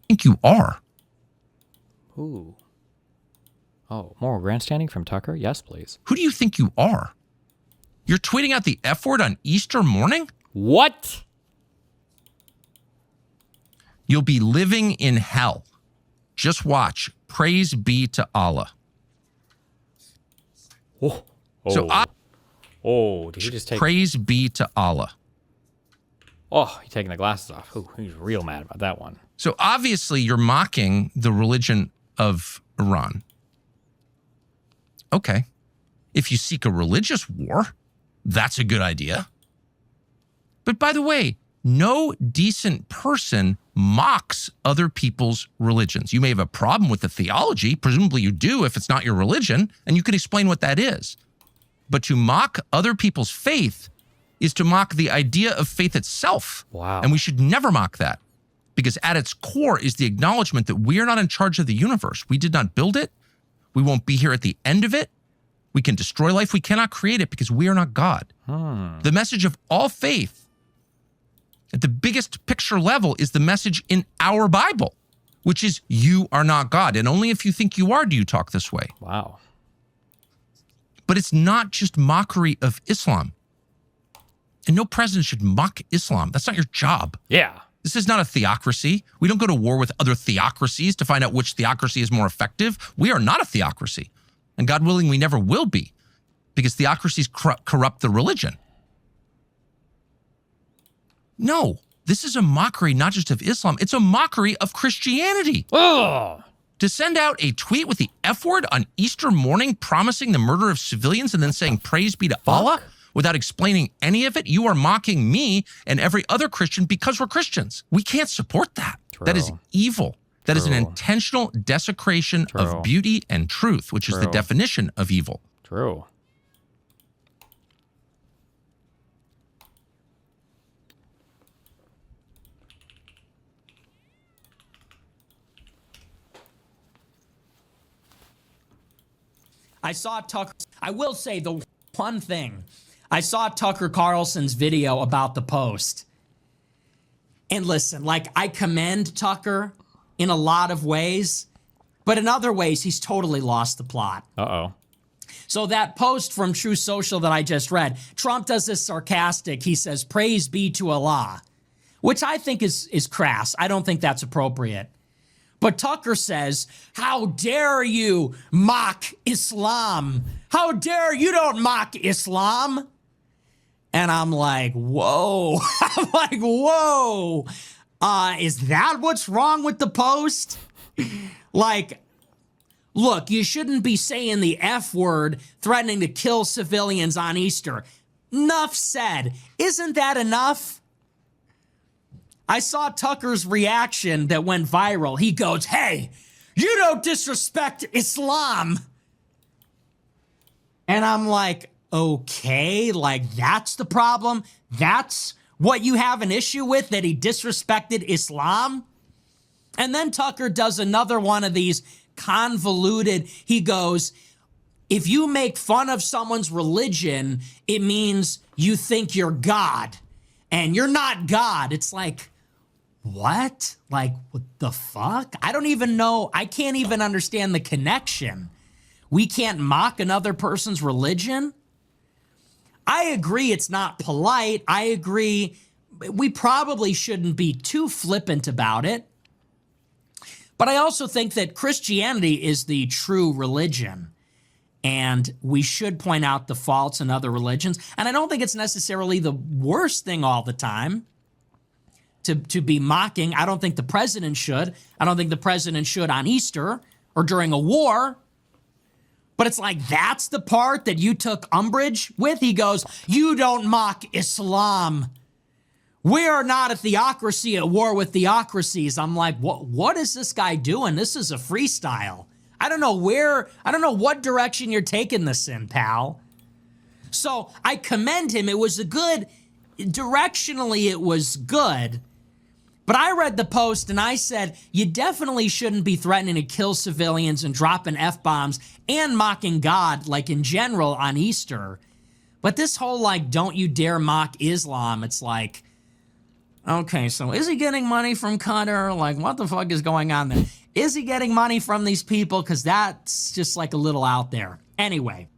think you are? Ooh. Oh, more grandstanding from Tucker? Yes, please. Who do you think you are? You're tweeting out the F word on Easter morning? What? You'll be living in hell. Just watch. Praise be to Allah. Oh. Did he just take... Praise be to Allah. Oh, he's taking the glasses off. Ooh, he's real mad about that one. So obviously you're mocking the religion of Iran. Okay. If you seek a religious war, that's a good idea. But by the way, no decent person mocks other people's religions. You may have a problem with the theology. Presumably you do if it's not your religion, and you can explain what that is. But to mock other people's faith is to mock the idea of faith itself. Wow. And we should never mock that, because at its core is the acknowledgement that we are not in charge of the universe. We did not build it. We won't be here at the end of it. We can destroy life. We cannot create it because we are not God. The message of all faith at the biggest picture level is the message in our Bible, which is you are not God. And only if you think you are do you talk this way. Wow. But it's not just mockery of Islam. And no president should mock Islam. That's not your job. Yeah. This is not a theocracy. We don't go to war with other theocracies to find out which theocracy is more effective. We are not a theocracy. And God willing, we never will be, because theocracies corrupt the religion. No, this is a mockery not just of Islam, it's a mockery of Christianity. Oh. To send out a tweet with the F word on Easter morning promising the murder of civilians and then saying praise be to Allah without explaining any of it, you are mocking me and every other Christian because we're Christians. We can't support that. True. That is evil. That is an intentional desecration of beauty and truth, which is the definition of evil. True. I saw Tucker. I will say the one thing. I saw Tucker Carlson's video about the post. And listen, like, I commend Tucker in a lot of ways, but in other ways, he's totally lost the plot. Uh-oh. So that post from True Social that I just read, Trump does this sarcastic. He says, praise be to Allah, which I think is crass. I don't think that's appropriate. But Tucker says, how dare you mock Islam? How dare you don't mock Islam? And I'm like, whoa. I'm like, whoa. Is that what's wrong with the post? Like, look, you shouldn't be saying the F word threatening to kill civilians on Easter. Enough said. Isn't that enough? I saw Tucker's reaction that went viral. He goes, hey, you don't disrespect Islam. And I'm like, okay, like that's the problem? That's what you have an issue with, that he disrespected Islam? And then Tucker does another one of these convoluted, he goes, if you make fun of someone's religion, it means you think you're God. And you're not God. It's like, what? Like, what the fuck? I don't even know. I can't even understand the connection. We can't mock another person's religion? I agree it's not polite. I agree we probably shouldn't be too flippant about it. But I also think that Christianity is the true religion. And we should point out the faults in other religions. And I don't think it's necessarily the worst thing all the time to be mocking. I don't think the president should. I don't think the president should on Easter or during a war. But it's like, that's the part that you took umbrage with? He goes, you don't mock Islam. We are not a theocracy at war with theocracies. I'm like, what is this guy doing? This is a freestyle. I don't know what direction you're taking this in, pal. So I commend him. It was directionally it was good. But I read the post and I said, you definitely shouldn't be threatening to kill civilians and dropping F-bombs and mocking God, like in general, on Easter. But this whole, like, don't you dare mock Islam, it's like, Okay, so is he getting money from Qatar? Like, what the fuck is going on there? Is he getting money from these people? Because that's just like a little out there. Anyway.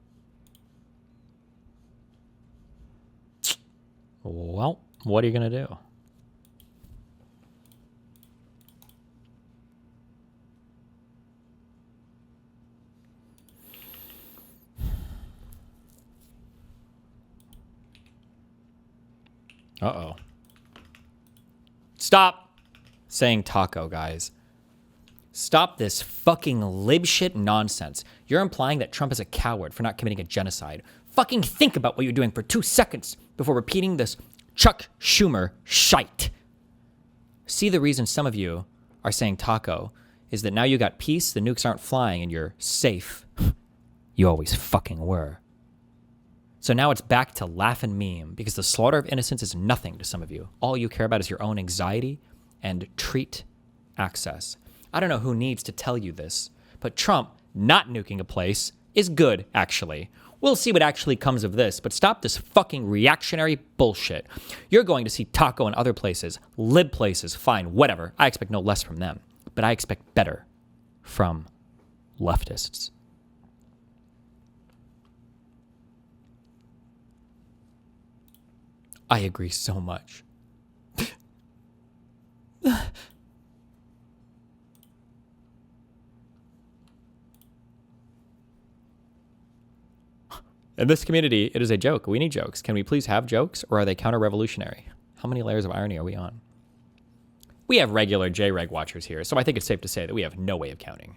Well, what are you going to do? Uh-oh. Stop saying taco, guys. Stop this fucking lib shit nonsense. You're implying that Trump is a coward for not committing a genocide. Fucking think about what you're doing for 2 seconds before repeating this Chuck Schumer shite. See, the reason some of you are saying taco is that now you got peace, the nukes aren't flying, and you're safe. You always fucking were. So now it's back to laugh and meme because the slaughter of innocents is nothing to some of you. All you care about is your own anxiety and treat access. I don't know who needs to tell you this, but Trump not nuking a place is good, actually. We'll see what actually comes of this, but stop this fucking reactionary bullshit. You're going to see taco in other places, lib places, fine, whatever. I expect no less from them, but I expect better from leftists. I agree so much. In this community, it is a joke. We need jokes. Can we please have jokes, or are they counter-revolutionary? How many layers of irony are we on? We have regular J-Reg watchers here, so I think it's safe to say that we have no way of counting.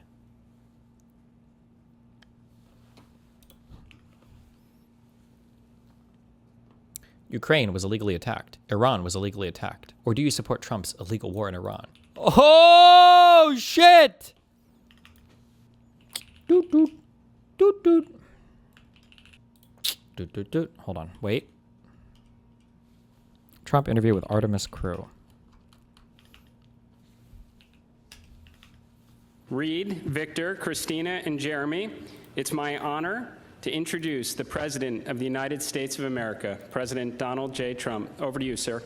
Ukraine was illegally attacked. Iran was illegally attacked. Or do you support Trump's illegal war in Iran? Oh, shit! Doot, doot. Doot, doot. Doot, doot, doot. Hold on. Wait. Trump interview with Artemis crew. Reed, Victor, Christina, and Jeremy, it's my honor to introduce the President of the United States of America, President Donald J. Trump. Over to you, sir.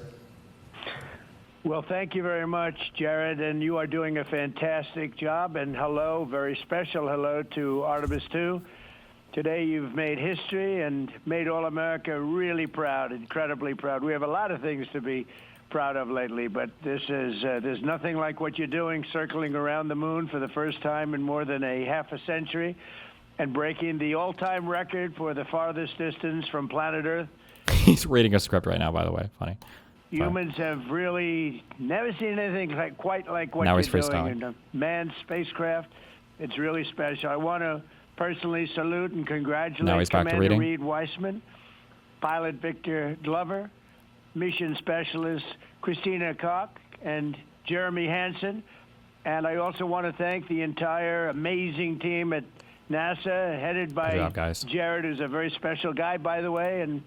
Well, thank you very much, Jared, and you are doing a fantastic job. And hello, very special hello to Artemis 2. Today you've made history and made all America really proud, incredibly proud. We have a lot of things to be proud of lately, but this is there's nothing like what you're doing, circling around the moon for the first time in more than a half a century, and breaking the all-time record for the farthest distance from planet Earth. He's reading a script right now, by the way. Funny. Humans have really never seen anything quite like what now you're doing in a manned spacecraft. It's really special. I want to personally salute and congratulate Commander Reed Weissman, Pilot Victor Glover, Mission Specialist Christina Koch, and Jeremy Hansen. And I also want to thank the entire amazing team at NASA, headed by Jared, who's a very special guy, by the way. And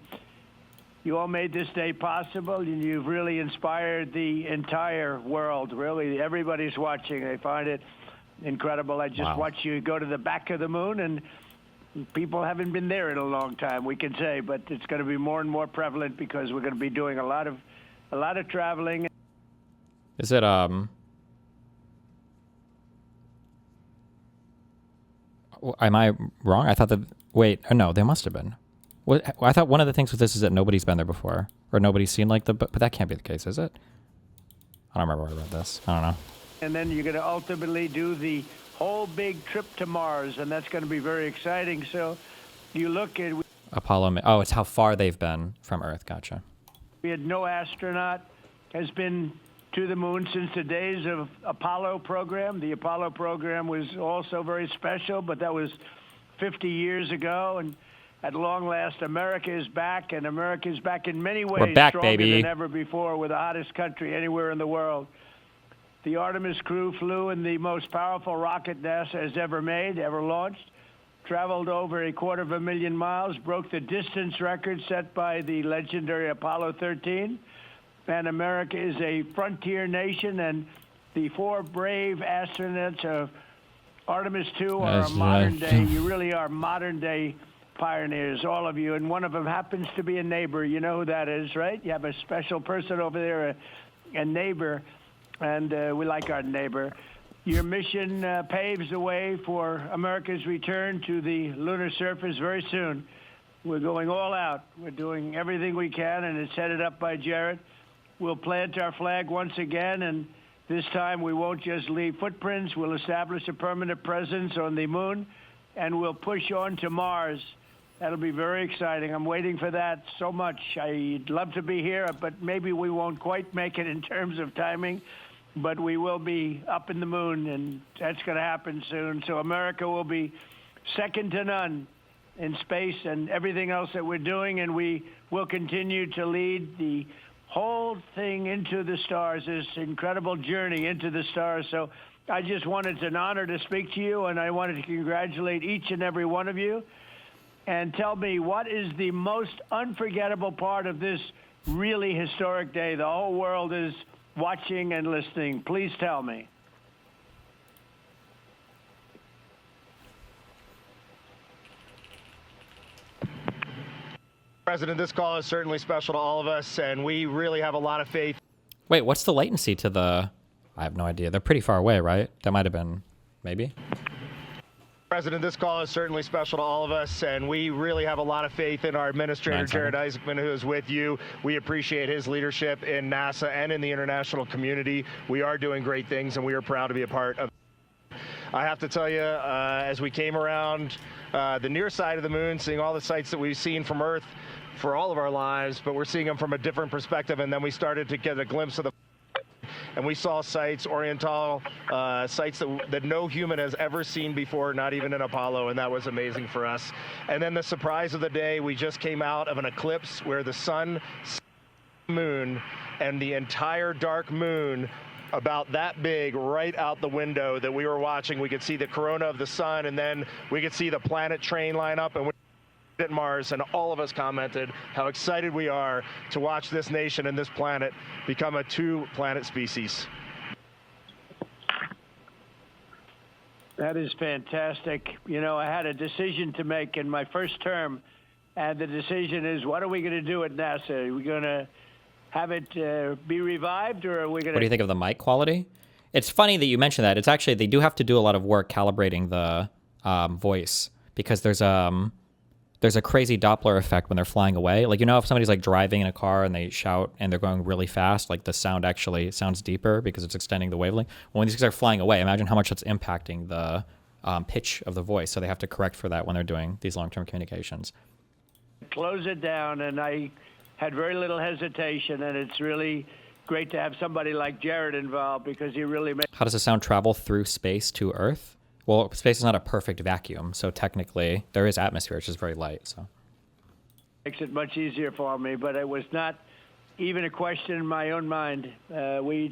you all made this day possible, and you've really inspired the entire world. Really, everybody's watching. They find it incredible. I just watched you go to the back of the moon, and people haven't been there in a long time, we can say, but it's going to be more and more prevalent because we're going to be doing a lot of traveling. Is it am I wrong? I thought that no, there must have been. I thought one of the things with this is that nobody's been there before, or nobody's seen but that can't be the case, is it? I don't remember where I read this. I don't know. And then you're going to ultimately do the whole big trip to Mars, and that's going to be very exciting. So you look at Apollo. Oh, it's how far they've been from Earth. Gotcha. We had no astronaut has been to the moon since the days of Apollo program. The Apollo program was also very special, but that was 50 years ago. And at long last, America is back, and America is back in many ways. We're back, stronger baby. than ever before. We're the hottest country anywhere in the world. The Artemis crew flew in the most powerful rocket NASA has ever made, ever launched, traveled over 250,000 miles, broke the distance record set by the legendary Apollo 13. And America is a frontier nation, and the 4 brave astronauts of Artemis 2 are a modern day, you really are modern day pioneers, all of you. And one of them happens to be a neighbor. You know who that is, right? You have a special person over there, and neighbor, and we like our neighbor. Your mission paves the way for America's return to the lunar surface very soon. We're going all out. We're doing everything we can, and it's headed up by Jared. We'll plant our flag once again, and this time we won't just leave footprints. We'll establish a permanent presence on the moon, and we'll push on to Mars. That'll be very exciting. I'm waiting for that so much. I'd love to be here, but maybe we won't quite make it in terms of timing. But we will be up in the moon, and that's going to happen soon. So America will be second to none in space and everything else that we're doing, and we will continue to lead the whole thing into the stars, this incredible journey into the stars. So I just wanted, it's an honor to speak to you, and I wanted to congratulate each and every one of you. And tell me, what is the most unforgettable part of this really historic day? The whole world is watching and listening. Please tell me. President, this call is certainly special to all of us, and we really have a lot of faith. Wait, what's the latency to the... I have no idea. They're pretty far away, right? That might have been... maybe? President, this call is certainly special to all of us, and we really have a lot of faith in our administrator, Jared Isaacman, who is with you. We appreciate his leadership in NASA and in the international community. We are doing great things, and we are proud to be a part of it. I have to tell you, as we came around the near side of the moon, seeing all the sights that we've seen from Earth for all of our lives, but we're seeing them from a different perspective, and then we started to get a glimpse of the... and we saw sites, Oriental sites that no human has ever seen before, not even in Apollo, and that was amazing for us. And then the surprise of the day, we just came out of an eclipse where the sun, moon, and the entire dark moon, about that big, right out the window that we were watching. We could see the corona of the sun, and then we could see the planet train line up, and we at Mars, and all of us commented how excited we are to watch this nation and this planet become a two-planet species. That is fantastic. You know, I had a decision to make in my first term, and the decision is, what are we going to do at NASA? Are we going to have it be revived, or are we going to... What do you think of the mic quality? It's funny that you mentioned that. It's actually, they do have to do a lot of work calibrating the voice, because there's a crazy Doppler effect when they're flying away. Like, you know, if somebody's like driving in a car and they shout and they're going really fast, like the sound actually sounds deeper because it's extending the wavelength. When these guys are flying away, imagine how much that's impacting the pitch of the voice. So they have to correct for that when they're doing these long-term communications. Close it down, and I had very little hesitation, and it's really great to have somebody like Jared involved, because he really makes... How does the sound travel through space to Earth? Well, space is not a perfect vacuum, so technically there is atmosphere, which is very light. So makes it much easier for me, but it was not even a question in my own mind. We've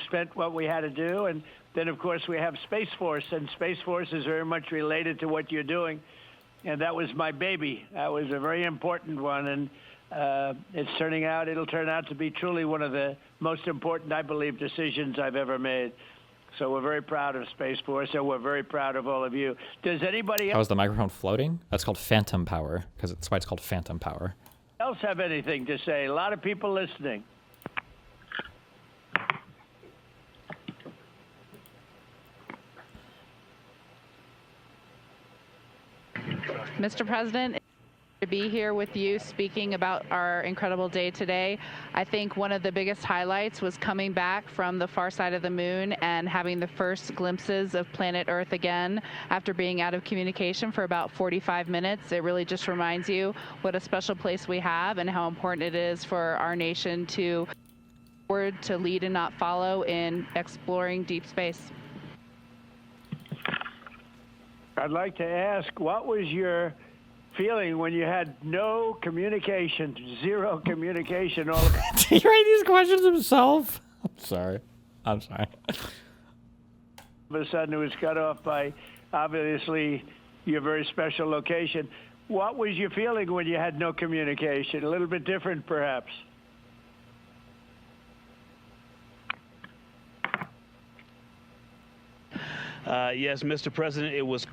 spent what we had to do, and then of course we have Space Force, and Space Force is very much related to what you're doing, and that was my baby. That was a very important one, and it'll turn out to be truly one of the most important, I believe, decisions I've ever made. So we're very proud of Space Force, and we're very proud of all of you. Does anybody How is the microphone floating? That's called phantom power, because that's why it's called phantom power. else have anything to say? A lot of people listening. Mr. President, to be here with you speaking about our incredible day today. I think one of the biggest highlights was coming back from the far side of the moon and having the first glimpses of planet Earth again after being out of communication for about 45 minutes. It really just reminds you what a special place we have and how important it is for our nation to lead and not follow in exploring deep space. I'd like to ask, what was your feeling when you had no communication, zero communication? All of Did he write these questions himself? I'm sorry. of a sudden it was cut off by, obviously, your very special location. What was your feeling when you had no communication? A little bit different, perhaps. Yes, Mr. President, it was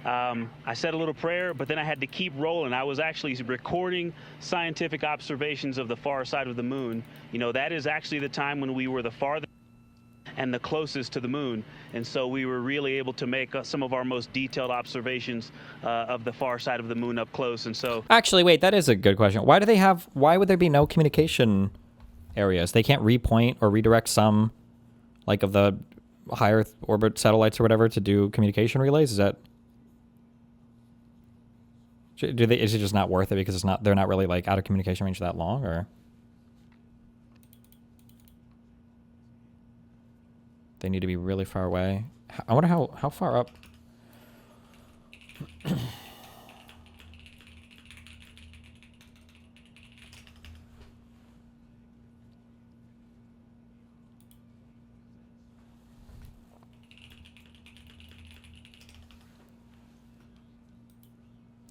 I said a little prayer, but then I had to keep rolling. I was actually recording scientific observations of the far side of the moon. You know, that is actually the time when we were the farthest and the closest to the moon, and so we were really able to make some of our most detailed observations of the far side of the moon up close. And so, actually, wait, that is a good question. Why would there be no communication areas? They can't repoint or redirect some, like, of the higher orbit satellites or whatever to do communication relays? Is that, is it just not worth it because they're not really, like, out of communication range that long, or? They need to be really far away. I wonder how far up.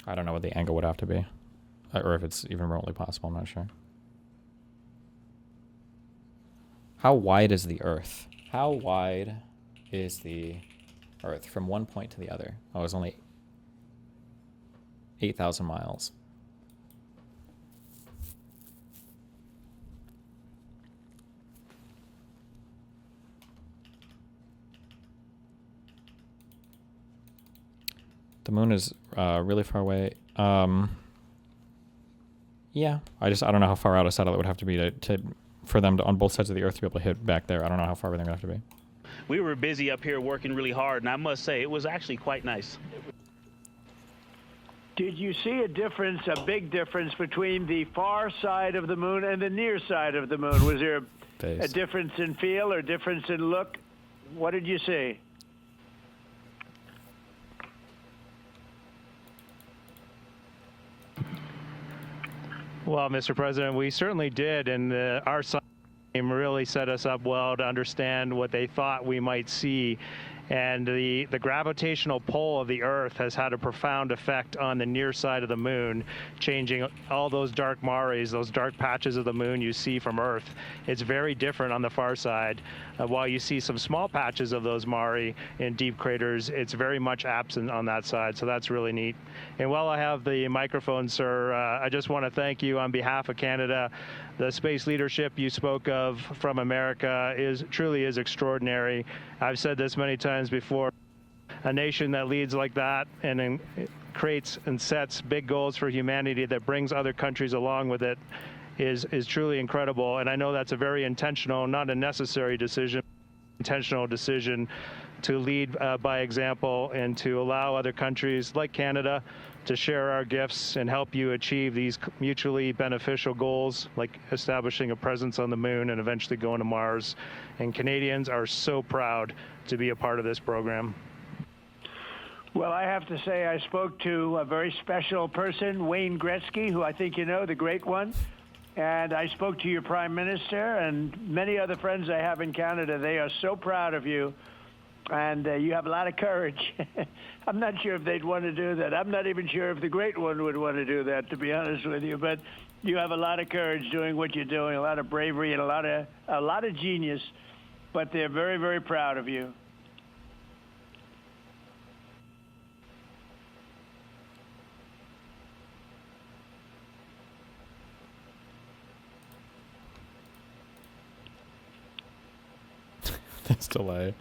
I don't know what the angle would have to be, or if it's even remotely possible. I'm not sure. How wide is the Earth? How wide is the Earth from one point to the other? Oh, it's only 8,000 miles. The moon is really far away. Yeah, I don't know how far out a satellite would have to be for them to, on both sides of the Earth, to be able to hit back there. I don't know how far they're going to have to be. we were busy up here working really hard, and I must say it was actually quite nice. Did you see a difference, a big difference between the far side of the moon and the near side of the moon? Was there a difference in feel or difference in look? What did you see? Well, Mr. President, we certainly did, and our science team really set us up well to understand what they thought we might see. And the gravitational pull of the Earth has had a profound effect on the near side of the moon, changing all those dark mares, those dark patches of the moon you see from Earth. It's very different on the far side. While you see some small patches of those mare in deep craters, it's very much absent on that side, so that's really neat. And while I have the microphone, sir, I just want to thank you on behalf of Canada. The space leadership you spoke of from America truly is extraordinary. I've said this many times before. A nation that leads like that and creates and sets big goals for humanity that brings other countries along with it is truly incredible. And I know that's a very intentional, not a necessary decision, intentional decision to lead by example and to allow other countries like Canada to share our gifts and help you achieve these mutually beneficial goals, like establishing a presence on the moon and eventually going to Mars. And Canadians are so proud to be a part of this program. Well, I have to say I spoke to a very special person, Wayne Gretzky, who I think you know, the great one. And I spoke to your Prime Minister and many other friends I have in Canada. They are so proud of you. And you have a lot of courage. I'm not sure if they'd want to do that. I'm not even sure if the great one would want to do that, to be honest with you. But you have a lot of courage doing what you're doing, a lot of bravery and a lot of genius. But they're very, very proud of you. This delay.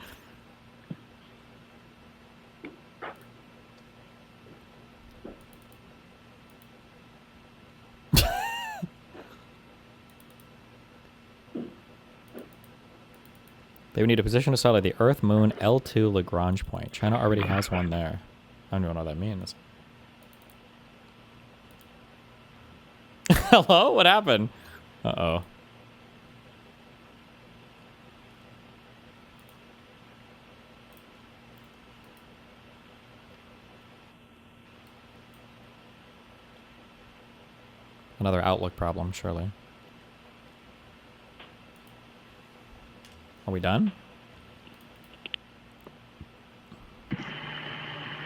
They would need to position a satellite at the Earth, Moon, L2 Lagrange point. China already has one there. I don't even know what that means. Hello? What happened? Uh-oh. Another Outlook problem, surely. Are we done?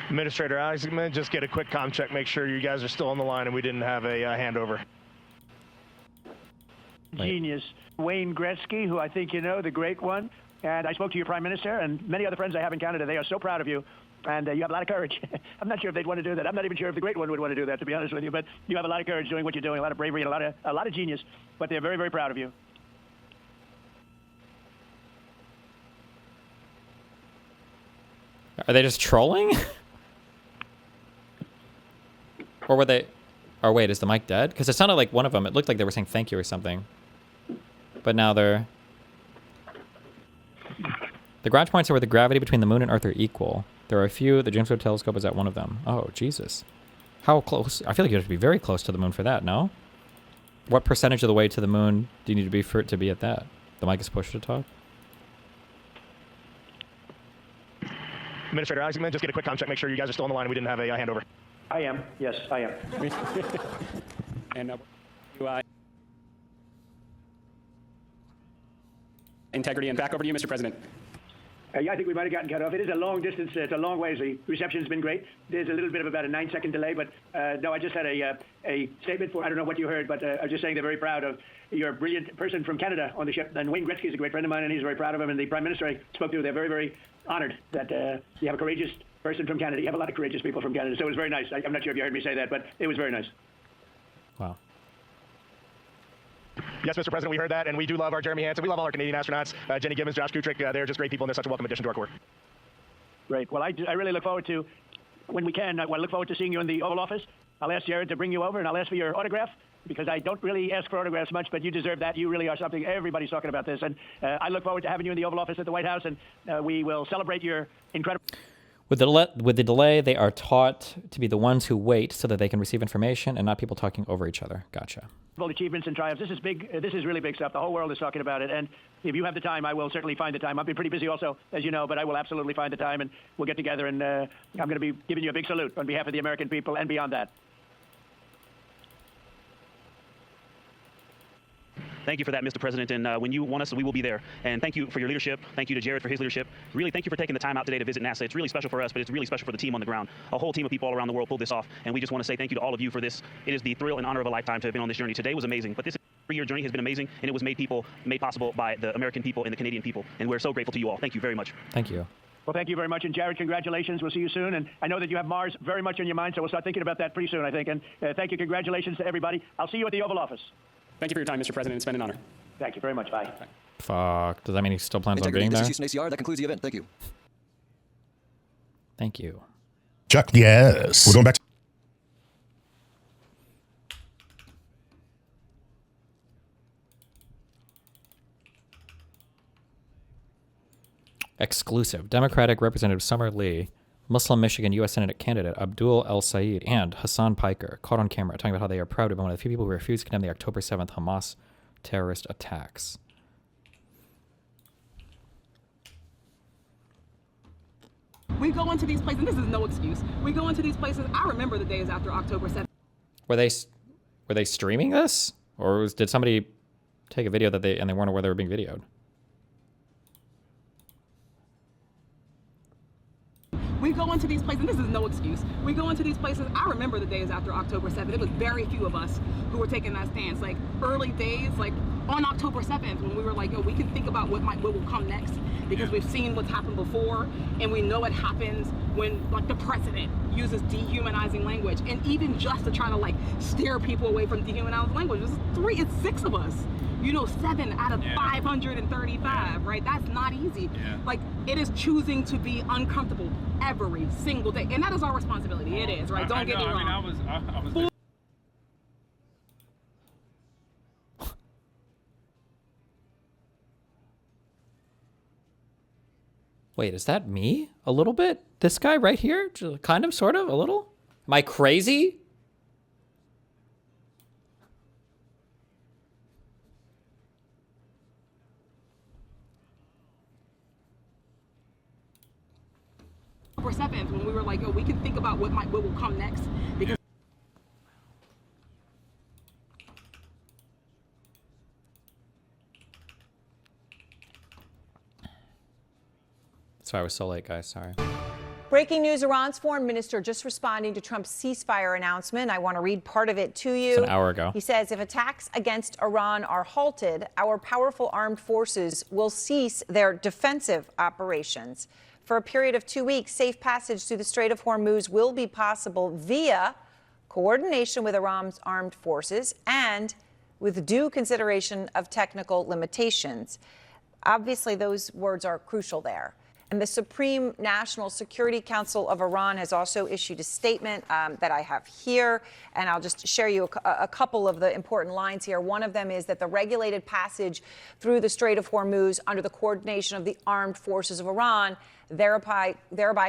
Administrator Alex, I'm going to just get a quick comm check, make sure you guys are still on the line and we didn't have a handover. Genius. Wayne Gretzky, who I think you know, the great one. And I spoke to your prime minister and many other friends I have in Canada. They are so proud of you. And you have a lot of courage. I'm not sure if they'd want to do that. I'm not even sure if the great one would want to do that, to be honest with you. But you have a lot of courage doing what you're doing, a lot of bravery, and a lot of genius. But they're very, very proud of you. Are they just trolling? Or were they... Or wait, is the mic dead? Because it sounded like one of them, it looked like they were saying thank you or something. But now they're... The garage points are where the gravity between the moon and Earth are equal. There are a few. The James Webb Telescope is at one of them. Oh, Jesus. How close? I feel like you have to be very close to the moon for that, no? What percentage of the way to the moon do you need to be for it to be at that? The mic is pushed to talk? Administrator Isaacman, just get a quick time check, make sure you guys are still on the line and we didn't have a handover. I am. Yes, I am. And integrity, and back over to you, Mr. President. Yeah, I think we might have gotten cut off. It is a long distance. It's a long ways. The reception's been great. There's a little bit of about a 9-second delay, but no, I just had a statement for, I don't know what you heard, but I was just saying they're very proud of your brilliant person from Canada on the ship. And Wayne Gretzky is a great friend of mine, and he's very proud of him. And the Prime Minister I spoke to, they're very, very honored that you have a courageous person from Canada. You have a lot of courageous people from Canada, so it was very nice. I'm not sure if you heard me say that, but it was very nice. Wow. Yes, Mr. President, we heard that, and we do love our Jeremy Hansen. We love all our Canadian astronauts. Jenny Gibbons, Josh Kutrick, they're just great people, and they're such a welcome addition to our Corps. Great. Well, I really look forward to, when we can, I look forward to seeing you in the Oval Office. I'll ask Jared to bring you over, and I'll ask for your autograph, because I don't really ask for autographs much, but you deserve that. You really are something. Everybody's talking about this, and I look forward to having you in the Oval Office at the White House, and we will celebrate your incredible... With the delay, they are taught to be the ones who wait so that they can receive information and not people talking over each other. Gotcha. Achievements and triumphs. This is big. This is really big stuff. The whole world is talking about it. And if you have the time, I will certainly find the time. I've been pretty busy also, as you know, but I will absolutely find the time, and we'll get together. And I'm going to be giving you a big salute on behalf of the American people and beyond that. Thank you for that, Mr. President. And when you want us, we will be there. And thank you for your leadership. Thank you to Jared for his leadership. Really, thank you for taking the time out today to visit NASA. It's really special for us, but it's really special for the team on the ground. A whole team of people all around the world pulled this off. And we just want to say thank you to all of you for this. It is the thrill and honor of a lifetime to have been on this journey. Today was amazing, but this 3-year journey has been amazing, and it was made possible by the American people and the Canadian people. And we're so grateful to you all. Thank you very much. Thank you. Well, thank you very much. And Jared, congratulations. We'll see you soon. And I know that you have Mars very much on your mind, so we'll start thinking about that pretty soon, I think. And thank you. Congratulations to everybody. I'll see you at the Oval Office. Thank you for your time, Mr. President. It's been an honor. Thank you very much. Bye. Fuck. Does that mean he still plans on being there? This is Houston ACR. That concludes the event. Thank you. Thank you. Chuck, yes. We're going back to... Exclusive. Democratic Representative Summer Lee, Muslim Michigan U.S. Senate candidate Abdul El Sayed, and Hasan Piker caught on camera talking about how they are proud to be one of the few people who refused to condemn the October 7th Hamas terrorist attacks. We go into these places, and this is no excuse. We go into these places. I remember the days after October 7th. Were they streaming this, or did somebody take a video that they weren't aware they were being videoed? We go into these places, and this is no excuse. We go into these places. I remember the days after October 7th. It was very few of us who were taking that stance. Like early days, like on October 7th, when we were like, yo, we can think about what will come next, because we've seen what's happened before, and we know what happens when like the president uses dehumanizing language, and even just to try to like steer people away from dehumanizing language. It's 6 of us. 7 out of 535, right? That's not easy. Like, it is choosing to be uncomfortable every single day. And that is our responsibility. It is, right? Don't get me wrong. I was Wait, is that me? A little bit? This guy right here? Kind of, sort of, a little? Am I crazy? October 7th, when we were like, oh, we can think about what will come next, because That's why I was so late, guys. Sorry. Breaking news, Iran's foreign minister just responding to Trump's ceasefire announcement. I want to read part of it to you. It's an hour ago. He says, if attacks against Iran are halted, our powerful armed forces will cease their defensive operations. For a period of 2 weeks, safe passage through the Strait of Hormuz will be possible via coordination with Iran's armed forces and with due consideration of technical limitations. Obviously, those words are crucial there. And the Supreme National Security Council of Iran has also issued a statement that I have here, and I'll just share you a couple of the important lines here. One of them is that the regulated passage through the Strait of Hormuz under the coordination of the armed forces of Iran, thereby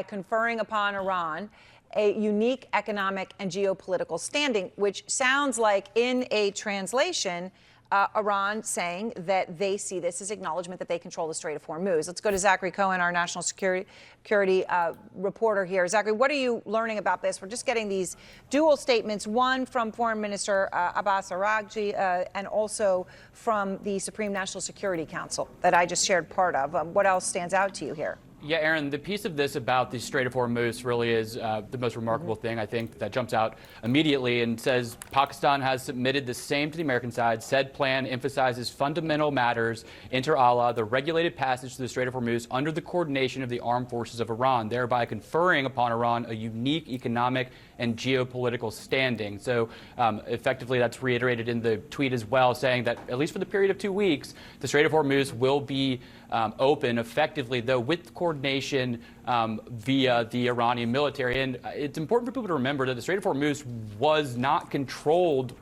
conferring upon Iran a unique economic and geopolitical standing, which sounds like in a translation, Iran saying that they see this as acknowledgement that they control the Strait of Hormuz. Let's go to Zachary Cohen, our national security reporter here. Zachary, what are you learning about this? We're just getting these dual statements, one from Foreign Minister Abbas Araghchi and also from the Supreme National Security Council that I just shared part of. What else stands out to you here? Yeah, Aaron, the piece of this about the Strait of Hormuz really is the most remarkable thing, I think, that jumps out immediately and says Pakistan has submitted the same to the American side. Said plan emphasizes fundamental matters, inter alia, the regulated passage to the Strait of Hormuz under the coordination of the armed forces of Iran, thereby conferring upon Iran a unique economic and geopolitical standing. So effectively, that's reiterated in the tweet as well, saying that at least for the period of 2 weeks, the Strait of Hormuz will be open effectively, though with coordination via the Iranian military. And it's important for people to remember that the Strait of Hormuz was not controlled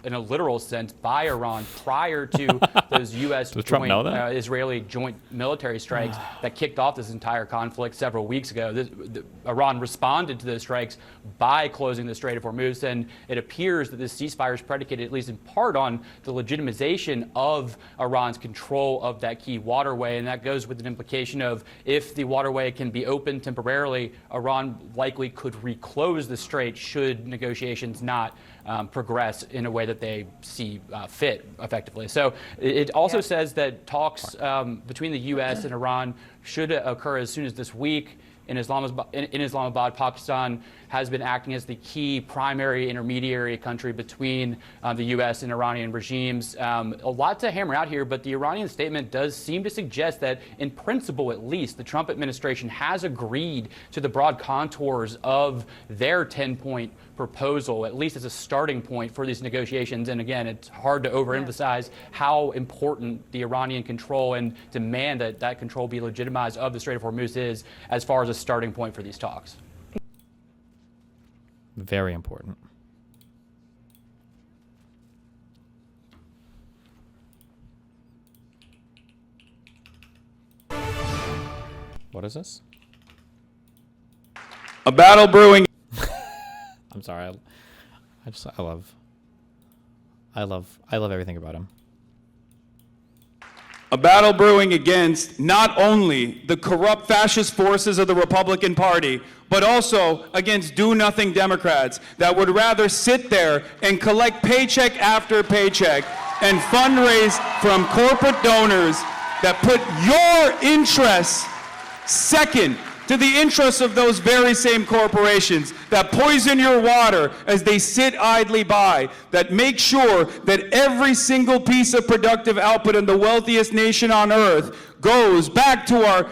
in a literal sense by Iran prior to those U.S. Israeli joint military strikes that kicked off this entire conflict several weeks ago. Iran responded to those strikes by closing the Strait of Hormuz, and it appears that this ceasefire is predicated, at least in part, on the legitimization of Iran's control of that key waterway, and that goes with an implication of if the waterway can be open temporarily, Iran likely could reclose the strait should negotiations not progress in a way that they see fit effectively. So it also says that talks between the U.S. and Iran should occur as soon as this week. In Islamabad, Pakistan has been acting as the key primary intermediary country between the U.S. and Iranian regimes. A lot to hammer out here, but the Iranian statement does seem to suggest that, in principle at least, the Trump administration has agreed to the broad contours of their 10-point proposal, at least as a starting point for these negotiations. And again, it's hard to overemphasize how important the Iranian control and demand that that control be legitimized of the Strait of Hormuz is as far as a starting point for these talks. Very important. What is this? A battle brewing. I'm sorry. I love everything about him. A battle brewing against not only the corrupt fascist forces of the Republican Party, but also against do-nothing Democrats that would rather sit there and collect paycheck after paycheck and fundraise from corporate donors that put your interests second to the interests of those very same corporations that poison your water as they sit idly by, that make sure that every single piece of productive output in the wealthiest nation on earth goes back to our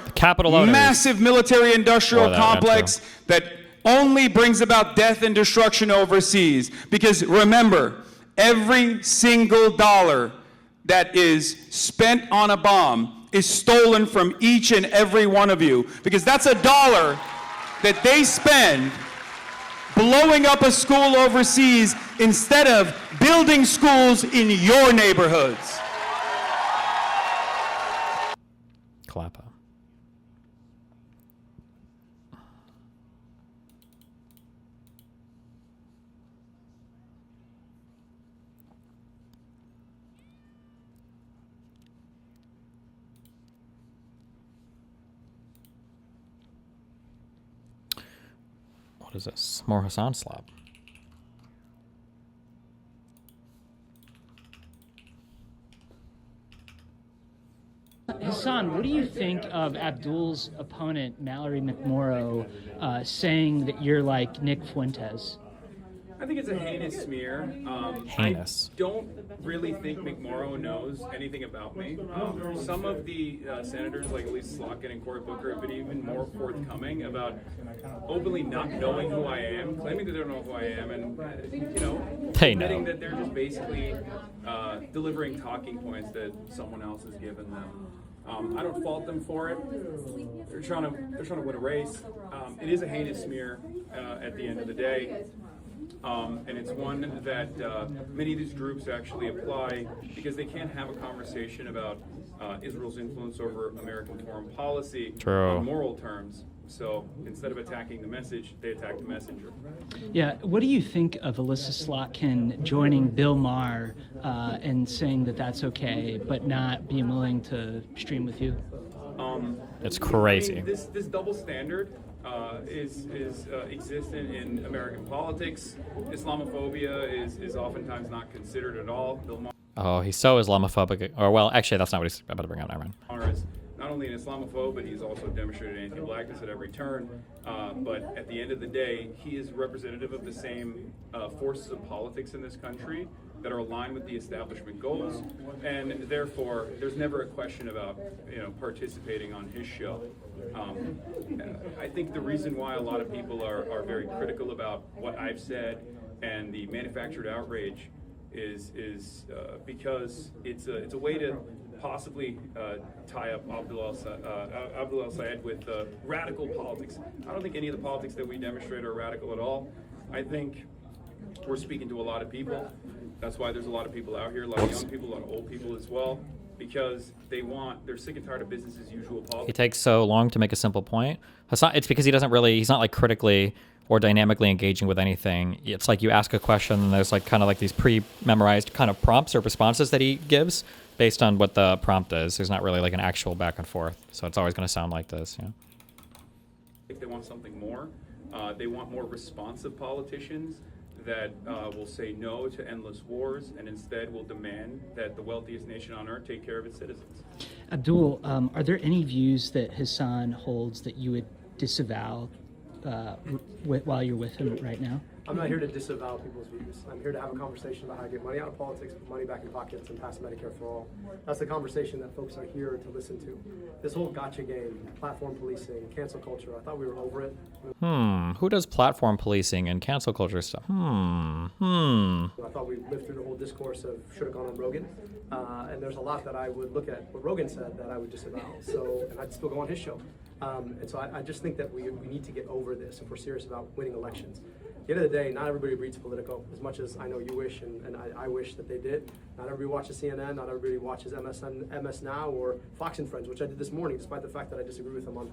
massive military-industrial complex that only brings about death and destruction overseas. Because remember, every single dollar that is spent on a bomb is stolen from each and every one of you, because that's a dollar that they spend blowing up a school overseas instead of building schools in your neighborhoods. Clapper. What is this? More Hasan slab. Hasan Hasan, what do you think of Abdul's opponent, Mallory McMorrow, saying that you're like Nick Fuentes? I think it's a heinous smear. Heinous. I don't really think McMorrow knows anything about me. Some of the senators, like Elise Slotkin and Cory Booker, have been even more forthcoming about openly not knowing who I am, claiming that they don't know who I am, and admitting that they're just basically delivering talking points that someone else has given them. I don't fault them for it. They're trying to win a race. It is a heinous smear at the end of the day. And it's one that many of these groups actually apply because they can't have a conversation about Israel's influence over American foreign policy on moral terms. So instead of attacking the message, they attack the messenger. Yeah, what do you think of Alyssa Slotkin joining Bill Maher and saying that that's okay, but not being willing to stream with you? It's crazy. I mean, this double standard is existent in American politics. Islamophobia is oftentimes not considered at all. Bill Oh, he's so Islamophobic. Or, well, actually, that's not what he's about to bring up. Never mind. Maher is not only an Islamophobe, but he's also demonstrated anti-blackness at every turn. But at the end of the day, he is representative of the same forces of politics in this country that are aligned with the establishment goals, and therefore there's never a question about participating on his show. I think the reason why a lot of people are very critical about what I've said and the manufactured outrage is because it's a way to possibly tie up Abdul al-Sayed with radical politics. I don't think any of the politics that we demonstrate are radical at all. I think we're speaking to a lot of people. That's why there's a lot of people out here, a lot of young people, a lot of old people as well, because they're sick and tired of business as usual politics. He takes so long to make a simple point. Hasan, it's because he's not like critically or dynamically engaging with anything. It's like you ask a question and there's like kind of like these pre-memorized kind of prompts or responses that he gives based on what the prompt is. There's not really like an actual back and forth. So it's always going to sound like this. Yeah. If they want something more, they want more responsive politicians that will say no to endless wars and instead will demand that the wealthiest nation on earth take care of its citizens. Abdul, are there any views that Hasan holds that you would disavow while you're with him right now? I'm not here to disavow people's views. I'm here to have a conversation about how to get money out of politics, put money back in pockets, and pass Medicare for all. That's the conversation that folks are here to listen to. This whole gotcha game, platform policing, cancel culture, I thought we were over it. Who does platform policing and cancel culture stuff? I thought we lived through the whole discourse of should have gone on Rogan. And there's a lot that I would look at what Rogan said that I would disavow. And I'd still go on his show. And so I just think that we need to get over this if we're serious about winning elections. At the end of the day, not everybody reads Politico, as much as I know you wish and I wish that they did. Not everybody watches CNN, not everybody watches MS Now or Fox and Friends, which I did this morning, despite the fact that I disagree with them on,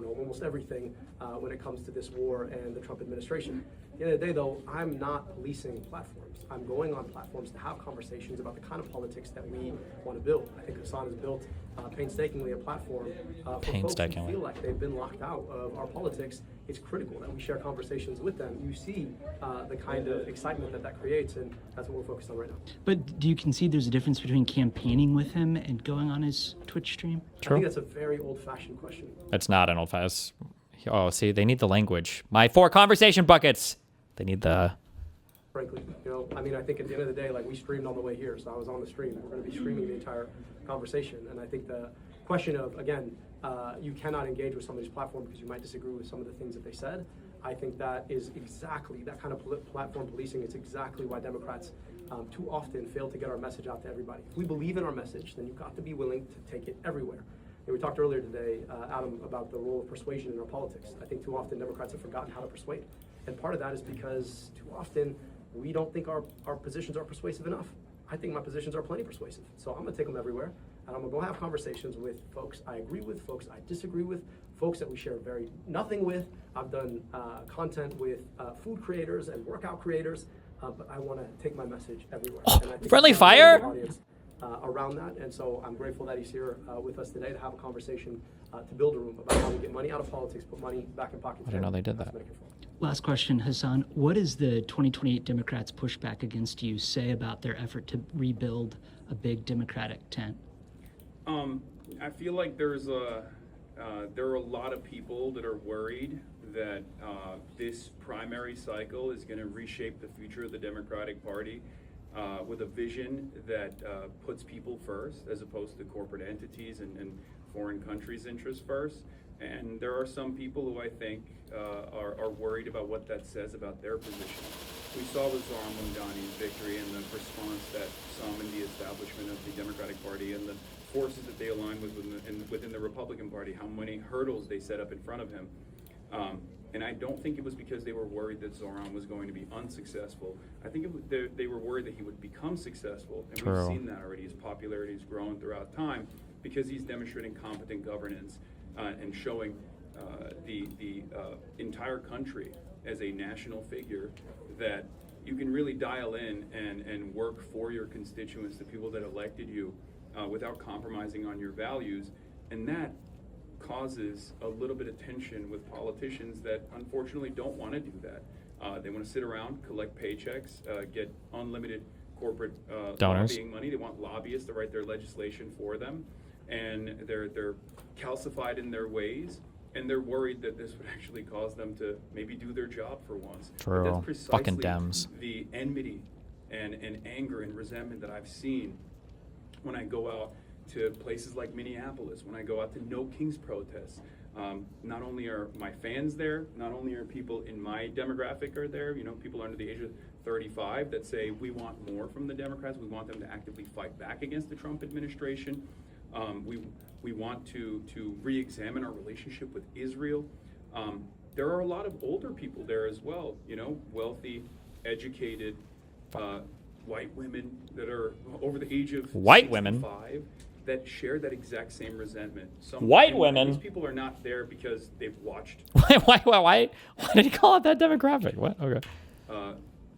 almost everything when it comes to this war and the Trump administration. At the end of the day, though, I'm not policing platforms. I'm going on platforms to have conversations about the kind of politics that we want to build. I think Hasan has built painstakingly a platform for folks who feel like they've been locked out of our politics. It's critical that we share conversations with them. You see the kind of excitement that creates, and that's what we're focused on right now. But do you concede there's a difference between campaigning with him and going on his Twitch stream? True. I think that's a very old-fashioned question. It's not an old-fashioned. Oh, see, they need the language. My 4 conversation buckets. They need the... Frankly, I think at the end of the day, like we streamed on the way here, so I was on the stream. We're going to be streaming the entire conversation, and I think the question of, again, you cannot engage with somebody's platform because you might disagree with some of the things that they said. I think that is exactly, that kind of platform policing is exactly why Democrats too often fail to get our message out to everybody. If we believe in our message, then you've got to be willing to take it everywhere. And we talked earlier today, Adam, about the role of persuasion in our politics. I think too often Democrats have forgotten how to persuade. And part of that is because too often we don't think our positions are persuasive enough. I think my positions are plenty persuasive. So I'm gonna take them everywhere, and I'm gonna go have conversations with folks I agree with, folks I disagree with, folks that we share nothing with. I've done content with food creators and workout creators, but I wanna take my message everywhere. And I think friendly fire? Around that, and so I'm grateful that he's here with us today to have a conversation to build a room about how we get money out of politics, put money back in pockets. I didn't know they did that. Last question, Hasan. What does the 2028 Democrats' pushback against you say about their effort to rebuild a big Democratic tent? I feel like there are a lot of people that are worried that this primary cycle is going to reshape the future of the Democratic Party with a vision that puts people first as opposed to corporate entities and foreign countries' interests first. And there are some people who I think are worried about what that says about their position. We saw with Zoran Mondani's victory and the response that some in the establishment of the Democratic Party and the forces that they aligned with within the Republican Party, how many hurdles they set up in front of him. And I don't think it was because they were worried that Zoran was going to be unsuccessful. I think they were worried that he would become successful. And we've seen that already. His popularity has grown throughout time because he's demonstrating competent governance and showing the entire country as a national figure that you can really dial in and work for your constituents, the people that elected you, without compromising on your values. And that causes a little bit of tension with politicians that unfortunately don't want to do that. They want to sit around, collect paychecks, get unlimited corporate lobbying money. They want lobbyists to write their legislation for them, and they're calcified in their ways, and they're worried that this would actually cause them to maybe do their job for once. True. But that's precisely Fucking Dems. the enmity and anger and resentment that I've seen when I go out to places like Minneapolis, when I go out to No Kings protests. Not only are my fans there, not only are people in my demographic are there, people under the age of 35 that say we want more from the Democrats. We want them to actively fight back against the Trump administration. We want to re-examine our relationship with Israel. There are a lot of older people there as well, wealthy, educated, white women that are over the age of 65 that share that exact same resentment. White women? These people are not there because they've watched. Why did he call it that demographic? What? Okay.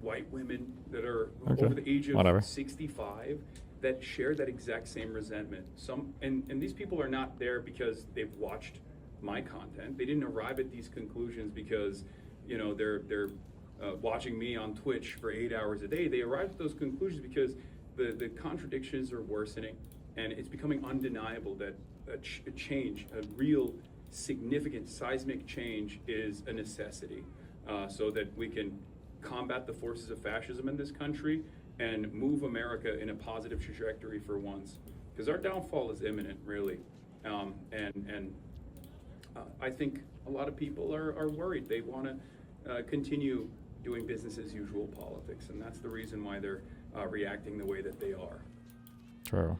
White women that are over the age of 65 that share that exact same resentment. And these people are not there because they've watched my content. They didn't arrive at these conclusions because, they're watching me on Twitch for 8 hours a day. They arrived at those conclusions because the contradictions are worsening, and it's becoming undeniable that a change, a real significant seismic change, is a necessity, so that we can combat the forces of fascism in this country and move America in a positive trajectory for once, because our downfall is imminent, really. I think a lot of people are worried. They want to continue doing business as usual politics, and that's the reason why they're reacting the way that they are. True.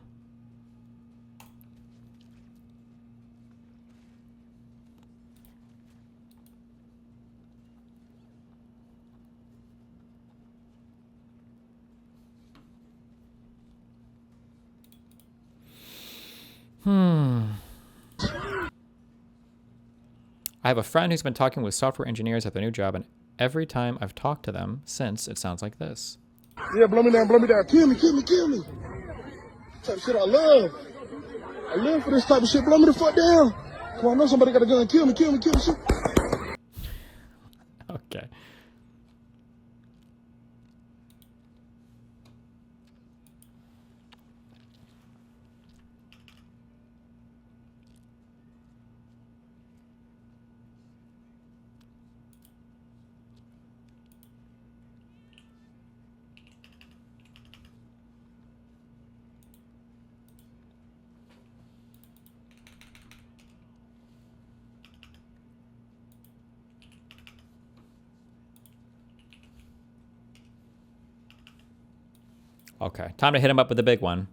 I have a friend who's been talking with software engineers at their new job, and every time I've talked to them since, it sounds like this. Yeah, blow me down, kill me. Type of shit I love. I live for this type of shit, blow me the fuck down. Come on, I know somebody got a gun, kill me. Shit. Okay. Okay, time to hit him up with the big one.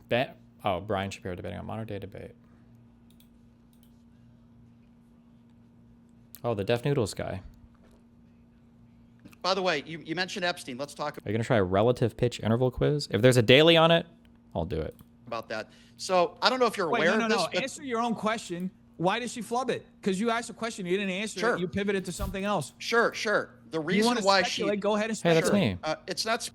Brian Shapiro debating on modern day debate. Oh, the Deaf Noodles guy. By the way, you mentioned Epstein. Let's talk Are you going to try a relative pitch interval quiz? If there's a daily on it, I'll do it. about that. So I don't know if you're aware of this. No. Answer your own question. Why did she flub it? Because you asked a question, you didn't answer it. You pivoted to something else. Sure. The reason why she go ahead and hey, that's me. It's not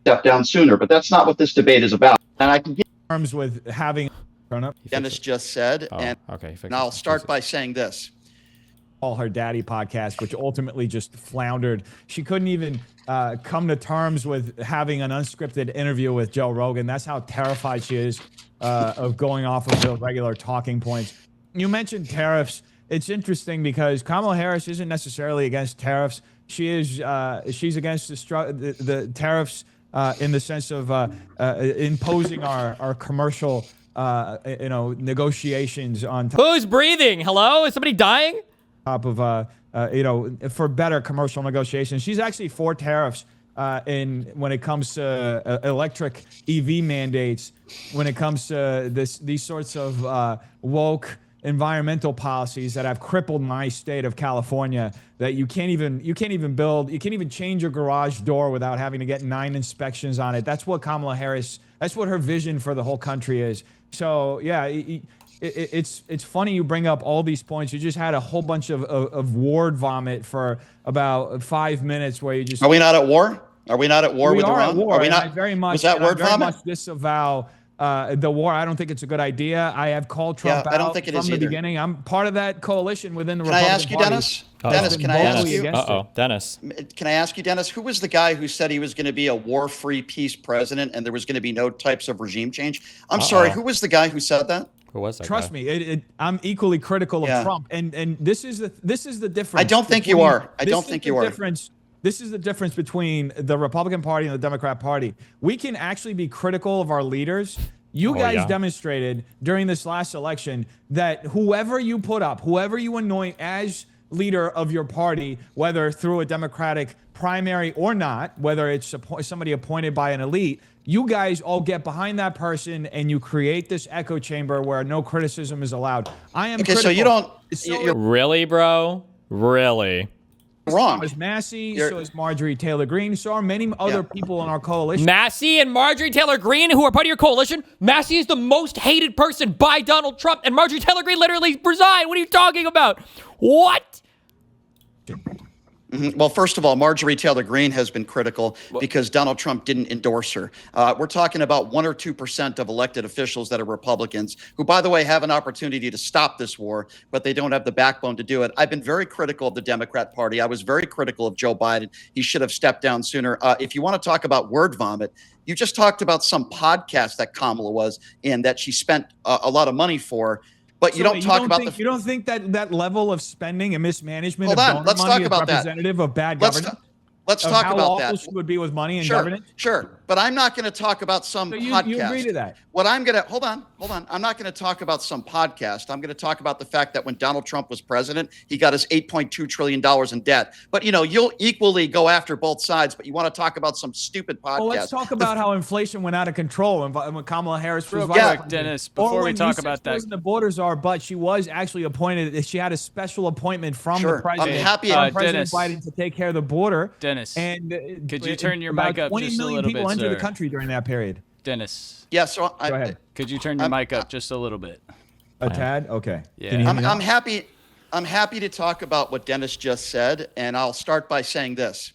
step down sooner, but that's not what this debate is about. And I can get terms with having Dennis just said, and I'll start by saying this. All her daddy podcast, which ultimately just floundered. She couldn't even come to terms with having an unscripted interview with Joe Rogan. That's how terrified she is of going off of the regular talking points. You mentioned tariffs. It's interesting because Kamala Harris isn't necessarily against tariffs. She is. She's against the tariffs in the sense of imposing our commercial, negotiations on. Who's breathing? Hello? Is somebody dying? Top of for better commercial negotiations. She's actually for tariffs when it comes to electric EV mandates, when it comes to these sorts of woke environmental policies that have crippled my state of California, that you can't even change your garage door without having to get 9 inspections on it. That's what Kamala Harris, that's what her vision for the whole country is. So yeah, it's funny you bring up all these points. You just had a whole bunch of word vomit for about 5 minutes where you just... Are we not at war? Are we not at war with Iran? War, are we not? I very much, was that word very vomit? much disavow the war. I don't think it's a good idea. I have called Trump out I don't think it from is the either. beginning. I'm part of that coalition within the Can Republican I ask you, Party. Dennis? Dennis, can I ask you? Dennis. Can I ask you, Dennis, who was the guy who said he was going to be a war-free peace president and there was going to be no types of regime change? I'm sorry, who was the guy who said that? Who was that Trust guy? me, I'm equally critical of Trump, and this is the difference. I don't think you are. I don't think you are. This is the difference between the Republican Party and the Democrat Party. We can actually be critical of our leaders. You guys demonstrated during this last election that whoever you put up, whoever you anoint as leader of your party, whether through a Democratic primary or not, whether it's somebody appointed by an elite, you guys all get behind that person and you create this echo chamber where no criticism is allowed. I am critical. So you don't... Really, bro? Really? Wrong. So is Massey, so is Marjorie Taylor Greene, so are many other people in our coalition. Massey and Marjorie Taylor Greene, who are part of your coalition. Massey is the most hated person by Donald Trump, and Marjorie Taylor Greene literally resigned. What are you talking about? What? Well, first of all, Marjorie Taylor Greene has been critical because Donald Trump didn't endorse her. We're talking about 1 or 2% of elected officials that are Republicans, who, by the way, have an opportunity to stop this war, but they don't have the backbone to do it. I've been very critical of the Democrat Party. I was very critical of Joe Biden. He should have stepped down sooner. If you want to talk about word vomit, you just talked about some podcast that Kamala was in that she spent a lot of money for. But you don't talk about you don't think that level of spending and mismanagement Hold of on, donor let's money talk is about that. representative of bad governance? Let's talk how about awful that. she would be with money and governance? Sure. But I'm not going to talk about some podcast. You agree to that? What I'm going to hold on. I'm not going to talk about some podcast. I'm going to talk about the fact that when Donald Trump was president, he got us $8.2 trillion in debt. But you'll equally go after both sides. But you want to talk about some stupid podcast. Well, let's talk about how inflation went out of control when Kamala Harris was vice president. Dennis, before we talk about that, the borders are, but she was actually appointed. She had a special appointment from the president. I'm happy, President Biden, to take care of the border. Dennis, and could you turn your mic up just a little bit, 20 million people entered the sir? country during that period. Dennis. Yeah, so Go ahead. Could you turn your mic up just a little bit? A tad? Okay. Yeah. I'm happy to talk about what Dennis just said, and I'll start by saying this.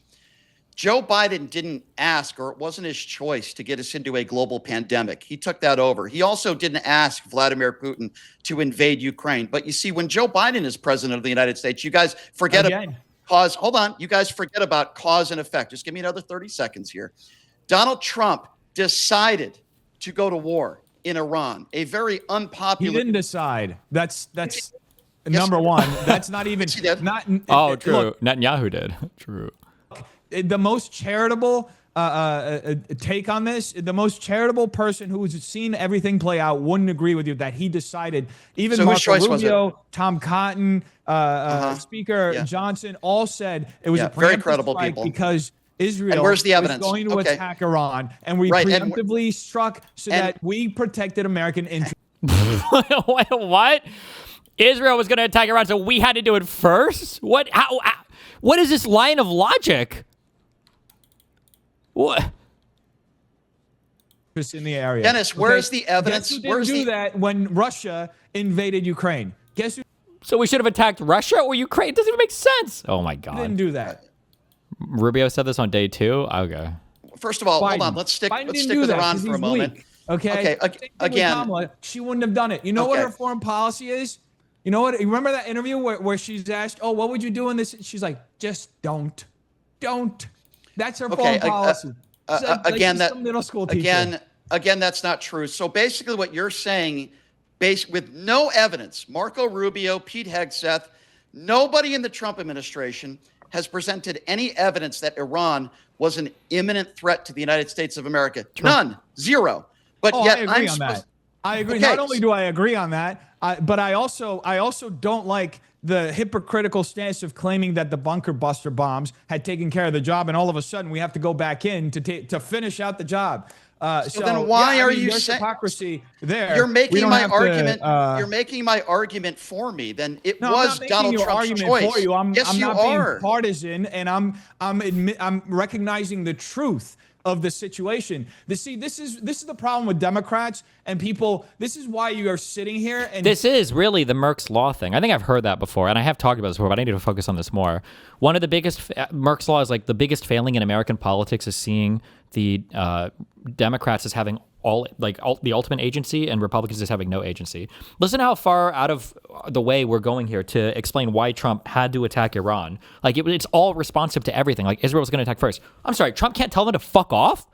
Joe Biden didn't ask, or it wasn't his choice, to get us into a global pandemic. He took that over. He also didn't ask Vladimir Putin to invade Ukraine. But you see, when Joe Biden is president of the United States, you guys forget about cause. Hold on. You guys forget about cause and effect. Just give me another 30 seconds here. Donald Trump decided to go to war in Iran, a very unpopular... He didn't decide. That's number one. That's not even... He did. True. Look, Netanyahu did. True. The most charitable take on this, the most charitable person who's seen everything play out wouldn't agree with you that he decided. Even Marco Rubio, Tom Cotton, Speaker Johnson all said it was a very credible strike people. because Israel And where's the was evidence? going to attack Iran, and we preemptively struck so that we protected American interests. What? Israel was going to attack Iran, so we had to do it first? What? How? What is this line of logic? What? In the area. Dennis, where's the evidence? Guess who didn't do that when Russia invaded Ukraine? Guess who? So we should have attacked Russia or Ukraine? It doesn't even make sense. Oh my God. Didn't do that. Rubio said this on day 2. Okay. First of all, hold on. Let's stick with Iran for a moment. Weak, okay. Again, Kamala, she wouldn't have done it. You know what her foreign policy is? You know what? You remember that interview where she's asked, "Oh, what would you do in this?" She's like, "Just don't. That's her foreign policy." Again, some middle school teacher. Again, that's not true. So basically, what you're saying, based with no evidence, Marco Rubio, Pete Hegseth, nobody in the Trump administration has presented any evidence that Iran was an imminent threat to the United States of America. True. None, zero. But yet, I agree on that. I agree. Okay. Not only do I agree on that, but I also don't like the hypocritical stance of claiming that the bunker buster bombs had taken care of the job, and all of a sudden we have to go back in to finish out the job. So then why are you saying hypocrisy there? You're making my argument. You're making my argument for me. Then it was Donald Trump's choice. For you. I'm yes, not you are. Being partisan, and I'm recognizing the truth of the situation. This is the problem with Democrats and people. This is why you are sitting here. And this is really the Merck's Law thing. I think I've heard that before, and I have talked about this before, but I need to focus on this more. One of the biggest Merck's Law is like the biggest failing in American politics is seeing the Democrats as having the ultimate agency and Republicans as having no agency. Listen to how far out of the way we're going here to explain why Trump had to attack Iran. Like it's all responsive to everything. Like Israel was going to attack first. I'm sorry, Trump can't tell them to fuck off?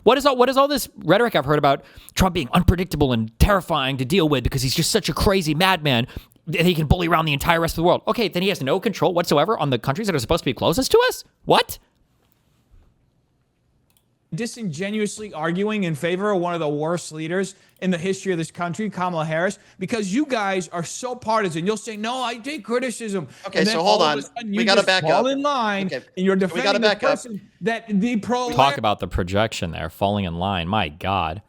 What is all this rhetoric I've heard about Trump being unpredictable and terrifying to deal with because he's just such a crazy madman that he can bully around the entire rest of the world? Okay, then he has no control whatsoever on the countries that are supposed to be closest to us? What? Disingenuously arguing in favor of one of the worst leaders in the history of this country, Kamala Harris, because you guys are so partisan. You'll say, "No, I take criticism." Okay, so hold on. We got to back up. In line, and you're defending the person that the talk about the projection there, falling in line. My God.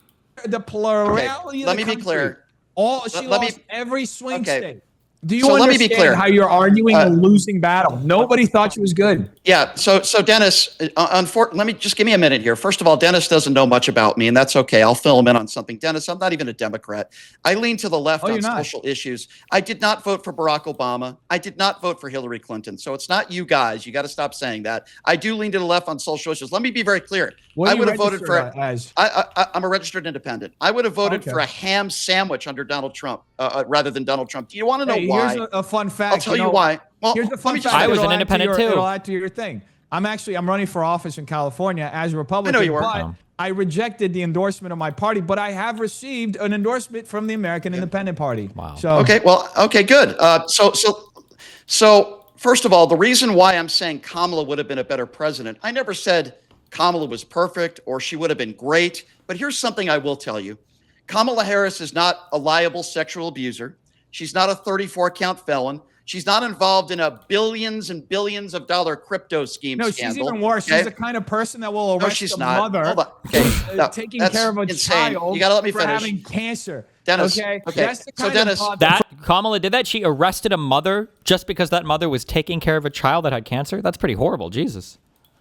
The plurality. Okay, let me be clear. She lost every swing state. Do you so understand let me be clear. How you're arguing a losing battle? Nobody thought she was good. Yeah. So Dennis, let me just give me a minute here. First of all, Dennis doesn't know much about me, and that's okay. I'll fill him in on something. Dennis, I'm not even a Democrat. I lean to the left on social issues. I did not vote for Barack Obama. I did not vote for Hillary Clinton. So it's not you guys. You got to stop saying that. I do lean to the left on social issues. Let me be very clear. I would have voted for. I'm a registered independent. I would have voted for a ham sandwich under Donald Trump rather than Donald Trump. Do you want to know why? Here's a fun fact. I'll tell you why. Well, here's a fun fact. I was an independent too. It'll add to your thing. I'm running for office in California as a Republican. I know you are. But I rejected the endorsement of my party, but I have received an endorsement from the American Independent Party. Wow. So okay, good. So first of all, the reason why I'm saying Kamala would have been a better president, I never said Kamala was perfect or she would have been great. But here's something I will tell you. Kamala Harris is not a liable sexual abuser. She's not a 34-count felon. She's not involved in a billions and billions of dollar crypto scheme scandal. She's even worse. She's the kind of person that will arrest a mother Hold on. Okay. taking care of a insane. child You gotta let me for finish. having cancer. Dennis, okay. That's the kind Dennis, Kamala did that? She arrested a mother just because that mother was taking care of a child that had cancer? That's pretty horrible. Jesus.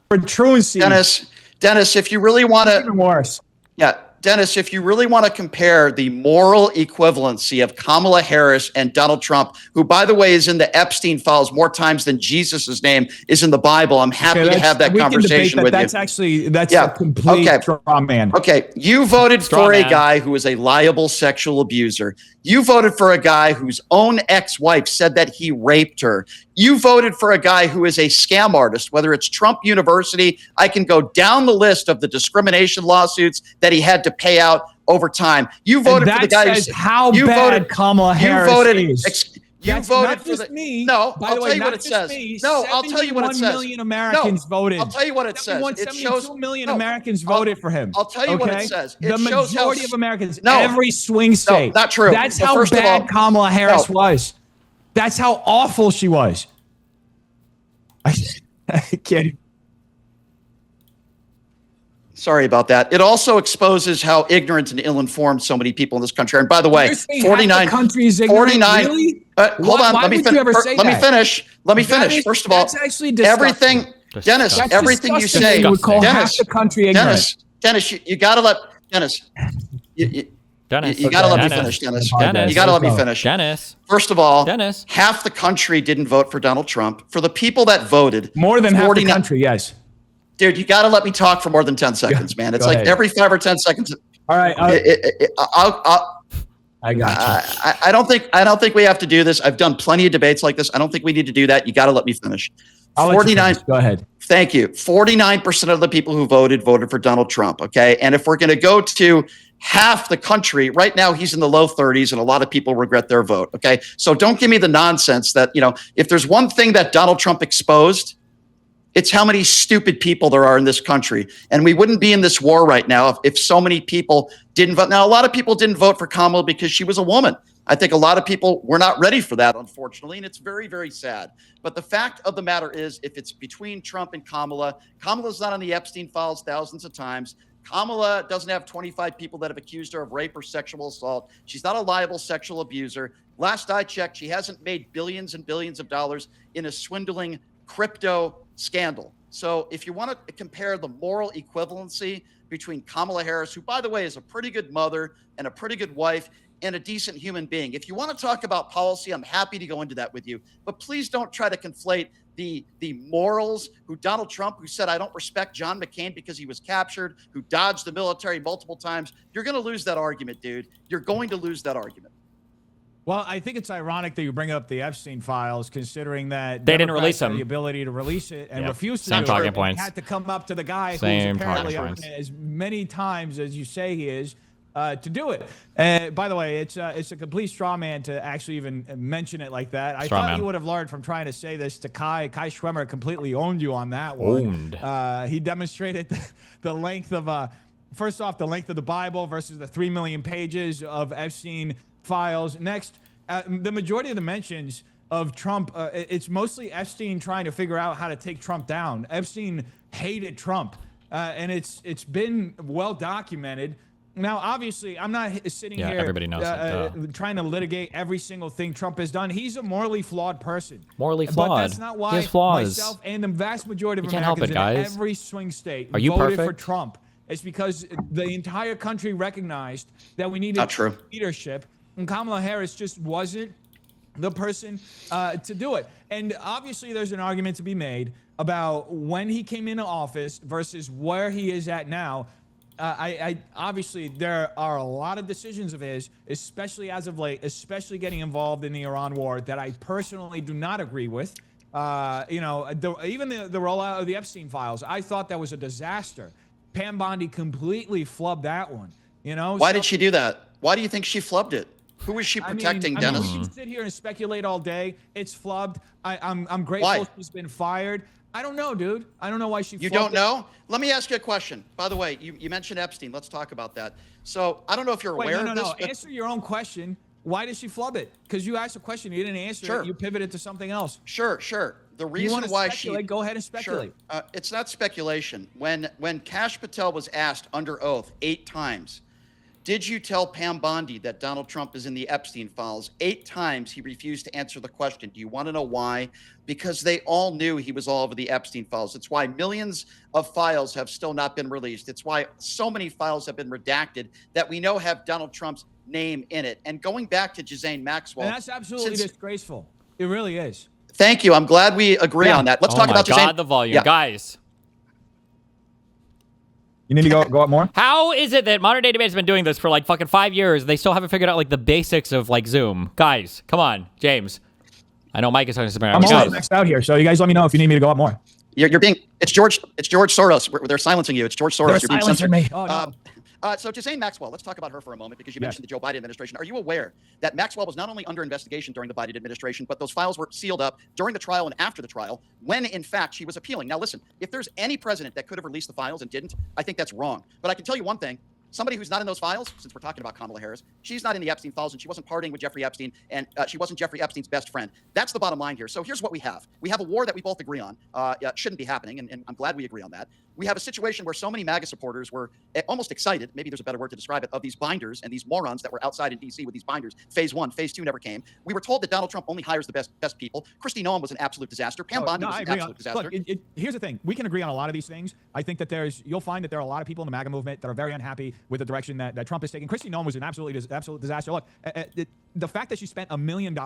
For truancy. Dennis, if you really want to... Even worse. Yeah. Dennis, if you really want to compare the moral equivalency of Kamala Harris and Donald Trump, who, by the way, is in the Epstein files more times than Jesus' name is in the Bible, I'm happy to have that conversation with you. That's a complete straw man. Okay, you voted for a guy who is a liable sexual abuser. You voted for a guy whose own ex-wife said that he raped her. You voted for a guy who is a scam artist, whether it's Trump University. I can go down the list of the discrimination lawsuits that he had to pay out over time. You voted for the guy who how you bad voted, Kamala Harris is. You voted for the me. No, By I'll the tell way, you what it says. No, I'll tell you what it says. 71 million Americans voted. I'll tell you what it says. It shows 72 million Americans voted for him. I'll tell you what it says. The majority of Americans, every swing state. No, not true. That's how bad Kamala Harris was. That's how awful she was. I can't. Sorry about that. It also exposes how ignorant and ill-informed so many people in this country are. And by the way, 49 countries ignorant. 49. Really? Hold on. Why Let me would you ever say Let me that? finish. Let me finish. First of all, that's actually disgusting. everything, Dennis, That's everything you disgusting say, that you would call half Dennis, the country ignorant. Dennis, you got to let Dennis. Dennis. You got to let me finish, Dennis. Dennis. You got to let me finish. Dennis. First of all, Dennis. half the country didn't vote for Donald Trump. For the people that voted, more than half the country, yes. Dude, you got to let me talk for more than 10 seconds, man. It's Go like ahead. every 5 or 10 seconds. All right. I got you. I don't think we have to do this. I've done plenty of debates like this. I don't think we need to do that. You got to let me finish. I'll let you finish. Go ahead. Thank you. 49% of the people who voted for Donald Trump. Okay. And if we're going to go to half the country right now, he's in the low 30s and a lot of people regret their vote. Okay. So don't give me the nonsense that, if there's one thing that Donald Trump exposed, it's how many stupid people there are in this country. And we wouldn't be in this war right now if so many people didn't vote. Now, a lot of people didn't vote for Kamala because she was a woman. I think a lot of people were not ready for that, unfortunately, and it's very, very sad. But the fact of the matter is, if it's between Trump and Kamala's not on the Epstein files thousands of times. Kamala doesn't have 25 people that have accused her of rape or sexual assault. She's not a liable sexual abuser. Last I checked, she hasn't made billions and billions of dollars in a swindling crypto scandal. So if you want to compare the moral equivalency between Kamala Harris, who, by the way, is a pretty good mother and a pretty good wife and a decent human being. If you want to talk about policy, I'm happy to go into that with you. But please don't try to conflate the morals, who Donald Trump, who said, I don't respect John McCain because he was captured, who dodged the military multiple times. You're going to lose that argument, dude. You're going to lose that argument. Well, I think it's ironic that you bring up the Epstein files, considering that they didn't release them. The ability to release it and refuse to Same do talking it. Points. Had to come up to the guy Same who's apparently as many times as you say he is to do it. By the way, it's a complete straw man to actually even mention it like that. I thought you would have learned from trying to say this to Kai. Kai Schwemmer completely owned you on that one. He demonstrated the length of first off, the length of the Bible versus the 3 million pages of Epstein files. Next, the majority of the mentions of Trump, it's mostly Epstein trying to figure out how to take Trump down. Epstein hated Trump, and it's been well documented. Now, obviously, I'm not sitting here everybody knows trying to litigate every single thing Trump has done. He's a morally flawed person. Morally flawed. But that's not why myself and the vast majority of Americans in every swing state voted for Trump. It's because the entire country recognized that we needed leadership, and Kamala Harris just wasn't the person to do it. And obviously, there's an argument to be made about when he came into office versus where he is at now. I obviously there are a lot of decisions of his, especially as of late, especially getting involved in the Iran war, that I personally do not agree with. Even the rollout of the Epstein files, I thought that was a disaster. Pam Bondi completely flubbed that one. Why did she do that? Why do you think she flubbed it? Who is she protecting, Dennis? We can sit here and speculate all day. It's flubbed. I'm grateful she's been fired. I don't know, dude. I don't know why she. You don't know? Let me ask you a question. By the way, you mentioned Epstein. Let's talk about that. So I don't know if you're aware of this. No. Answer your own question. Why did she flub it? Because you asked a question, you didn't answer it. You pivoted to something else. Sure. The reason why go ahead and speculate. Sure. It's not speculation. When Kash Patel was asked under oath 8 times, did you tell Pam Bondi that Donald Trump is in the Epstein files? 8 times he refused to answer the question. Do you want to know why? Because they all knew he was all over the Epstein files. It's why millions of files have still not been released. It's why so many files have been redacted that we know have Donald Trump's name in it. And going back to Ghislaine Maxwell. And that's absolutely disgraceful. It really is. Thank you. I'm glad we agree on that. Let's talk about Ghislaine. Oh my God, the volume. Guys. You need to go up more? How is it that modern day debate has been doing this for like fucking 5 years? They still haven't figured out like the basics of like Zoom. Guys, come on, James. I know Mike is talking to I'm all maxed out here, so you guys let me know if you need me to go up more. You're being. It's George Soros. They're silencing you. It's George Soros. They're silencing me. Oh, no. So Ghislaine Maxwell, let's talk about her for a moment because you mentioned the Joe Biden administration. Are you aware that Maxwell was not only under investigation during the Biden administration, but those files were sealed up during the trial and after the trial when, in fact, she was appealing? Now, listen, if there's any president that could have released the files and didn't, I think that's wrong. But I can tell you one thing. Somebody who's not in those files, since we're talking about Kamala Harris, she's not in the Epstein files and she wasn't partying with Jeffrey Epstein and she wasn't Jeffrey Epstein's best friend. That's the bottom line here. So here's what we have. We have a war that we both agree on. Shouldn't be happening, and I'm glad we agree on that. we have a situation where so many MAGA supporters were almost excited, maybe there's a better word to describe it, of these binders and these morons that were outside in D.C. with these binders. Phase 1, Phase 2 never came. We were told that Donald Trump only hires the best people. Kristi Noem was an absolute disaster. Pam Bondi was an absolute disaster. Look, here's the thing. We can agree on a lot of these things. I think that you'll find that there are a lot of people in the MAGA movement that are very unhappy with the direction that Trump is taking. Kristi Noem was an absolute disaster. Look, the fact that she spent $1 million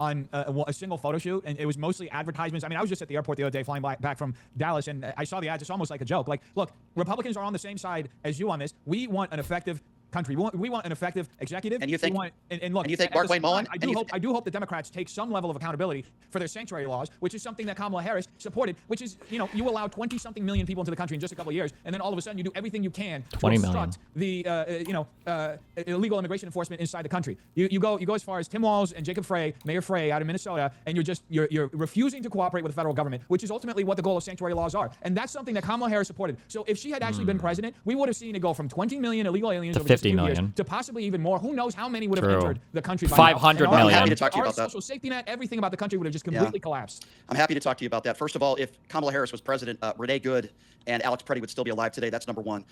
on a single photo shoot, and it was mostly advertisements. I mean, I was just at the airport the other day flying back from Dallas, and I saw the ads. It's almost like a joke. Like, look, Republicans are on the same side as you on this. We want an effective country. We want an effective executive. And you think? Look, and you think Mark Wayne Mullen? I do hope the Democrats take some level of accountability for their sanctuary laws, which is something that Kamala Harris supported. Which is, you allow 20-something million people into the country in just a couple of years, and then all of a sudden you do everything you can to obstruct the illegal immigration enforcement inside the country. You go as far as Tim Walz and Jacob Frey, Mayor Frey out of Minnesota, and you're refusing to cooperate with the federal government, which is ultimately what the goal of sanctuary laws are. And that's something that Kamala Harris supported. So if she had actually been president, we would have seen it go from 20 million illegal aliens to over 50 just million. Years to possibly even more. Who knows how many would have entered the country by 500 now. million. I'm happy to talk to you about that. Our social safety net, everything about the country would have just completely collapsed. I'm happy to talk to you about that. First of all, if Kamala Harris was president, Renee Good and Alex Preddy would still be alive today. That's number one.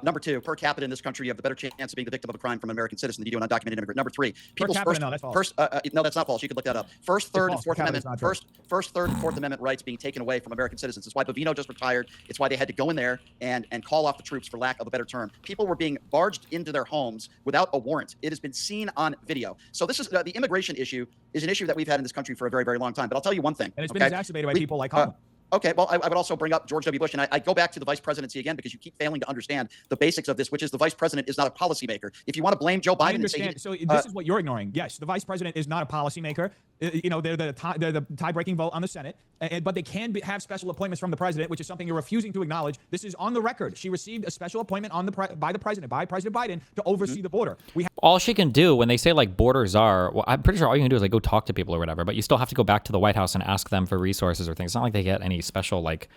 Number two, per capita in this country, you have the better chance of being the victim of a crime from an American citizen than you do an undocumented immigrant. Number three, people's no, that's false. no, that's not false. You could look that up. First, third, and Fourth Amendment. First, third, and Fourth Amendment rights being taken away from American citizens. It's why Bovino just retired. It's why they had to go in there and call off the troops, for lack of a better term. People were being barged into their homes without a warrant. It has been seen on video. So this is the immigration issue is an issue that we've had in this country for a very, very long time. But I'll tell you one thing. And it's been exacerbated by people like Hasan. Okay, well, I would also bring up George W. Bush, and I go back to the vice presidency again because you keep failing to understand the basics of this, which is the vice president is not a policymaker. If you want to blame Joe Biden, and say so this is what you're ignoring. Yes, the vice president is not a policymaker. They're the tie-breaking vote on the Senate, but they can have special appointments from the president, which is something you're refusing to acknowledge. This is on the record. She received a special appointment by President Biden, to oversee the border. All she can do when they say like borders are, well, I'm pretty sure all you can do is like go talk to people or whatever, but you still have to go back to the White House and ask them for resources or things. It's not like they get any special like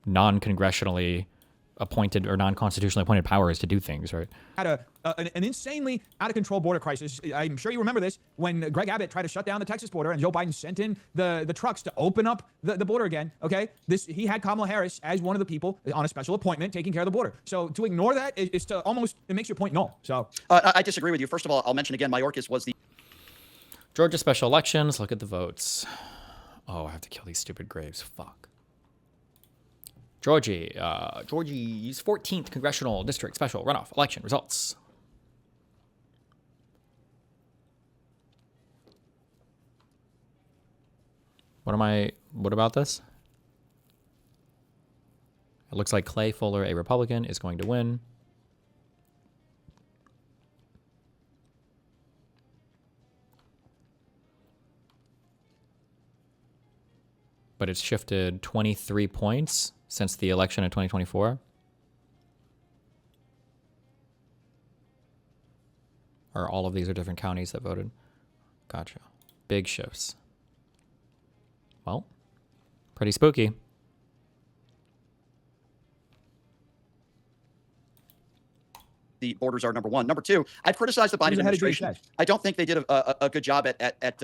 non-congressionally appointed or non-constitutionally appointed powers to do things, right? Had an insanely out-of-control border crisis. I'm sure you remember this when Greg Abbott tried to shut down the Texas border and Joe Biden sent in the trucks to open up the border again, okay? He had Kamala Harris as one of the people on a special appointment taking care of the border. So to ignore that is to almost, it makes your point null. So I disagree with you. First of all, I'll mention again, Mayorkas was the Georgia special elections. Look at the votes. Oh, I have to kill these stupid graves. Fuck. Georgie's 14th congressional district special runoff election results. What about this? It looks like Clay Fuller, a Republican, is going to win. But it's shifted 23 points since the election in 2024. Or all of these are different counties that voted. Gotcha. Big shifts. Well, pretty spooky. The borders are number one. Number two, I've criticized the Biden administration. I don't think they did a good job at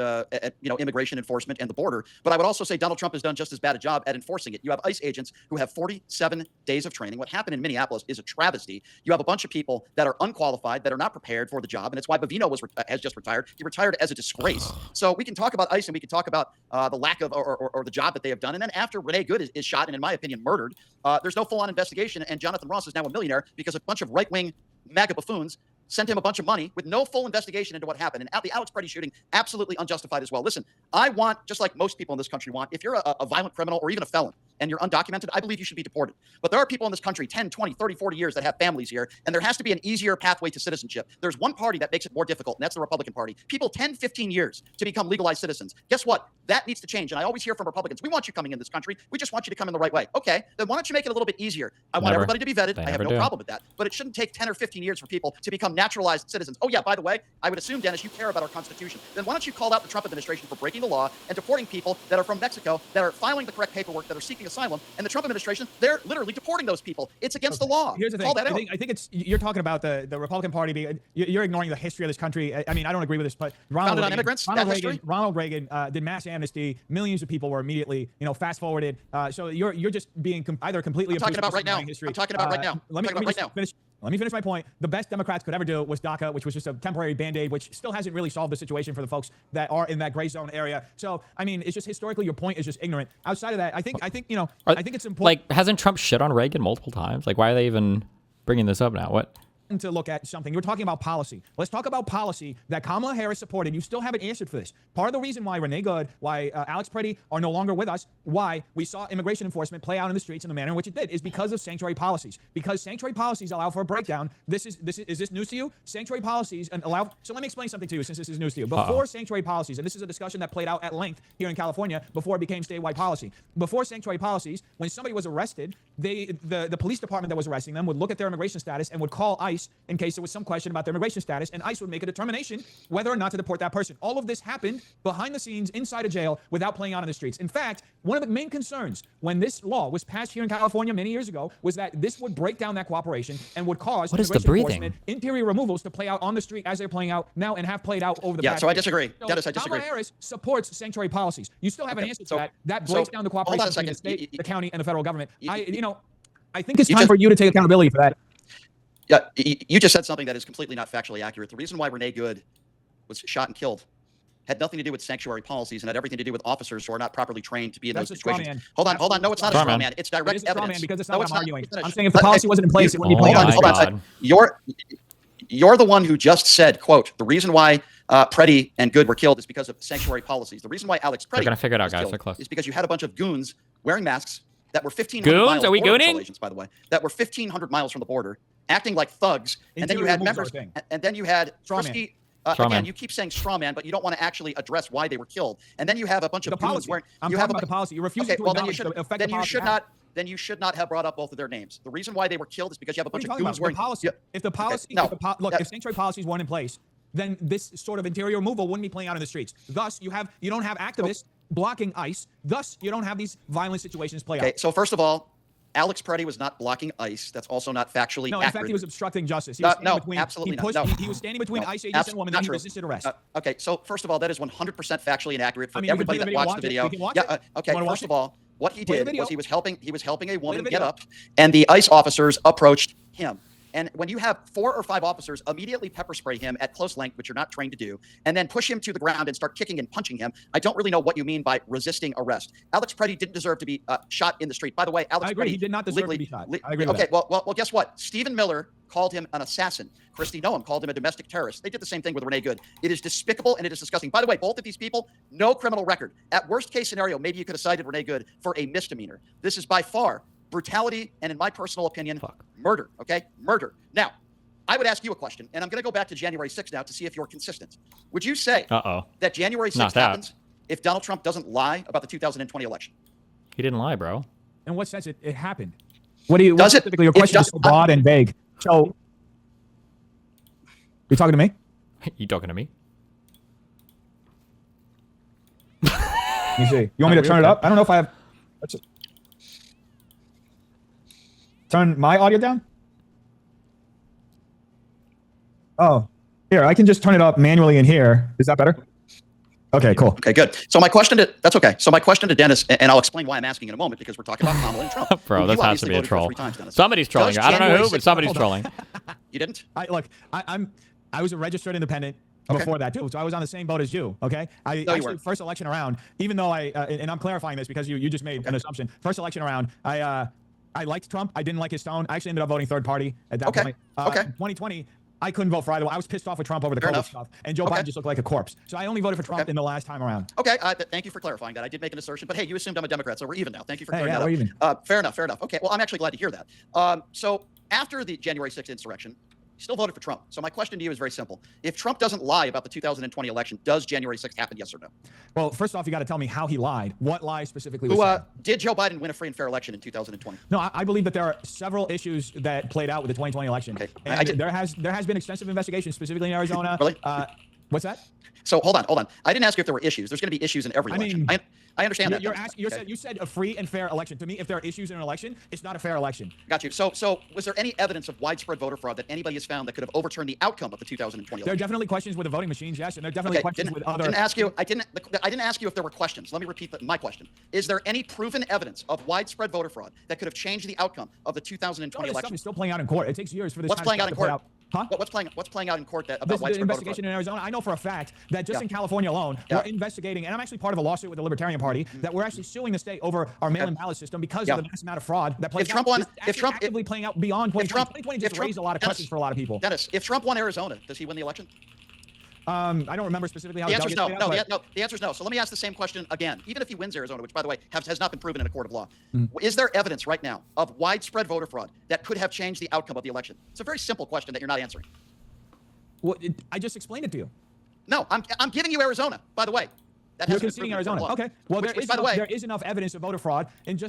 immigration enforcement and the border. But I would also say Donald Trump has done just as bad a job at enforcing it. You have ICE agents who have 47 days of training. What happened in Minneapolis is a travesty. You have a bunch of people that are unqualified, that are not prepared for the job, and it's why Bovino has just retired. He retired as a disgrace. So we can talk about ICE and we can talk about the lack of or the job that they have done. And then after Renee Good is shot and, in my opinion, murdered, there's no full-on investigation, and Jonathan Ross is now a millionaire because a bunch of right-wing MAGA buffoons sent him a bunch of money with no full investigation into what happened. And the Alex Preddy shooting, absolutely unjustified as well. Listen, I want, just like most people in this country want, if you're a violent criminal or even a felon and you're undocumented, I believe you should be deported. But there are people in this country 10, 20, 30, 40 years that have families here, and there has to be an easier pathway to citizenship. There's one party that makes it more difficult, and that's the Republican Party. People 10, 15 years to become legalized citizens. Guess what? That needs to change. And I always hear from Republicans, we want you coming in this country. We just want you to come in the right way. Okay, then why don't you make it a little bit easier? I want everybody to be vetted. I have no problem with that. But it shouldn't take 10 or 15 years for people to become naturalized citizens. Oh, yeah, by the way, I would assume, Dennis, you care about our Constitution. Then why don't you call out the Trump administration for breaking the law and deporting people that are from Mexico, that are filing the correct paperwork, that are seeking asylum, and the Trump administration, they're literally deporting those people. It's against the law. Here's the thing. Call that out. I think it's, you're talking about the Republican Party being, you're ignoring the history of this country. I mean, I don't agree with this, but Founded on immigrants? Ronald Reagan did mass amnesty. Millions of people were immediately, fast forwarded. So you're just being either completely. I'm talking about right now. History. I'm talking about right now. Let me finish my point. The best Democrats could ever do was DACA, which was just a temporary Band-Aid, which still hasn't really solved the situation for the folks that are in that gray zone area. So, I mean, it's just historically your point is just ignorant. Outside of that, I think I think it's important. Like, hasn't Trump shit on Reagan multiple times? Like, why are they even bringing this up now? What? To look at something. You're talking about policy. Let's talk about policy that Kamala Harris supported. You still haven't answered for this. Part of the reason why Renee Good, why Alex Preddy are no longer with us, why we saw immigration enforcement play out in the streets in the manner in which it did, is because of sanctuary policies. Because sanctuary policies allow for a breakdown. Is this news to you? Sanctuary policies and allow. So let me explain something to you, since this is news to you. Before sanctuary policies, and this is a discussion that played out at length here in California before it became statewide policy. Before sanctuary policies, when somebody was arrested, the police department that was arresting them would look at their immigration status and would call ICE in case there was some question about their immigration status, and ICE would make a determination whether or not to deport that person. All of this happened behind the scenes inside a jail without playing out on the streets. In fact, one of the main concerns when this law was passed here in California many years ago was that this would break down that cooperation and would cause interior removals to play out on the street as they're playing out now and have played out over the past so I disagree. So Dennis, I disagree. Kamala Harris supports sanctuary policies. You still haven't answered to that. That breaks down the cooperation between the state, the county, and the federal government. I think it's time for you to take accountability for that. Yeah, you just said something that is completely not factually accurate. The reason why Renee Good was shot and killed had nothing to do with sanctuary policies and had everything to do with officers who are not properly trained to be in those situations. Hold on. No, it's not a straw man. It's direct evidence. Straw man because it's not what I'm arguing. I'm saying if the policy wasn't in place, it wouldn't be playing out. Hold on. You're the one who just said, quote, the reason why Preddy and Good were killed is because of sanctuary policies. The reason why Alex Preddy was killed is because you had a bunch of goons wearing masks that were 1,500 miles. Are we gooning? By the way, that were 1,500 miles from the border, acting like thugs, and then you had members, and then you had frisky. Again, you keep saying straw man, but you don't want to actually address why they were killed. And then you have a bunch of goons wearing. I'm talking about the policy. You're refusing to acknowledge the effect then you should not. Then you should not have brought up both of their names. The reason why they were killed is because you have a bunch of goons wearing. If the policy, if sanctuary policies weren't in place, then this sort of interior removal wouldn't be playing out in the streets. Thus, you don't have activists blocking ICE. Thus, you don't have these violent situations play out. Okay, so first of all, Alex Preddy was not blocking ICE. That's also not factually accurate. No, in fact, he was obstructing justice. He was absolutely not. He was standing between ICE agents and women, and he resisted arrest. Okay, so first of all, that is 100% factually inaccurate for everybody that watched the video. Okay, first of all, what he did was he was helping a woman get up, and the ICE officers approached him. And when you have 4 or 5 officers immediately pepper spray him at close length, which you're not trained to do, and then push him to the ground and start kicking and punching him, I don't really know what you mean by resisting arrest. Alex Preddy didn't deserve to be shot in the street. By the way, Alex Preddy, he did not deserve to be shot. I agree with that. Okay, well, guess what? Stephen Miller called him an assassin. Kristi Noem called him a domestic terrorist. They did the same thing with Renee Good. It is despicable and it is disgusting. By the way, both of these people, no criminal record. At worst case scenario, maybe you could have cited Renee Good for a misdemeanor. This is by far brutality and, in my personal opinion, murder. Okay, murder. Now, I would ask you a question, and I'm going to go back to January 6th now to see if you're consistent. Would you say that January 6th happens if Donald Trump doesn't lie about the 2020 election? He didn't lie, bro. In what sense it happened? What specifically? Your question is so broad and vague. So, you talking to me? You talking to me? Let me see. You want me to turn it up? I don't know if I have. Turn my audio down? Oh, here, I can just turn it up manually in here. Is that better? Okay, cool. Okay, good. So my question to Dennis, and I'll explain why I'm asking in a moment, because we're talking about Kamala and Trump. Bro, this has to be a troll. Somebody's trolling. I don't know who, but somebody's trolling. You didn't? I was a registered independent before that too, so I was on the same boat as you. Okay, actually first election around, even though and I'm clarifying this because you just made an assumption. First election around, I liked Trump. I didn't like his tone. I actually ended up voting third party at that point. 2020. I couldn't vote for either. I was pissed off with Trump over the COVID stuff, and Joe Biden just looked like a corpse. So I only voted for Trump in the last time around. Okay, thank you for clarifying that. I did make an assertion, but hey, you assumed I'm a Democrat, so we're even now. Thank you for clearing that up. Fair enough. Okay, well, I'm actually glad to hear that. So after the January 6th insurrection, He still voted for Trump. So my question to you is very simple. If Trump doesn't lie about the 2020 election, does January 6th happen, yes or no? Well, first off, you got to tell me how he lied. What lie specifically was said? Did Joe Biden win a free and fair election in 2020? No, I believe that there are several issues that played out with the 2020 election. Okay. And there has been extensive investigation, specifically in Arizona. Really? What's that? So hold on. I didn't ask you if there were issues. There's going to be issues in every election. I understand that. You said a free and fair election. To me, if there are issues in an election, it's not a fair election. Got you. So was there any evidence of widespread voter fraud that anybody has found that could have overturned the outcome of the 2020 election? There are definitely questions with the voting machines, yes, and there are definitely questions with other. I didn't ask you if there were questions. Let me repeat my question. Is there any proven evidence of widespread voter fraud that could have changed the outcome of the 2020 election? Stuff is still playing out in court. It takes years for this. What's playing out in court? Huh? What's playing out in court about this widespread investigation voter fraud? in Arizona? I know for a fact that just in California alone, we're investigating, and I'm actually part of a lawsuit with the Libertarian Party that we're actually suing the state over our mail-in ballot system because of the mass amount of fraud that plays out. If Trump actively playing out beyond 2020 just raised a lot of questions for a lot of people. Dennis, if Trump won Arizona, does he win the election? I don't remember specifically how the answer is no. The answer is no. So let me ask the same question again. Even if he wins Arizona, which by the way has not been proven in a court of law, is there evidence right now of widespread voter fraud that could have changed the outcome of the election? It's a very simple question that you're not answering. Well, I just explained it to you. No, I'm giving you Arizona. By the way, you're conceding Arizona. Okay. Well, there is enough evidence of voter fraud in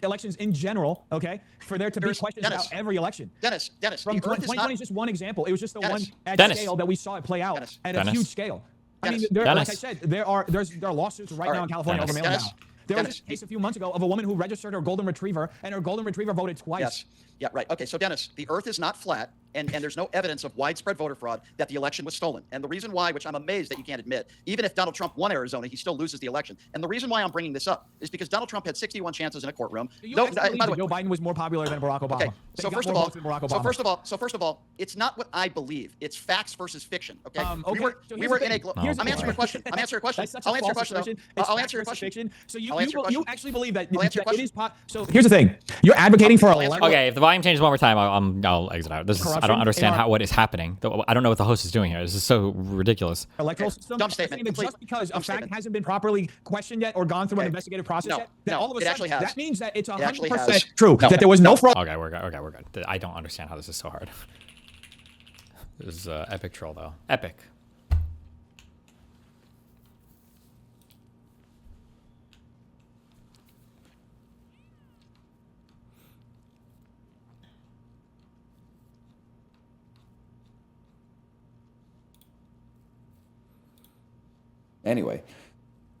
elections in general. Okay, for there to be questions about every election. Dennis, from 2020 is just one example. It was just the one at scale that we saw it play out at a huge scale. I mean, like I said, there are lawsuits right now in California over mail-in ballot. There was a case a few months ago of a woman who registered her golden retriever, and her golden retriever voted twice. Yes. Yeah, right. Okay, so Dennis, the earth is not flat, and there's no evidence of widespread voter fraud that the election was stolen. And the reason why, which I'm amazed that you can't admit, even if Donald Trump won Arizona, he still loses the election. And the reason why I'm bringing this up is because Donald Trump had 61 chances in a courtroom. By the way, Joe Biden was more popular than Barack Obama. Okay, so first of all, it's not what I believe. It's facts versus fiction. Okay. We were in a. I'm answering your question. I'll answer your question. I'll answer your question. So you actually believe that it is possible. So here's the thing. You're advocating for Okay, if the volume changes one more time, I'll exit out. I don't understand what is happening. I don't know what the host is doing here. This is so ridiculous. Electoral system. Dumb statement. Just because a fact hasn't been properly questioned yet or gone through an investigative process yet, that all of a sudden that means that it's 100% true that there was no fraud. Okay, we're good. I don't understand how this is so hard. This is epic troll though. Epic. Anyway,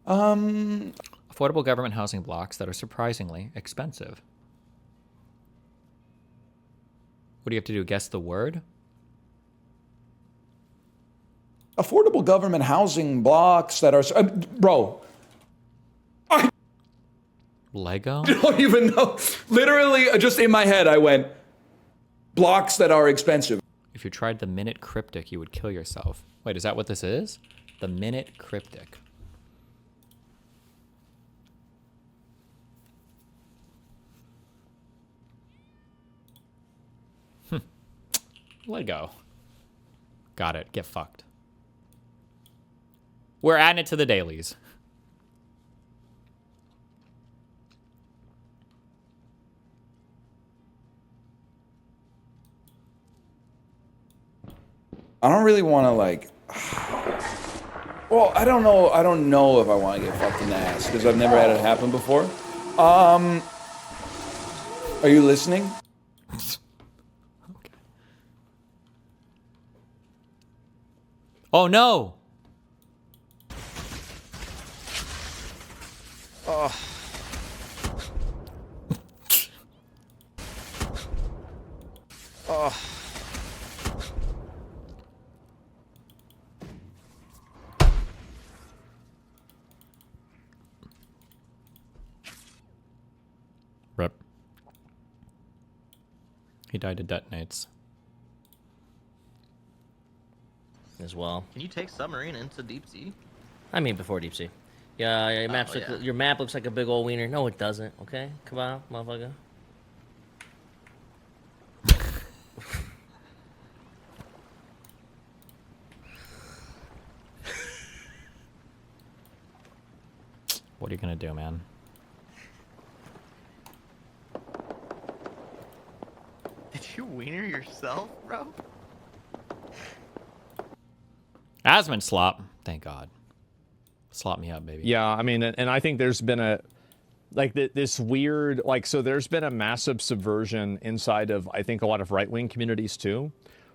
affordable government housing blocks that are surprisingly expensive. What do you have to do? Guess the word? Affordable government housing blocks that are... bro. Lego? I don't even know. Literally, just in my head, I went, blocks that are expensive. If you tried the minute cryptic, you would kill yourself. Wait, is that what this is? The minute cryptic. Lego. Got it. Get fucked. We're adding it to the dailies. I don't really want to like... Well, I don't know. I don't know if I want to get fucked in the ass because I've never had it happen before. Are you listening? Okay. Oh no! Oh. Oh. Rip. He died to detonates. As well. Can you take submarine into deep sea? I mean, before deep sea. Yeah, your map looks like a big old wiener. No, it doesn't. Okay, come on, motherfucker. What are you gonna do, man? Did you wiener yourself, bro? Asman slop. Thank God. Slop me up, baby. Yeah, I mean, and I think there's been a, like, this weird, like, so there's been a massive subversion inside of, I think, a lot of right-wing communities, too,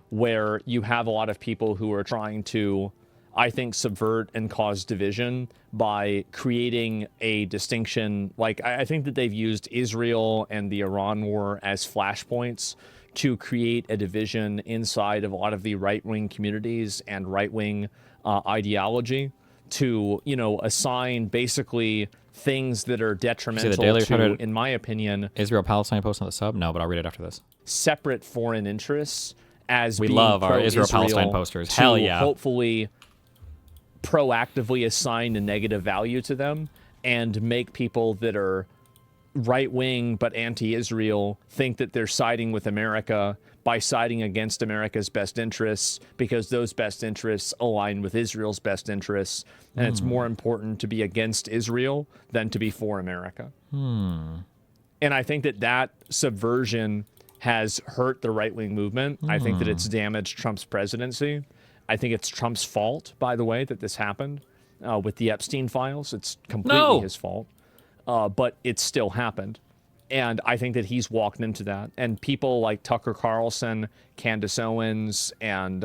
where you have a lot of people who are trying to, I think, subvert and cause division by creating a distinction. Like, I think that they've used Israel and the Iran war as flashpoints to create a division inside of a lot of the right-wing communities and right-wing ideology to, you know, assign basically things that are detrimental to, in my opinion, Israel-Palestine post on the sub? No, but I'll read it after this. Separate foreign interests as we being love our Israel-Palestine posters. Hell yeah. Hopefully proactively assign a negative value to them and make people that are right-wing but anti-Israel think that they're siding with America by siding against America's best interests because those best interests align with Israel's best interests, and it's more important to be against Israel than to be for America. And I think that that subversion has hurt the right-wing movement. I think that it's damaged Trump's presidency. I think it's Trump's fault, by the way, that this happened with the Epstein files. It's completely his fault. But it still happened. And I think that he's walked into that. And people like Tucker Carlson, Candace Owens, and,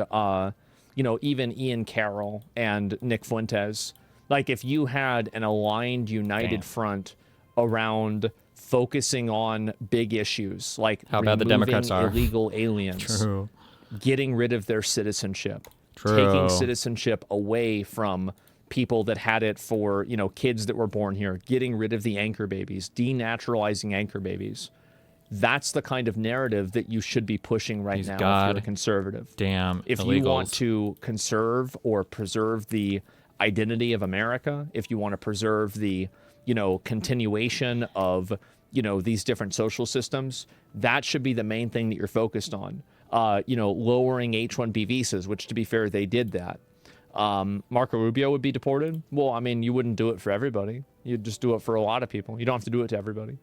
you know, even Ian Carroll and Nick Fuentes, like if you had an aligned, united front around focusing on big issues, like how bad the Democrats are, illegal aliens, getting rid of their citizenship, taking citizenship away from people that had it for, you know, kids that were born here, getting rid of the anchor babies, denaturalizing anchor babies. That's the kind of narrative that you should be pushing right now if you're a conservative. If you want to conserve or preserve the identity of America, if you want to preserve the, you know, continuation of, you know, these different social systems, that should be the main thing that you're focused on. You know, lowering H-1B visas, which, to be fair, they did that. Marco Rubio would be deported. Well, I mean, you wouldn't do it for everybody. You'd just do it for a lot of people. You don't have to do it to everybody.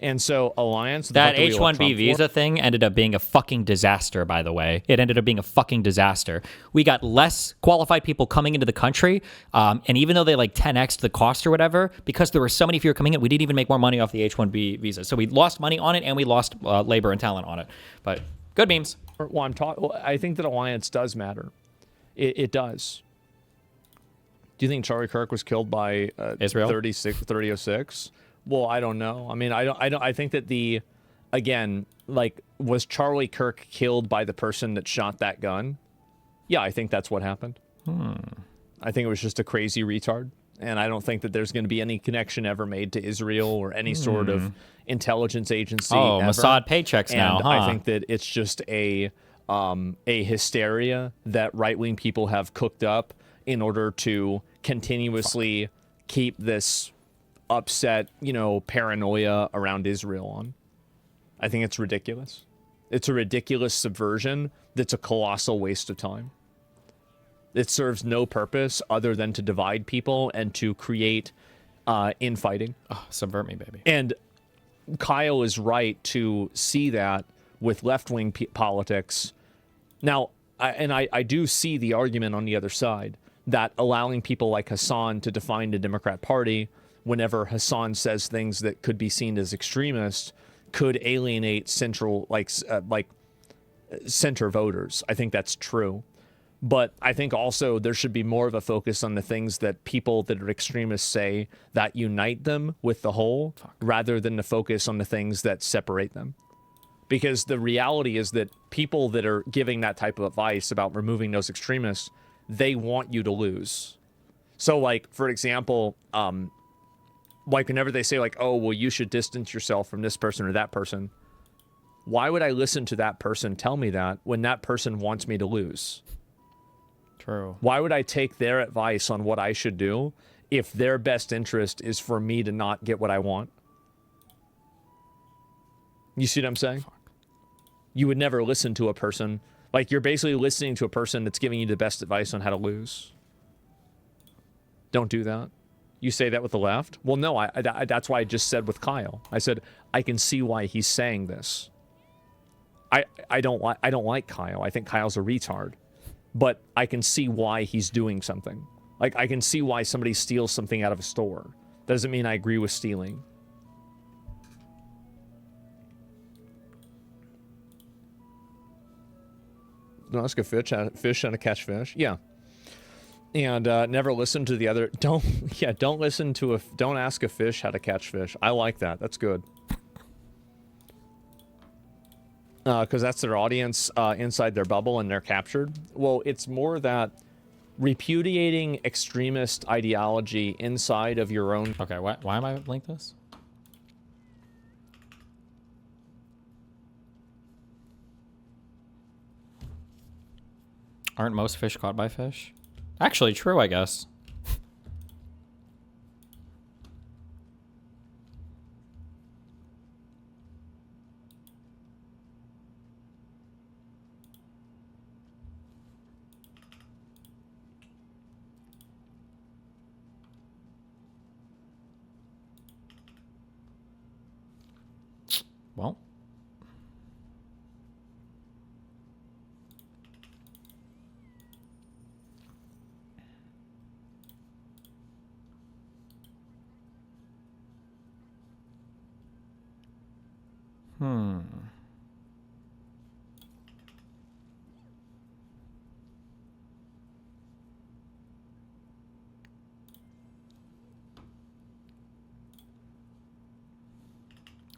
And so Alliance... That H-1B visa thing ended up being a fucking disaster, by the way. It ended up being a fucking disaster. We got less qualified people coming into the country, and even though they like 10x'd the cost or whatever, because there were so many fewer coming in, we didn't even make more money off the H-1B visa. So we lost money on it, and we lost labor and talent on it. But good memes. Well, I think that Alliance does matter. It does. Do you think Charlie Kirk was killed by Israel 3006? Well, I don't know. I mean, I think that again, like, was Charlie Kirk killed by the person that shot that gun? Yeah, I think that's what happened. I think it was just a crazy retard, and I don't think that there's going to be any connection ever made to Israel or any sort of intelligence agency. Oh, ever. Mossad paychecks now, huh? I think that it's just a hysteria that right-wing people have cooked up in order to continuously keep this upset, you know, paranoia around Israel on. I think it's ridiculous. It's a ridiculous subversion that's a colossal waste of time. It serves no purpose other than to divide people and to create infighting. Oh, subvert me, baby. And Kyle is right to see that with left-wing politics. Now, I do see the argument on the other side that allowing people like Hasan to define the Democrat Party whenever Hasan says things that could be seen as extremist could alienate center voters. I think that's true. But I think also there should be more of a focus on the things that people that are extremists say that unite them with the whole, rather than to focus on the things that separate them. Because the reality is that people that are giving that type of advice about removing those extremists, they want you to lose. So, like, for example, like whenever they say, like, oh, well, you should distance yourself from this person or that person, why would I listen to that person tell me that when that person wants me to lose? True. Why would I take their advice on what I should do if their best interest is for me to not get what I want? You see what I'm saying? You would never listen to a person. Like, you're basically listening to a person that's giving you the best advice on how to lose. Don't do that. You say that with the left? Well, no, that's why I just said with Kyle. I said, I can see why he's saying this. I don't like Kyle. I think Kyle's a retard. but I can see why he's doing something. Like, I can see why somebody steals something out of a store. Doesn't mean I agree with stealing. Don't ask a fish how to catch fish. Yeah. And never listen to the other. Don't ask a fish how to catch fish. I like that. That's good. Because that's their audience inside their bubble and they're captured. Well, it's more that repudiating extremist ideology inside of your own. Okay, why am I linked this? Aren't most fish caught by fish? Actually, true, I guess. Well.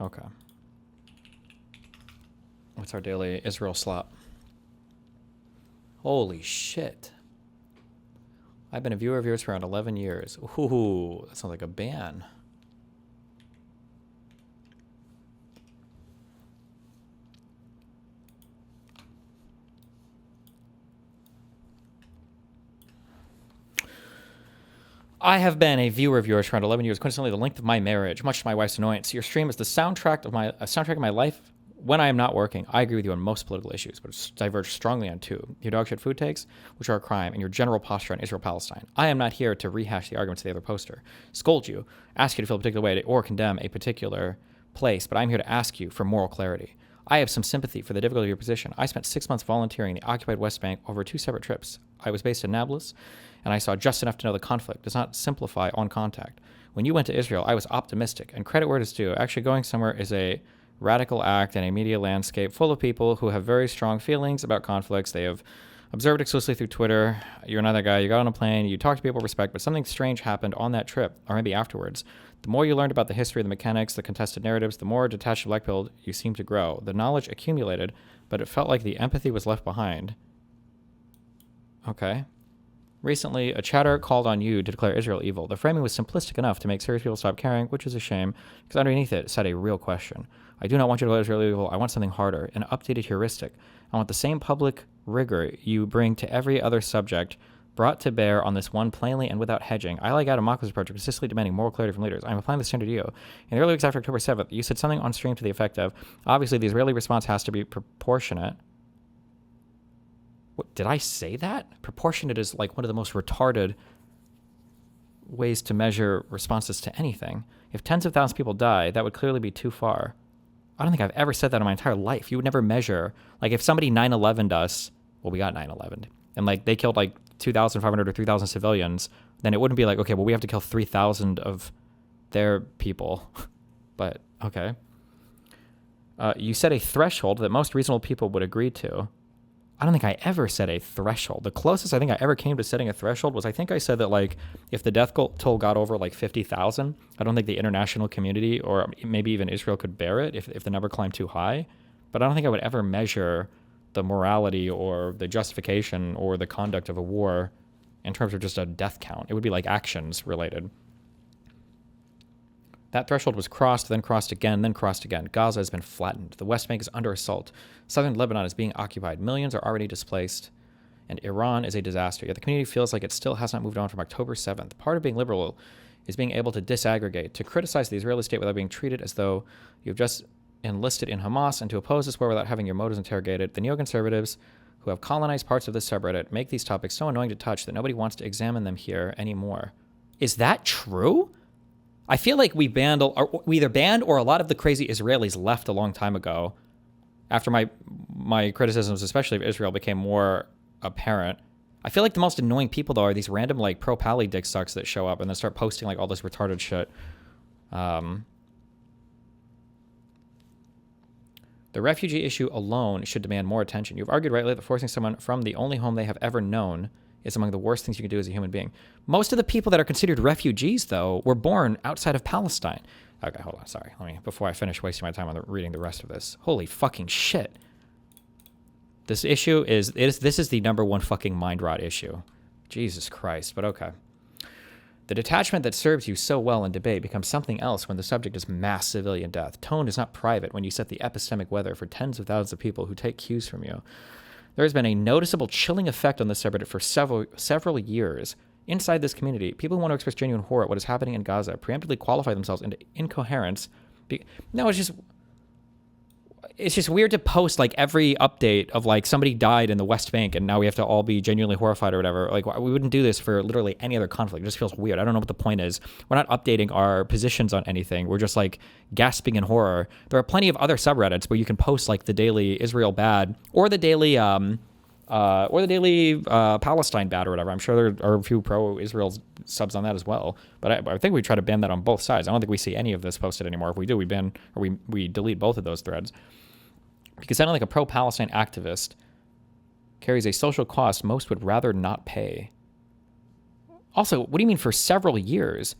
Okay. What's our daily Israel slot? Holy shit. I've been a viewer of yours for around 11 years. Ooh, that sounds like a ban. I have been a viewer of yours for around 11 years, coincidentally the length of my marriage, much to my wife's annoyance. Your stream is the soundtrack of my life when I am not working. I agree with you on most political issues, but diverge strongly on two. Your dogshit food takes, which are a crime, and your general posture on Israel-Palestine. I am not here to rehash the arguments of the other poster, scold you, ask you to feel a particular way, or condemn a particular place, but I'm here to ask you for moral clarity. I have some sympathy for the difficulty of your position. I spent 6 months volunteering in the occupied West Bank over 2 separate trips. I was based in Nablus, and I saw just enough to know the conflict does not simplify on contact. When you went to Israel, I was optimistic, and credit where it is due. Actually going somewhere is a radical act in a media landscape full of people who have very strong feelings about conflicts. They have observed exclusively through Twitter. You're another guy, you got on a plane, you talked to people with respect, but something strange happened on that trip, or maybe afterwards. The more you learned about the history, the mechanics, the contested narratives, the more detached and black-pilled you seemed to grow. The knowledge accumulated, but it felt like the empathy was left behind. Okay. Recently, a chatter called on you to declare Israel evil. The framing was simplistic enough to make serious people stop caring, which is a shame, because underneath it said a real question. I do not want you to declare Israel evil. I want something harder, an updated heuristic. I want the same public rigor you bring to every other subject brought to bear on this one plainly and without hedging. I like Adam Mockler's approach of consistently demanding moral clarity from leaders. I'm applying the standard to you. In the early weeks after October 7th, you said something on stream to the effect of, obviously the Israeli response has to be proportionate. What, did I say that? Proportionate is like one of the most retarded ways to measure responses to anything. If tens of thousands of people die, that would clearly be too far. I don't think I've ever said that in my entire life. You would never measure, like if somebody 9/11'd us, well, we got 9/11'd, and like they killed like 2,500 or 3,000 civilians, then it wouldn't be like, okay, well, we have to kill 3,000 of their people. But, okay. You set a threshold that most reasonable people would agree to. I don't think I ever set a threshold. The closest I think I ever came to setting a threshold was I think I said that like if the death toll got over like 50,000, I don't think the international community or maybe even Israel could bear it if the number climbed too high. But I don't think I would ever measure the morality or the justification or the conduct of a war in terms of just a death count. It would be like actions related. That threshold was crossed, then crossed again, then crossed again. Gaza has been flattened. The West Bank is under assault. Southern Lebanon is being occupied. Millions are already displaced. And Iran is a disaster. Yet the community feels like it still has not moved on from October 7th. Part of being liberal is being able to disaggregate, to criticize the Israeli state without being treated as though you've just enlisted in Hamas, and to oppose this war without having your motives interrogated. The neoconservatives who have colonized parts of this subreddit make these topics so annoying to touch that nobody wants to examine them here anymore. Is that true? I feel like we either banned or a lot of the crazy Israelis left a long time ago after my criticisms, especially of Israel, became more apparent. I feel like the most annoying people, though, are these random, like, pro-pally dick sucks that show up and then start posting, like, all this retarded shit. The refugee issue alone should demand more attention. You've argued rightly that forcing someone from the only home they have ever known is among the worst things you can do as a human being. Most of the people that are considered refugees, though, were born outside of Palestine. Okay, hold on, sorry. Let me, before I finish wasting my time on reading the rest of this. Holy fucking shit. This issue is, this is the #1 fucking mind rot issue. Jesus Christ, but okay. The detachment that serves you so well in debate becomes something else when the subject is mass civilian death. Tone is not private when you set the epistemic weather for tens of thousands of people who take cues from you. There has been a noticeable chilling effect on this subreddit for several years. Inside this community, people who want to express genuine horror at what is happening in Gaza preemptively qualify themselves into incoherence. No, it's just weird to post like every update of like somebody died in the West Bank and now we have to all be genuinely horrified or whatever. Like we wouldn't do this for literally any other conflict. It just feels weird. I don't know what the point is. We're not updating our positions on anything. We're just like gasping in horror. There are plenty of other subreddits where you can post like the daily Israel bad or the daily Palestine bad or whatever. I'm sure there are a few pro-Israel subs on that as well. But I think we try to ban that on both sides. I don't think we see any of this posted anymore. If we do, we ban or we delete both of those threads. Because sounding like a pro-Palestine activist carries a social cost most would rather not pay. Also, what do you mean for several years?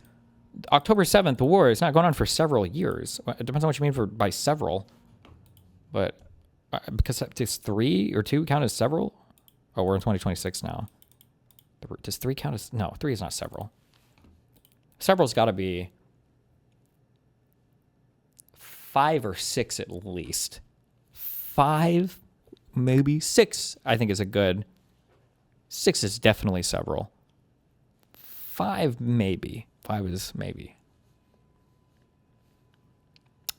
October 7th, the war is not going on for several years. It depends on what you mean by several. But because does 3 or 2 count as several? Oh, we're in 2026 now. Does 3 count as... No, 3 is not several. Several's got to be 5 or 6 at least. 5, maybe 6, I think is a good. 6 is definitely several. 5, maybe. 5 is maybe.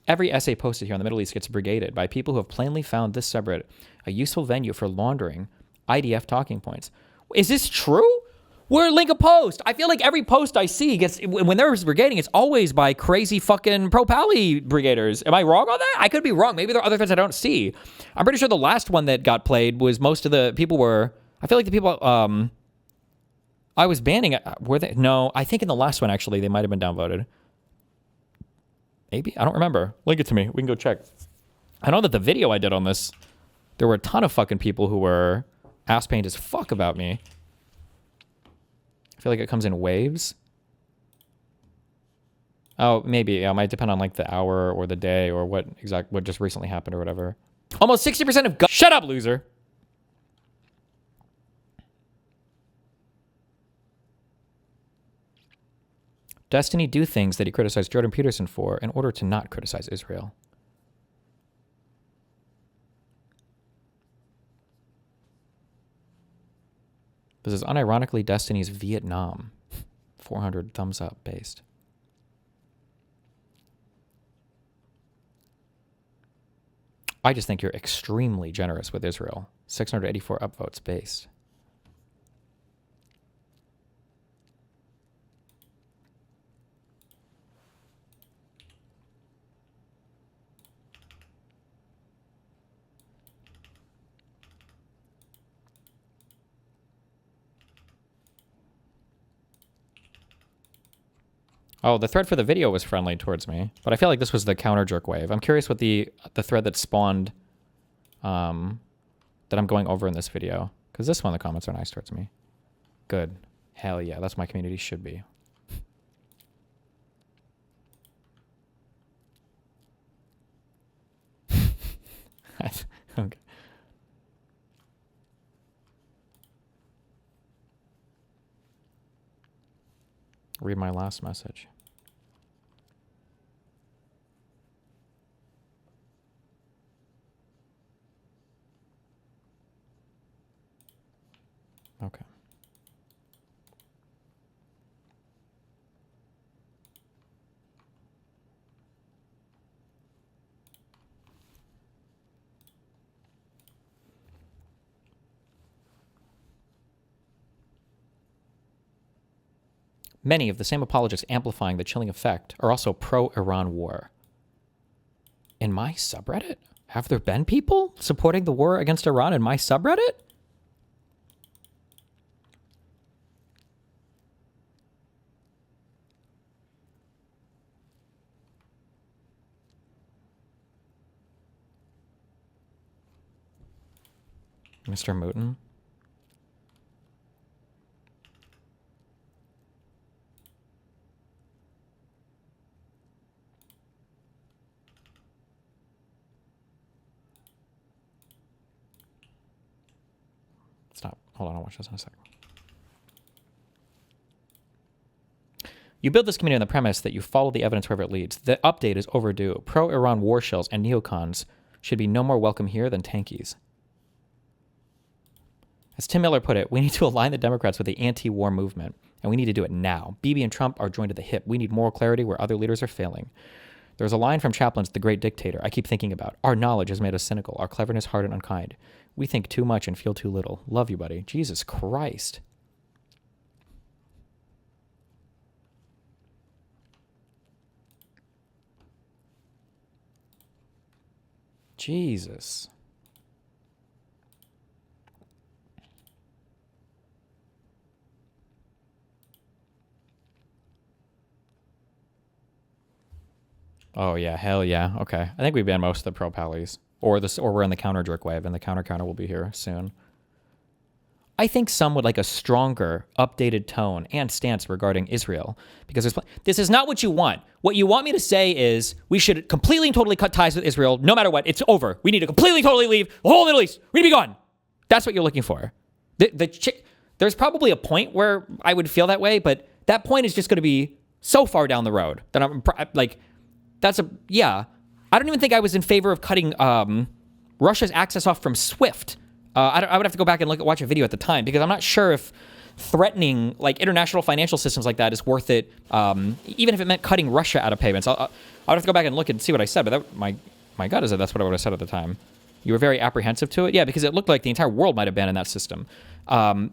Every essay posted here on the Middle East gets brigaded by people who have plainly found this subreddit a useful venue for laundering IDF talking points. Is this true? We're link a post. I feel like every post I see gets, when there's brigading, it's always by crazy fucking pro-pally brigaders. Am I wrong on that? I could be wrong. Maybe there are other things I don't see. I'm pretty sure the last one that got played was most of the people were, I feel like the people I was banning, were they? No, I think in the last one, actually, they might have been downvoted. Maybe? I don't remember. Link it to me. We can go check. I know that the video I did on this, there were a ton of fucking people who were ass-pained as fuck about me. I feel like it comes in waves. Oh, maybe. It might depend on like the hour or the day or what just recently happened or whatever. Almost 60% of shut up, loser. Destiny do things that he criticized Jordan Peterson for in order to not criticize Israel. This is unironically Destiny's Vietnam. 400 thumbs up based. I just think you're extremely generous with Israel. 684 upvotes based. Oh, the thread for the video was friendly towards me, but I feel like this was the counter jerk wave. I'm curious what the thread that spawned that I'm going over in this video, because this one, the comments are nice towards me. Good. Hell yeah, that's my community should be. Okay. Read my last message. Okay. Many of the same apologists amplifying the chilling effect are also pro-Iran war. In my subreddit? Have there been people supporting the war against Iran in my subreddit? Mr. Mooten? Stop. Hold on, I'll watch this in a second. You build this community on the premise that you follow the evidence wherever it leads. The update is overdue. Pro-Iran war shells and neocons should be no more welcome here than tankies. As Tim Miller put it, we need to align the Democrats with the anti-war movement, and we need to do it now. Bibi and Trump are joined at the hip. We need moral clarity where other leaders are failing. There's a line from Chaplin's The Great Dictator I keep thinking about. Our knowledge has made us cynical, our cleverness hard and unkind. We think too much and feel too little. Love you, buddy. Jesus Christ. Jesus. Oh yeah, hell yeah. Okay. I think we banned most of the pro-pallies. Or we're in the counter jerk wave, and the counter will be here soon. I think some would like a stronger, updated tone and stance regarding Israel, because this is not what you want. What you want me to say is we should completely and totally cut ties with Israel, no matter what. It's over. We need to completely, totally leave the whole Middle East. We need to be gone. That's what you're looking for. There's probably a point where I would feel that way, but that point is just going to be so far down the road that I'm like, I don't even think I was in favor of cutting Russia's access off from SWIFT. I would have to go back and watch a video at the time, because I'm not sure if threatening like international financial systems like that is worth it, even if it meant cutting Russia out of payments. I would have to go back and look and see what I said, but my gut is that that's what I would have said at the time. You were very apprehensive to it? Yeah, because it looked like the entire world might abandon that system. One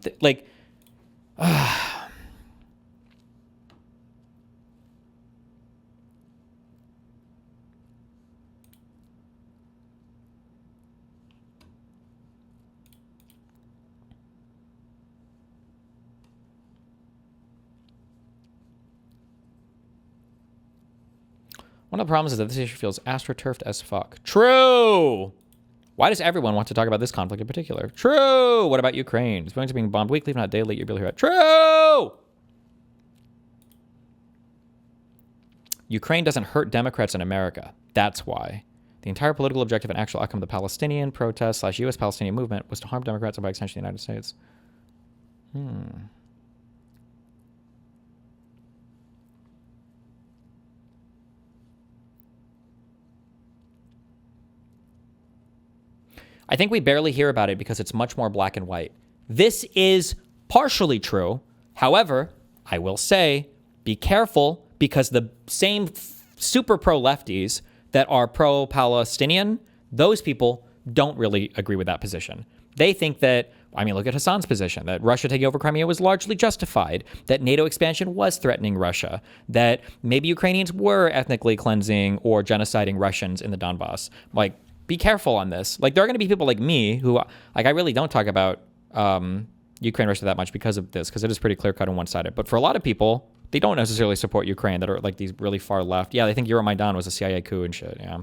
of the problems is that this issue feels astroturfed as fuck. True! Why does everyone want to talk about this conflict in particular? True! What about Ukraine? Civilians are being bombed weekly, if not daily. You'll be able to hear it. True! Ukraine doesn't hurt Democrats in America. That's why. The entire political objective and actual outcome of the Palestinian protest / U.S. Palestinian movement was to harm Democrats and by extension the United States. I think we barely hear about it because it's much more black and white. This is partially true. However, I will say, be careful, because the same super pro-lefties that are pro-Palestinian, those people don't really agree with that position. They think that, look at Hasan's position, that Russia taking over Crimea was largely justified, that NATO expansion was threatening Russia, that maybe Ukrainians were ethnically cleansing or genociding Russians in the Donbass. Be careful on this. There are going to be people like me who, I really don't talk about Ukraine, Russia that much because of this, because it is pretty clear-cut and one-sided. But for a lot of people, they don't necessarily support Ukraine, that are these really far left. Yeah, they think Euromaidan was a CIA coup and shit, yeah.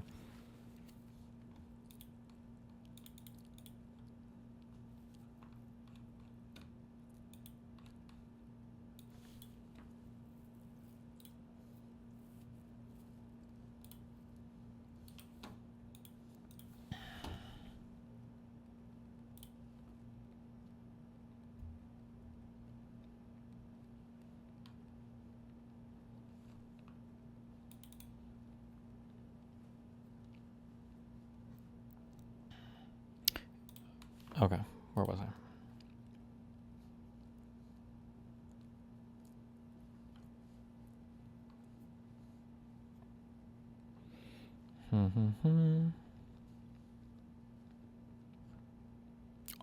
Okay, where was I?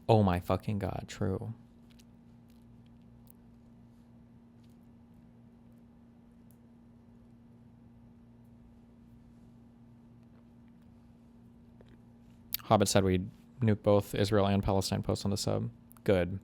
Oh my fucking God, true. Hobbit said we'd nuke both Israel and Palestine posts on the sub. Good.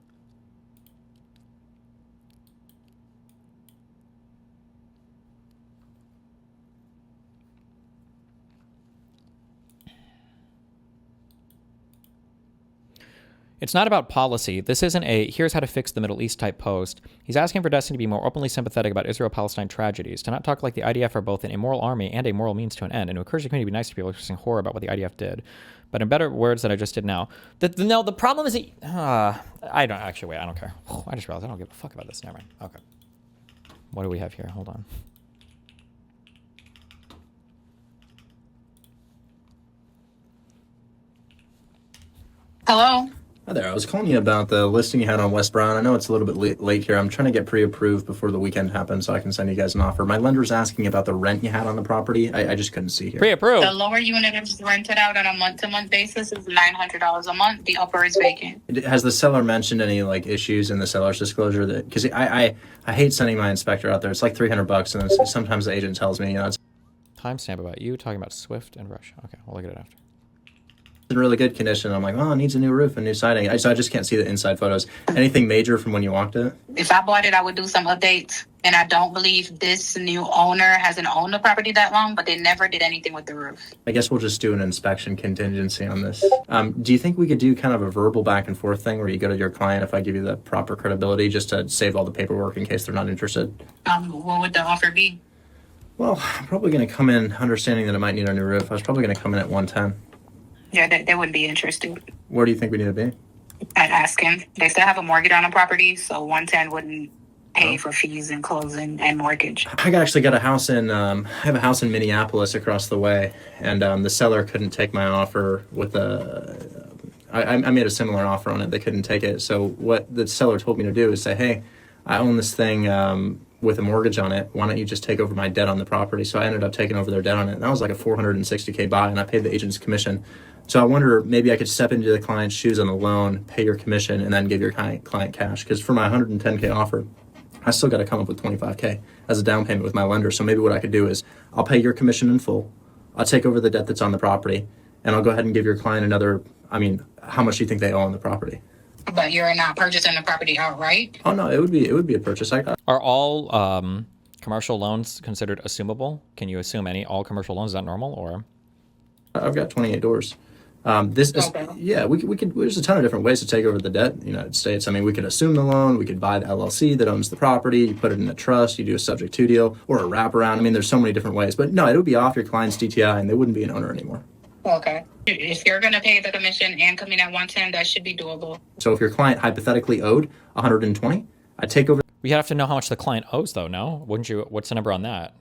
It's not about policy. This isn't a here's how to fix the Middle East type post. He's asking for Destiny to be more openly sympathetic about Israel-Palestine tragedies, to not talk like the IDF are both an immoral army and a moral means to an end, and to encourage the community to be nice to people expressing horror about what the IDF did. But in better words that I just did now. The problem is that... I don't... Actually, wait, I don't care. I just realized I don't give a fuck about this. Never mind. Okay. What do we have here? Hold on. Hello? Hi there. I was calling you about the listing you had on West Brown. I know it's a little bit late here. I'm trying to get pre-approved before the weekend happens so I can send you guys an offer. My lender's asking about the rent you had on the property. I just couldn't see here. Pre-approved. The lower unit is rented out on a month-to-month basis is $900 a month. The upper is vacant. Has the seller mentioned any like issues in the seller's disclosure? That because I hate sending my inspector out there. It's like $300, and sometimes the agent tells me, it's timestamp about you talking about Swift and Russia. Okay, we'll look at it after. in really good condition. I'm like, it needs a new roof and new siding. So I just can't see the inside photos. Anything major from when you walked it? If I bought it, I would do some updates. And I don't believe this new owner hasn't owned the property that long, but they never did anything with the roof. I guess we'll just do an inspection contingency on this. Do you think we could do kind of a verbal back and forth thing where you go to your client if I give you the proper credibility just to save all the paperwork in case they're not interested? What would the offer be? Well, I'm probably going to come in understanding that it might need a new roof. I was probably going to come in at 110. Yeah, they wouldn't be interested. Where do you think we need to be? I'd ask him. They still have a mortgage on the property, so 110 wouldn't pay for fees and closing and mortgage. I actually got a house in, I have a house in Minneapolis across the way, and the seller couldn't take my offer with I made a similar offer on it. They couldn't take it. So what the seller told me to do is say, hey, I own this thing with a mortgage on it. Why don't you just take over my debt on the property? So I ended up taking over their debt on it. And that was like a $460K buy, and I paid the agent's commission. So I wonder maybe I could step into the client's shoes on the loan, pay your commission, and then give your client cash. Because for my $110K offer, I still got to come up with $25K as a down payment with my lender. So maybe what I could do is I'll pay your commission in full. I'll take over the debt that's on the property, and I'll go ahead and give your client another, how much do you think they owe on the property? But you're not purchasing the property outright? Oh, no, it would be a purchase. Are all commercial loans considered assumable? Can you assume all commercial loans? Is that normal, or? I've got 28 doors. We could. There's a ton of different ways to take over the debt in the United States. We could assume the loan. We could buy the LLC that owns the property. You put it in a trust. You do a subject to deal or a wraparound. There's so many different ways. But no, it would be off your client's DTI, and they wouldn't be an owner anymore. Okay. If you're going to pay the commission and come in at 110, that should be doable. So if your client hypothetically owed 120, I'd take over. We have to know how much the client owes, though. No, wouldn't you? What's the number on that?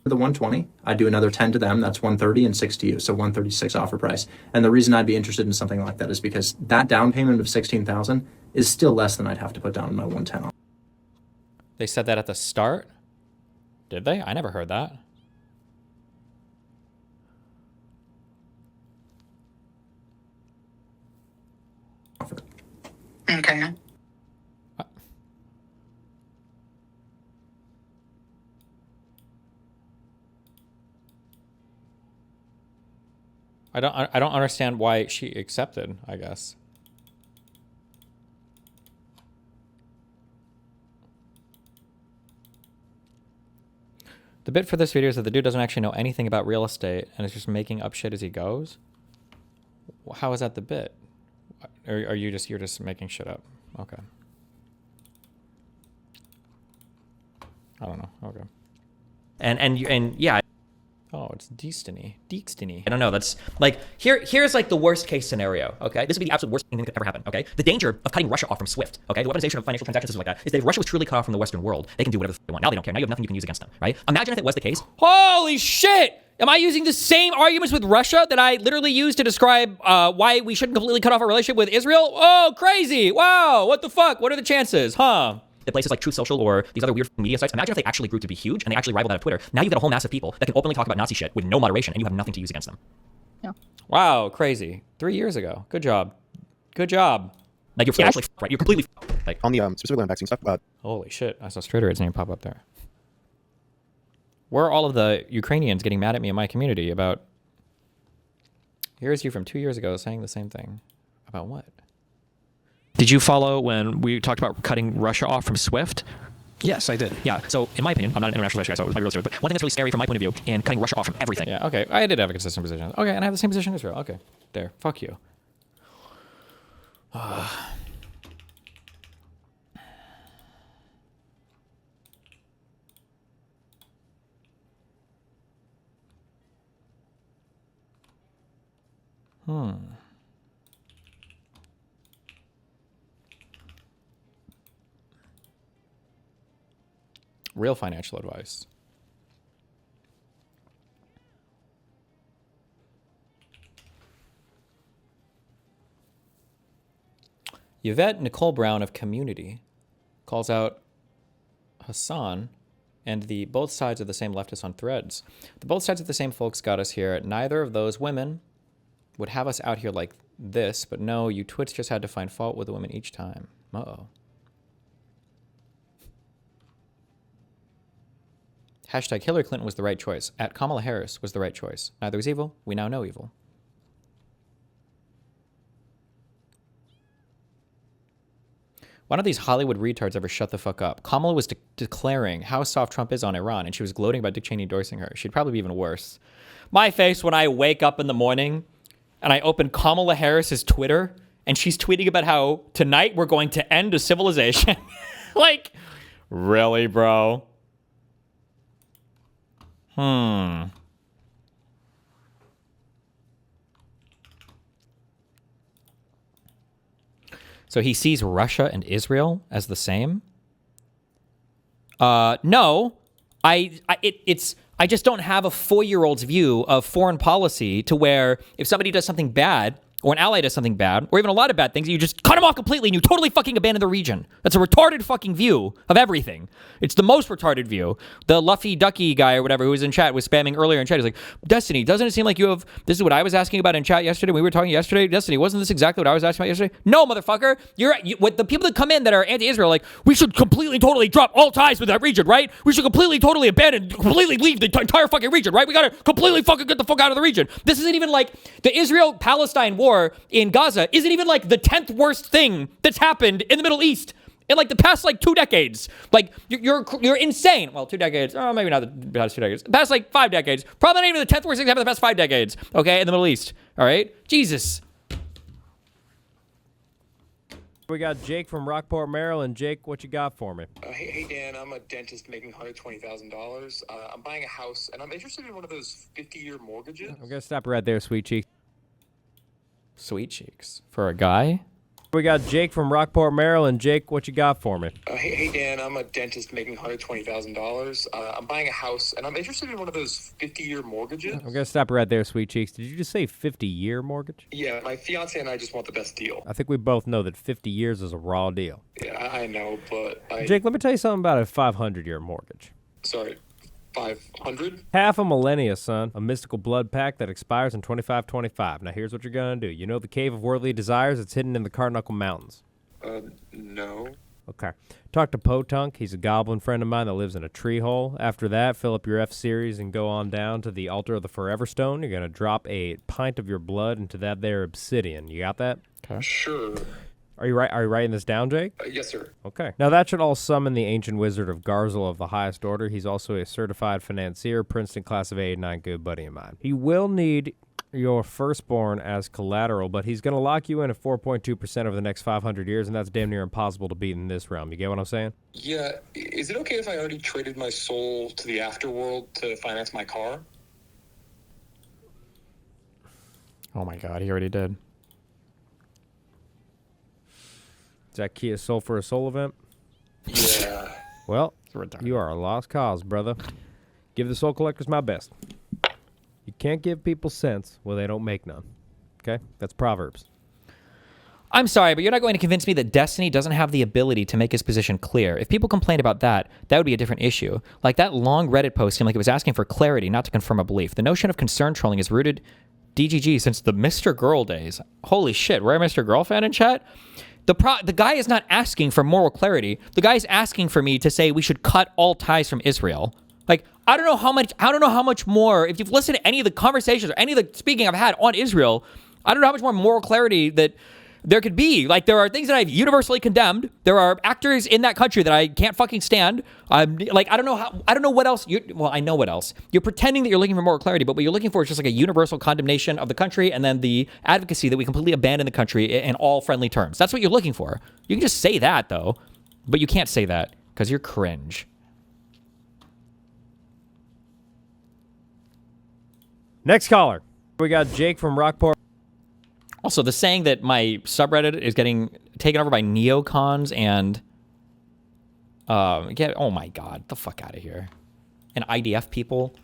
The 120, I'd do another 10 to them. That's 130 and 6 to you. So 136 offer price. And the reason I'd be interested in something like that is because that down payment of $16,000 is still less than I'd have to put down in my 110. They said that at the start? Did they? I never heard that. Okay. I don't understand why she accepted, I guess. The bit for this video is that the dude doesn't actually know anything about real estate and is just making up shit as he goes. How is that the bit? Or are you're just making shit up? Okay. I don't know. Okay. And yeah. Oh, it's Destiny. I don't know. That's like here's like the worst case scenario. Okay, this would be the absolute worst thing that could ever happen. Okay, the danger of cutting Russia off from SWIFT. Okay, the weaponization of financial transactions like that is that if Russia was truly cut off from the Western world, they can do whatever they want. Now they don't care. Now you have nothing you can use against them. Right? Imagine if it was the case. Holy shit! Am I using the same arguments with Russia that I literally used to describe why we shouldn't completely cut off our relationship with Israel? Oh, crazy! Wow! What the fuck? What are the chances? Huh? The places like Truth Social or these other weird media sites, imagine if they actually grew to be huge and they actually rivaled that of Twitter. Now you've got a whole mass of people that can openly talk about Nazi shit with no moderation and you have nothing to use against them. Yeah. Wow, crazy. 3 years ago. Good job. Good job. Like you're actually right. You're completely like on the specifically on vaccine stuff. Holy shit! I saw Strader's name pop up there. Where are all of the Ukrainians getting mad at me in my community about? Here's you from 2 years ago saying the same thing. About what? Did you follow when we talked about cutting Russia off from SWIFT? Yes, I did. Yeah. So, in my opinion, I'm not an international relations guy, so it might be real stupid. But one thing that's really scary from my point of view in cutting Russia off from everything. Yeah. Okay. I did have a consistent position. Okay, and I have the same position as Israel. Okay. There. Fuck you. Real financial advice. Yvette Nicole Brown of Community calls out Hasan and the both sides of the same leftists on Threads. The both sides of the same folks got us here. Neither of those women would have us out here like this, but no, you twits just had to find fault with the women each time. Uh-oh. Hashtag Hillary Clinton was the right choice. At Kamala Harris was the right choice. Neither was evil. We now know evil. Why don't these Hollywood retards ever shut the fuck up? Kamala was declaring how soft Trump is on Iran, and she was gloating about Dick Cheney endorsing her. She'd probably be even worse. My face when I wake up in the morning and I open Kamala Harris's Twitter, and she's tweeting about how tonight we're going to end a civilization. Like, really, bro? So he sees Russia and Israel as the same? No. I just don't have a 4-year-old's view of foreign policy to where if somebody does something bad, or an ally does something bad, or even a lot of bad things, you just cut them off completely and you totally fucking abandon the region. That's a retarded fucking view of everything. It's the most retarded view. The Luffy Ducky guy or whatever who was in chat was spamming earlier in chat. He's like, Destiny, doesn't it seem like you have... This is what I was asking about in chat yesterday. We were talking yesterday. Destiny, wasn't this exactly what I was asking about yesterday? No, motherfucker. What the people that come in that are anti-Israel are like, we should completely, totally drop all ties with that region, right? We should completely, totally abandon, completely leave the entire fucking region, right? We gotta completely fucking get the fuck out of the region. This isn't even like the Israel-Palestine war in Gaza isn't even like the 10th worst thing that's happened in the Middle East in like the past like 2 decades. Like you're insane. Well, 2 decades. Oh, maybe not the past 2 decades. The past like 5 decades. Probably not even the 10th worst thing that happened in the past 5 decades. Okay, in the Middle East. All right, Jesus. We got Jake from Rockport, Maryland. Jake, what you got for me? Hey, Dan, I'm a dentist making $120,000. I'm buying a house, and I'm interested in one of those 50-year mortgages. I'm going to stop right there, Sweet Cheeks. Sweet Cheeks. For a guy? We got Jake from Rockport, Maryland. Jake, what you got for me? Hey, Dan, I'm a dentist making $120,000. I'm buying a house, and I'm interested in one of those 50-year mortgages. I'm going to stop right there, Sweet Cheeks. Did you just say 50-year mortgage? Yeah, my fiance and I just want the best deal. I think we both know that 50 years is a raw deal. Yeah, I know, but Jake, let me tell you something about a 500-year mortgage. Sorry, 500? Half a millennia, son. A mystical blood pact that expires in 2525. Now, here's what you're going to do. You know the Cave of Worldly Desires? It's hidden in the Carbuncle Mountains. No. Okay. Talk to Potunk. He's a goblin friend of mine that lives in a tree hole. After that, fill up your F-Series and go on down to the altar of the Forever Stone. You're going to drop a pint of your blood into that there obsidian. You got that? Okay. Sure. Are you writing this down, Jake? Yes, sir. Okay. Now, that should all summon the ancient wizard of Garzel of the highest order. He's also a certified financier, Princeton class of 89, good buddy of mine. He will need your firstborn as collateral, but he's going to lock you in at 4.2% over the next 500 years, and that's damn near impossible to beat in this realm. You get what I'm saying? Yeah. Is it okay if I already traded my soul to the afterworld to finance my car? Oh my God, he already did. Is that Kia Soul for a Soul event? Yeah. Well, you are a lost cause, brother. Give the Soul Collectors my best. You can't give people sense where they don't make none. Okay? That's Proverbs. I'm sorry, but you're not going to convince me that Destiny doesn't have the ability to make his position clear. If people complained about that, that would be a different issue. Like that long Reddit post seemed like it was asking for clarity, not to confirm a belief. The notion of concern trolling is rooted DGG since the Mr. Girl days. Holy shit, we're a Mr. Girl fan in chat? The guy is not asking for moral clarity. The guy is asking for me to say we should cut all ties from Israel. Like, I don't know how much more, if you've listened to any of the conversations or any of the speaking I've had on Israel, I don't know how much more moral clarity that There could be, like, there are things that I've universally condemned. There are actors in that country that I can't fucking stand. Like, I don't know what else. Well, I know what else. You're pretending that you're looking for more clarity, but what you're looking for is just like a universal condemnation of the country and then the advocacy that we completely abandon the country in all friendly terms. That's what you're looking for. You can just say that, though, but you can't say that because you're cringe. Next caller. We got Jake from Rockport. Also, the saying that my subreddit is getting taken over by neocons and oh my god, the fuck out of here. And IDF people.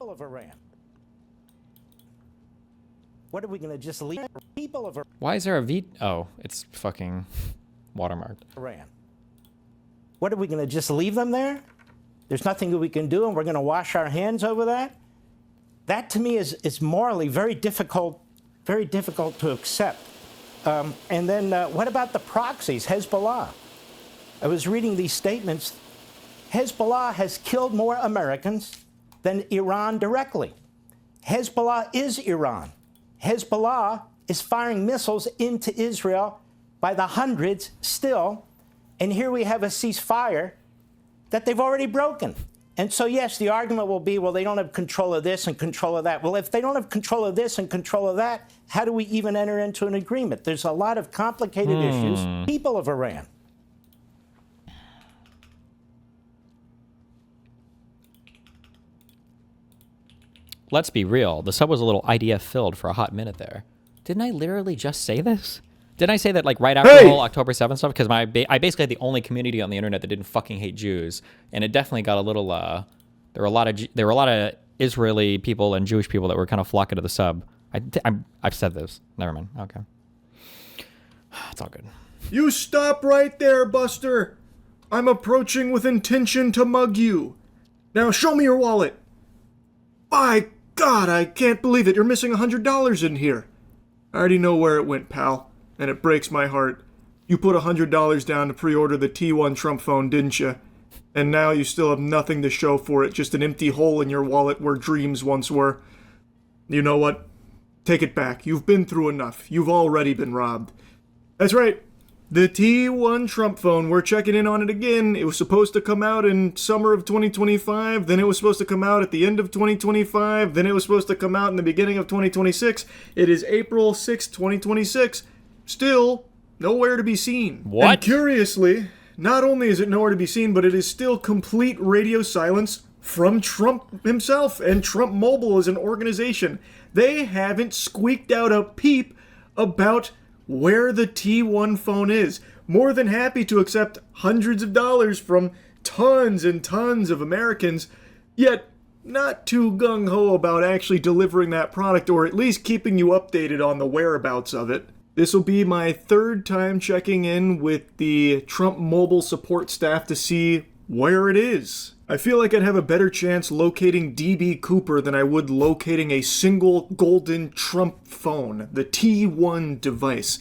Of Iran. What are we going to just leave people of Why is there a V? Oh, it's fucking watermarked. Iran? What are we going to just leave them there? There's nothing that we can do, and we're going to wash our hands over that. That to me is morally very difficult to accept. And then what about the proxies, Hezbollah? I was reading these statements. Hezbollah has killed more Americans than Iran directly. Hezbollah is Iran. Hezbollah is firing missiles into Israel by the hundreds still. And here we have a ceasefire that they've already broken. And so, yes, the argument will be, well, they don't have control of this and control of that. Well, if they don't have control of this and control of that, how do we even enter into an agreement? There's a lot of complicated issues. People of Iran. Let's be real. The sub was a little IDF filled for a hot minute there. Didn't I literally just say this? Didn't I say that like right after the whole October 7th stuff? Because I basically had the only community on the internet that didn't fucking hate Jews, and it definitely got a little. There were a lot of Israeli people and Jewish people that were kind of flocking to the sub. I've said this. Never mind. Okay, it's all good. You stop right there, Buster. I'm approaching with intention to mug you. Now show me your wallet. By God, I can't believe it. You're missing $100 in here. I already know where it went, pal, and it breaks my heart. You put $100 down to pre-order the T1 Trump phone, didn't you? And now you still have nothing to show for it, just an empty hole in your wallet where dreams once were. You know what? Take it back. You've been through enough. You've already been robbed. That's right. The T1 Trump phone, we're checking in on it again. It was supposed to come out in summer of 2025, then it was supposed to come out at the end of 2025, then it was supposed to come out in the beginning of 2026. It is April 6, 2026. Still nowhere to be seen. What? And curiously, not only is it nowhere to be seen, but it is still complete radio silence from Trump himself and Trump Mobile as an organization. They haven't squeaked out a peep about where the T1 phone is. More than happy to accept hundreds of dollars from tons and tons of Americans, yet not too gung-ho about actually delivering that product or at least keeping you updated on the whereabouts of it. This will be my third time checking in with the Trump Mobile support staff to see where it is. I feel like I'd have a better chance locating DB Cooper than I would locating a single golden Trump phone, the T1 device.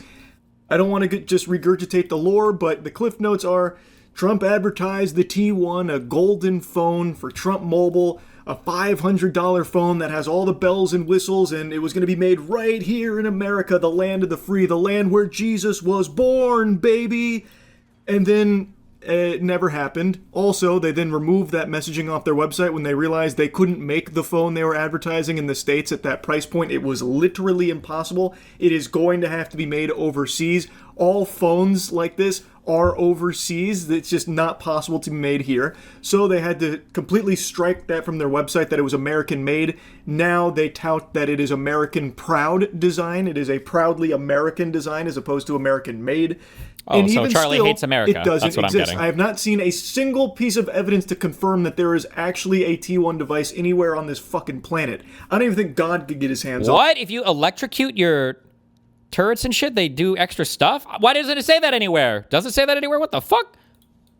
I don't want to just regurgitate the lore, but the cliff notes are Trump advertised the T1, a golden phone for Trump Mobile, a $500 phone that has all the bells and whistles, and it was going to be made right here in America, the land of the free, the land where Jesus was born, baby. And then it never happened. Also, they then removed that messaging off their website when they realized they couldn't make the phone they were advertising in the States at that price point. It was literally impossible. It is going to have to be made overseas. All phones like this are overseas. It's just not possible to be made here. So they had to completely strike that from their website that it was American made. Now they tout that it is American proud design. It is a proudly American design as opposed to American made. Oh, and so even Charlie still, hates America. It doesn't That's what exist. I'm getting. I have not seen a single piece of evidence to confirm that there is actually a T1 device anywhere on this fucking planet. I don't even think God could get his hands on it. What? If you electrocute your turrets and shit, they do extra stuff? Why doesn't it say that anywhere? Does it say that anywhere? What the fuck?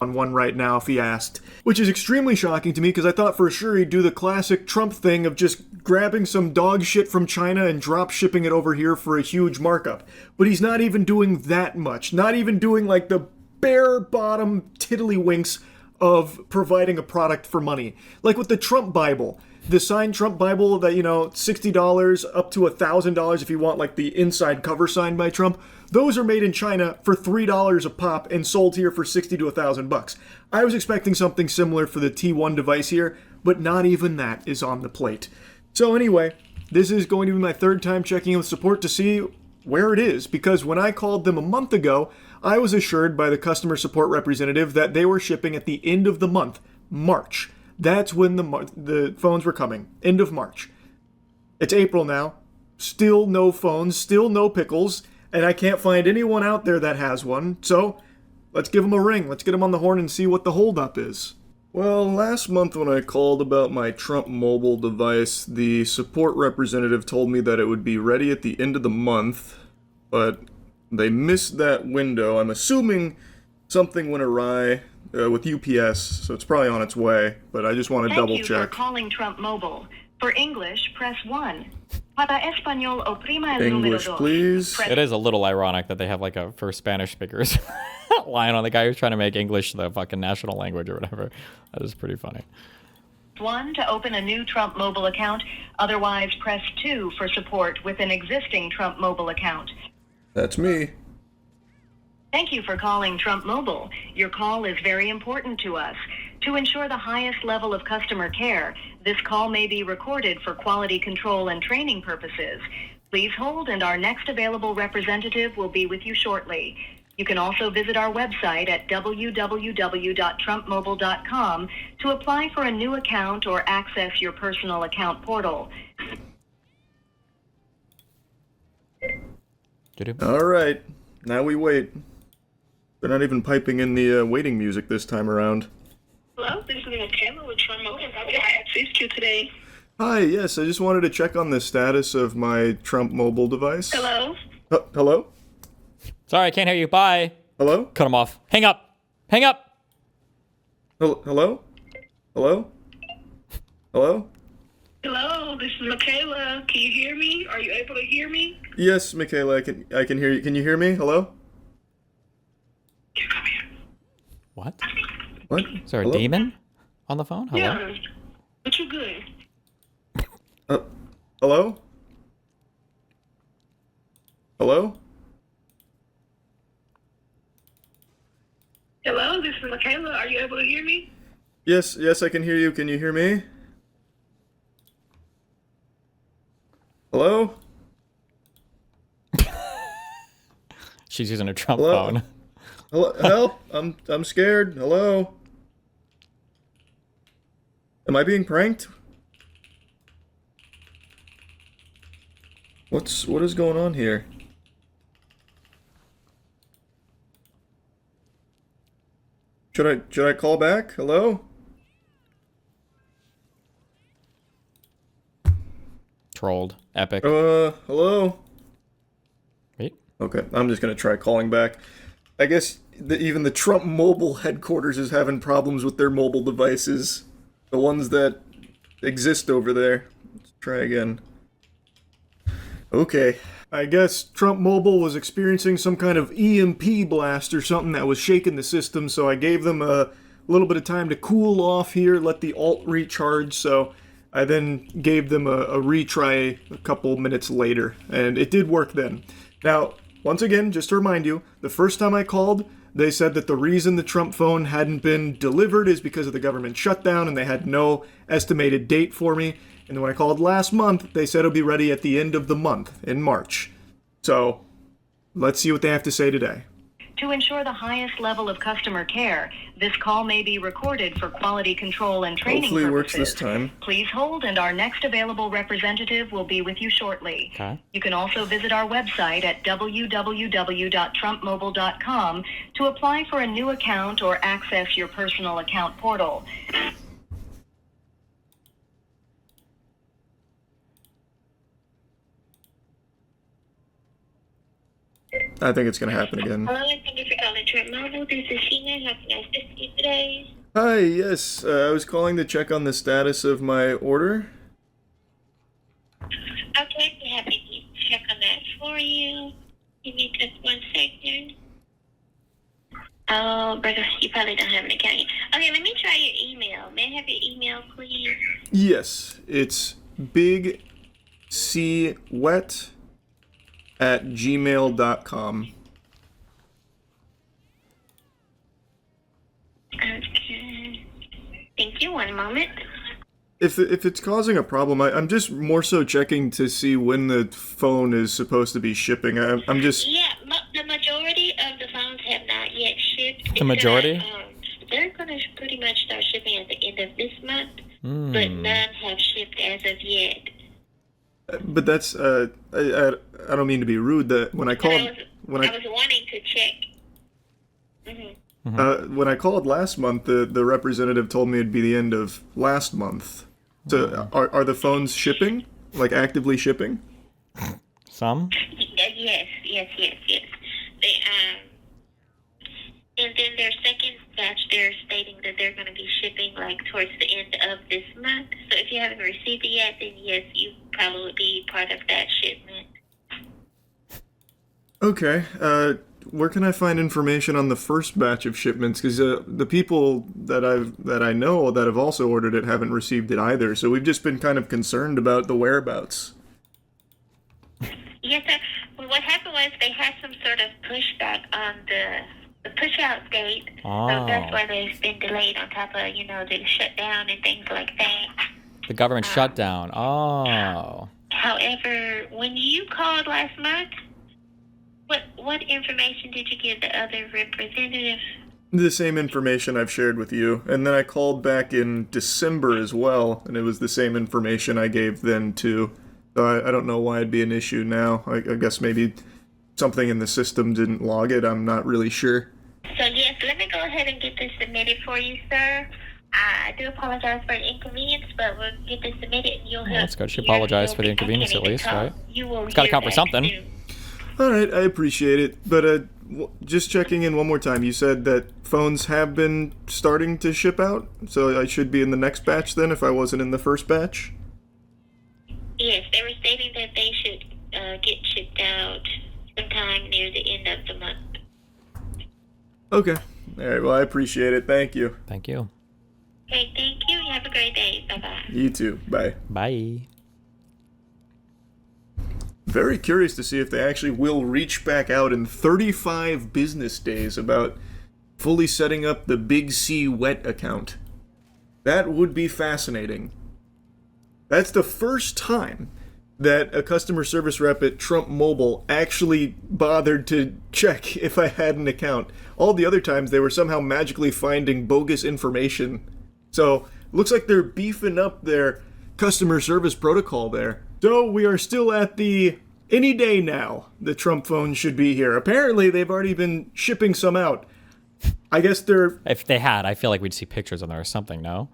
on one right now if he asked, which is extremely shocking to me because I thought for sure he'd do the classic Trump thing of just grabbing some dog shit from China and drop shipping it over here for a huge markup. But he's not even doing that much, not even doing like the bare bottom tiddlywinks of providing a product for money. Like with the Trump Bible, the signed Trump Bible that, $60 up to $1,000 if you want like the inside cover signed by Trump. Those are made in China for $3 a pop and sold here for $60 to $1,000. I was expecting something similar for the T1 device here, but not even that is on the plate. So anyway, this is going to be my third time checking in with support to see where it is, because when I called them a month ago, I was assured by the customer support representative that they were shipping at the end of the month, March. That's when the phones were coming, end of March. It's April now, still no phones, still no pickles, and I can't find anyone out there that has one, so let's give them a ring. Let's get them on the horn and see what the holdup is. Well, last month when I called about my Trump mobile device, the support representative told me that it would be ready at the end of the month, but they missed that window. I'm assuming something went awry with UPS, so it's probably on its way, but I just want to double check. Thank you for calling Trump Mobile. For English, press 1. Para español, oprima el English, número dos. please. It is a little ironic that they have like a for Spanish speakers line on the guy who's trying to make English the fucking national language or whatever. That is pretty funny. 1 to open a new Trump Mobile account. Otherwise, press 2 for support with an existing Trump Mobile account. That's me. Thank you for calling Trump Mobile. Your call is very important to us. To ensure the highest level of customer care, this call may be recorded for quality control and training purposes. Please hold, and our next available representative will be with you shortly. You can also visit our website at www.trumpmobile.com to apply for a new account or access your personal account portal. All right, now we wait. They're not even piping in the waiting music this time around. Hello, this is Michaela with Trump Mobile. How can I assist you today? Hi, yes, I just wanted to check on the status of my Trump mobile device. Hello? Hello? Sorry, I can't hear you. Bye. Hello? Cut him off. Hang up. Hang up. Hello? Hello? Hello? Hello, this is Michaela. Can you hear me? Are you able to hear me? Yes, Michaela, I can hear you. Can you hear me? Hello? What? What? Is there a demon on the phone? Hello? Yeah, but you're good. Hello? Hello? Hello, this is Michaela. Are you able to hear me? Yes, I can hear you. Can you hear me? Hello? She's using a Trump Hello? phone. Hello? Help! I'm scared. Hello? Am I being pranked? What is going on here? Should I call back? Hello? Trolled. Epic. Hello? Wait. Okay, I'm just gonna try calling back. I guess even the Trump mobile headquarters is having problems with their mobile devices. The ones that exist over there. Let's try again. Okay. I guess Trump Mobile was experiencing some kind of EMP blast or something that was shaking the system, so I gave them a little bit of time to cool off here, let the alt recharge, so I then gave them a retry a couple minutes later, and it did work then. Now, once again, just to remind you, the first time I called, they said that the reason the Trump phone hadn't been delivered is because of the government shutdown, and they had no estimated date for me. And then when I called last month, they said it'll be ready at the end of the month, in March. So, let's see what they have to say today. To ensure the highest level of customer care, this call may be recorded for quality control and training Hopefully it works purposes. this time. Please hold, and our next available representative will be with you shortly. Okay. You can also visit our website at www.trumpmobile.com to apply for a new account or access your personal account portal. I think it's going to happen again. Hello, thank you for calling Trump Mobile. This is Sheena. How can I assist you today? Hi, yes. I was calling to check on the status of my order. Okay, be happy to check on that for you. Give me just 1 second. Oh, brother, you probably don't have an account yet. Okay, let me try your email. May I have your email, please? Yes, it's bigcwet@gmail.com. Okay. Thank you. 1 moment. If it's causing a problem, I'm just more so checking to see when the phone is supposed to be shipping. I'm just... Yeah, the majority of the phones have not yet shipped. The majority? They're going to pretty much start shipping at the end of this month, but none have shipped as of yet. But that's... I don't mean to be rude. That when I called... I was wanting to check. When I called last month, the representative told me it'd be the end of last month. So are the phones shipping? Like actively shipping? Some? Yes. They, and then their second batch, they're stating that they're going to be shipping like towards the end of this month. So if you haven't received it yet, then yes, you probably would be part of that shipment. Okay. Where can I find information on the first batch of shipments? Because the people that I know that have also ordered it haven't received it either. So we've just been kind of concerned about the whereabouts. Yes, sir. Well, what happened was they had some sort of pushback on the push-out date. Oh. So that's why they've been delayed on top of, the shutdown and things like that. The government shutdown. Oh. However, when you called last month, what information did you give the other representative? The same information I've shared with you. And then I called back in December as well, and it was the same information I gave then too. So I don't know why it'd be an issue now. I guess maybe something in the system didn't log it. I'm not really sure. So yes, let me go ahead and get this submitted for you, sir. I do apologize for the inconvenience, but we'll get this submitted and you'll have... Well, that's good. She apologized for the inconvenience at least, right? It's got to count for something. Soon. All right, I appreciate it. But just checking in one more time, you said that phones have been starting to ship out? So I should be in the next batch then if I wasn't in the first batch? Yes, they were stating that they should get shipped out sometime near the end of the month. Okay. All right, well, I appreciate it. Thank you. Thank you. Okay, thank you. You have a great day. Bye-bye. You too. Bye. Bye. Very curious to see if they actually will reach back out in 35 business days about fully setting up the Big C Wet account. That would be fascinating. That's the first time that a customer service rep at Trump Mobile actually bothered to check if I had an account. All the other times they were somehow magically finding bogus information. So, looks like they're beefing up their customer service protocol there. So, we are still at the any day now the Trump phone should be here. Apparently, they've already been shipping some out. I guess they're... If they had, I feel like we'd see pictures on there or something, no?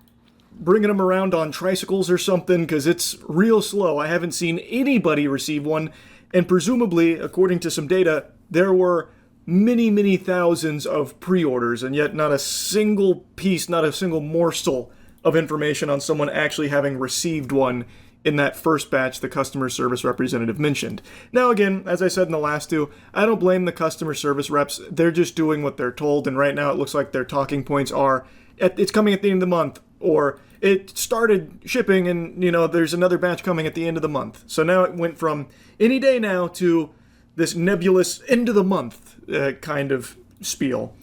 Bringing them around on tricycles or something, because it's real slow. I haven't seen anybody receive one, and presumably, according to some data, there were many, many thousands of pre-orders, and yet not a single piece, not a single morsel of information on someone actually having received one in that first batch the customer service representative mentioned. Now again, as I said in the last two, I don't blame the customer service reps. They're just doing what they're told, and right now it looks like their talking points are, it's coming at the end of the month, or it started shipping and, there's another batch coming at the end of the month. So now it went from any day now to this nebulous end of the month kind of spiel.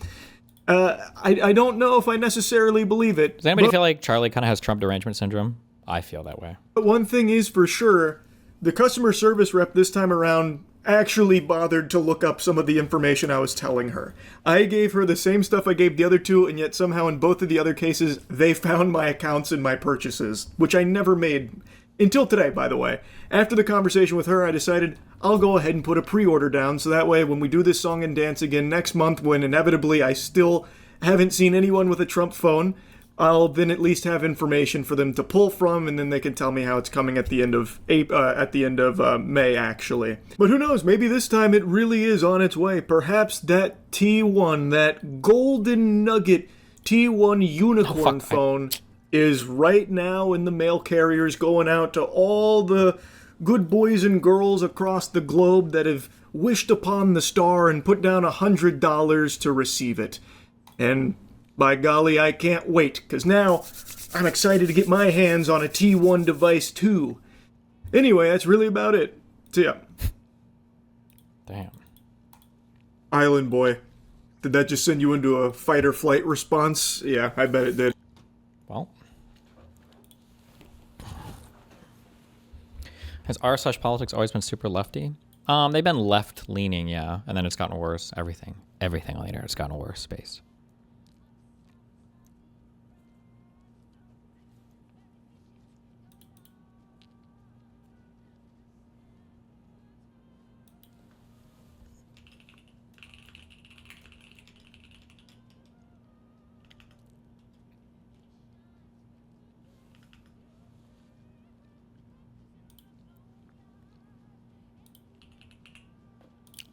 I don't know if I necessarily believe it. Does anybody feel like Charlie kind of has Trump derangement syndrome? I feel that way. But one thing is for sure, the customer service rep this time around actually bothered to look up some of the information I was telling her. I gave her the same stuff I gave the other two, and yet somehow in both of the other cases, they found my accounts and my purchases, which I never made until today, by the way. After the conversation with her, I decided I'll go ahead and put a pre-order down, so that way when we do this song and dance again next month, when inevitably I still haven't seen anyone with a Trump phone, I'll then at least have information for them to pull from, and then they can tell me how it's coming at the end of May, actually. But who knows? Maybe this time it really is on its way. Perhaps that T1, that golden nugget T1 unicorn phone, is right now in the mail carriers, going out to all the good boys and girls across the globe that have wished upon the star and put down $100 to receive it. And by golly, I can't wait, because now I'm excited to get my hands on a T1 device too. Anyway, that's really about it. So yeah. Damn. Island boy. Did that just send you into a fight or flight response? Yeah, I bet it did. Well. Has r/politics always been super lefty? They've been left leaning, yeah, and then it's gotten worse. Everything later, it's gotten worse. Space.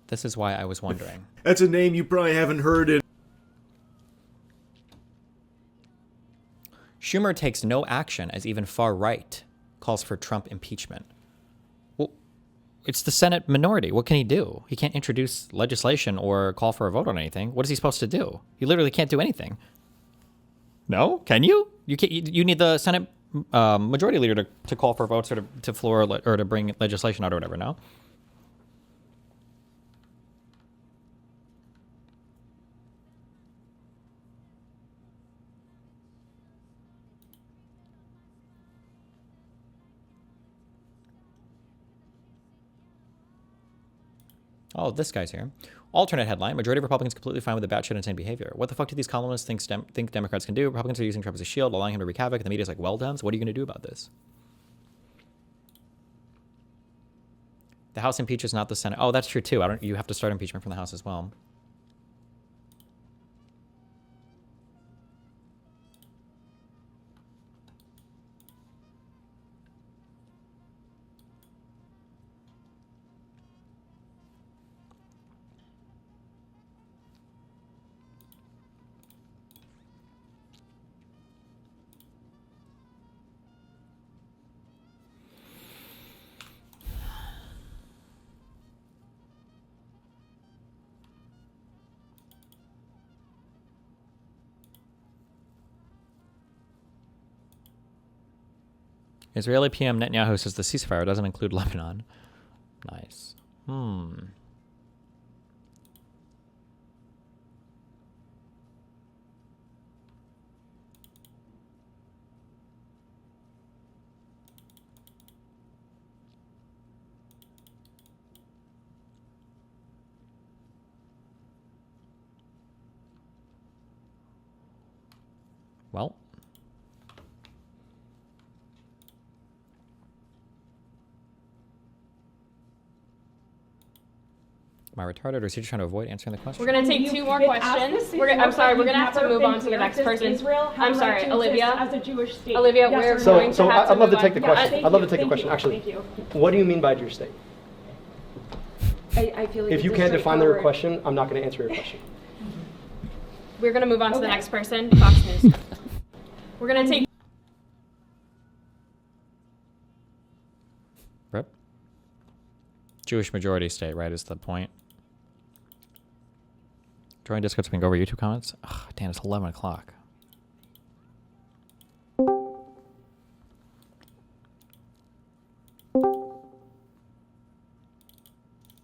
This is why I was wondering. That's a name you probably haven't heard in. Schumer takes no action as even far right calls for Trump impeachment. Well, it's the Senate minority. What can he do? He can't introduce legislation or call for a vote on anything. What is he supposed to do? He literally can't do anything. No? Can you? You can't. You need the Senate majority leader to call for votes or to floor or to bring legislation out or whatever. No. Oh, this guy's here. Alternate headline. Majority of Republicans completely fine with the batshit insane behavior. What the fuck do these columnists think Democrats can do? Republicans are using Trump as a shield, allowing him to wreak havoc. And the media's like, well, Dems, what are you going to do about this? The House impeaches, not the Senate. Oh, that's true, too. You have to start impeachment from the House as well. Israeli PM Netanyahu says the ceasefire doesn't include Lebanon. Nice. Well. Am I retarded, or is he just trying to avoid answering the question? We're going to take two more questions. I'm sorry, we're going to have to move on to the next person. I'm sorry, Olivia. As a Jewish state. Olivia, we're going to have to I'd love to take the question. I'd love to take the question. Actually, what do you mean by Jewish state? I feel like if you can't define the question, I'm not going to answer your question. We're going to move on to the next person. Fox News. We're going to take. Rip. Jewish majority state, right, is the point. Join Discord so we can go over YouTube comments. Ugh, damn, it's 11 o'clock.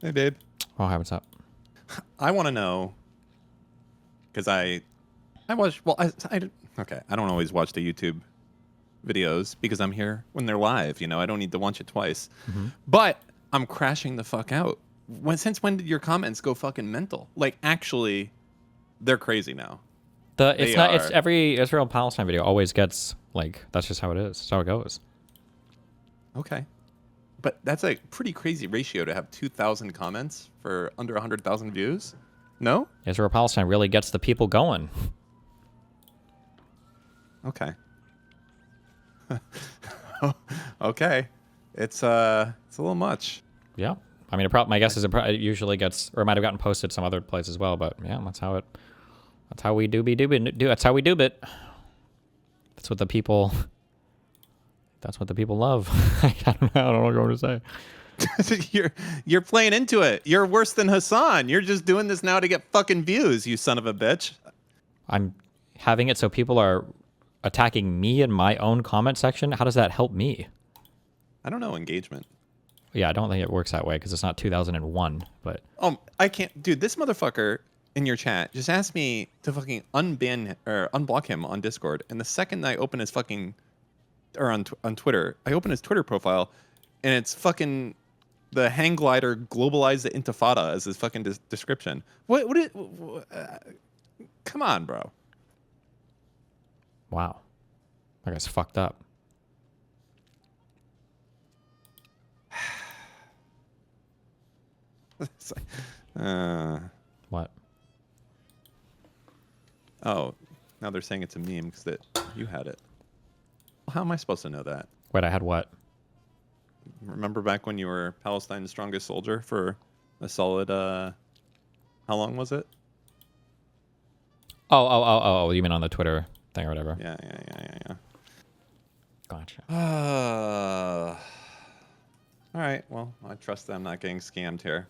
Hey, babe. Oh, hi, what's up? I want to know, because I watch, well, okay, I don't always watch the YouTube videos because I'm here when they're live, you know, I don't need to watch it twice. But I'm crashing the fuck out. Since when did your comments go fucking mental? Like, actually, they're crazy now. It's every Israel-Palestine video always gets, like, that's just how it is. That's how it goes. Okay. But that's a pretty crazy ratio to have 2,000 comments for under 100,000 views. No? Israel-Palestine really gets the people going. Okay. Okay. It's a little much. Yeah. I mean, my guess is it usually gets, or it might have gotten posted some other place as well. But yeah, that's how we do. That's how we do it. That's what the people love. I don't know what to say. You're playing into it. You're worse than Hasan. You're just doing this now to get fucking views, you son of a bitch. I'm having it so people are attacking me in my own comment section. How does that help me? I don't know, engagement. Yeah, I don't think it works that way because it's not 2001. But I can't, dude. This motherfucker in your chat just asked me to fucking unblock him on Discord, and the second I open his fucking on Twitter, I open his Twitter profile, and it's fucking the hang glider globalize the intifada as his fucking description. Come on, bro. Wow, that guy's fucked up. What? Oh, now they're saying it's a meme because that you had it. Well, how am I supposed to know that? Wait, I had what? Remember back when you were Palestine's strongest soldier for a solid, how long was it? Oh, you mean on the Twitter thing or whatever? Yeah. Gotcha. All right, well, I trust that I'm not getting scammed here.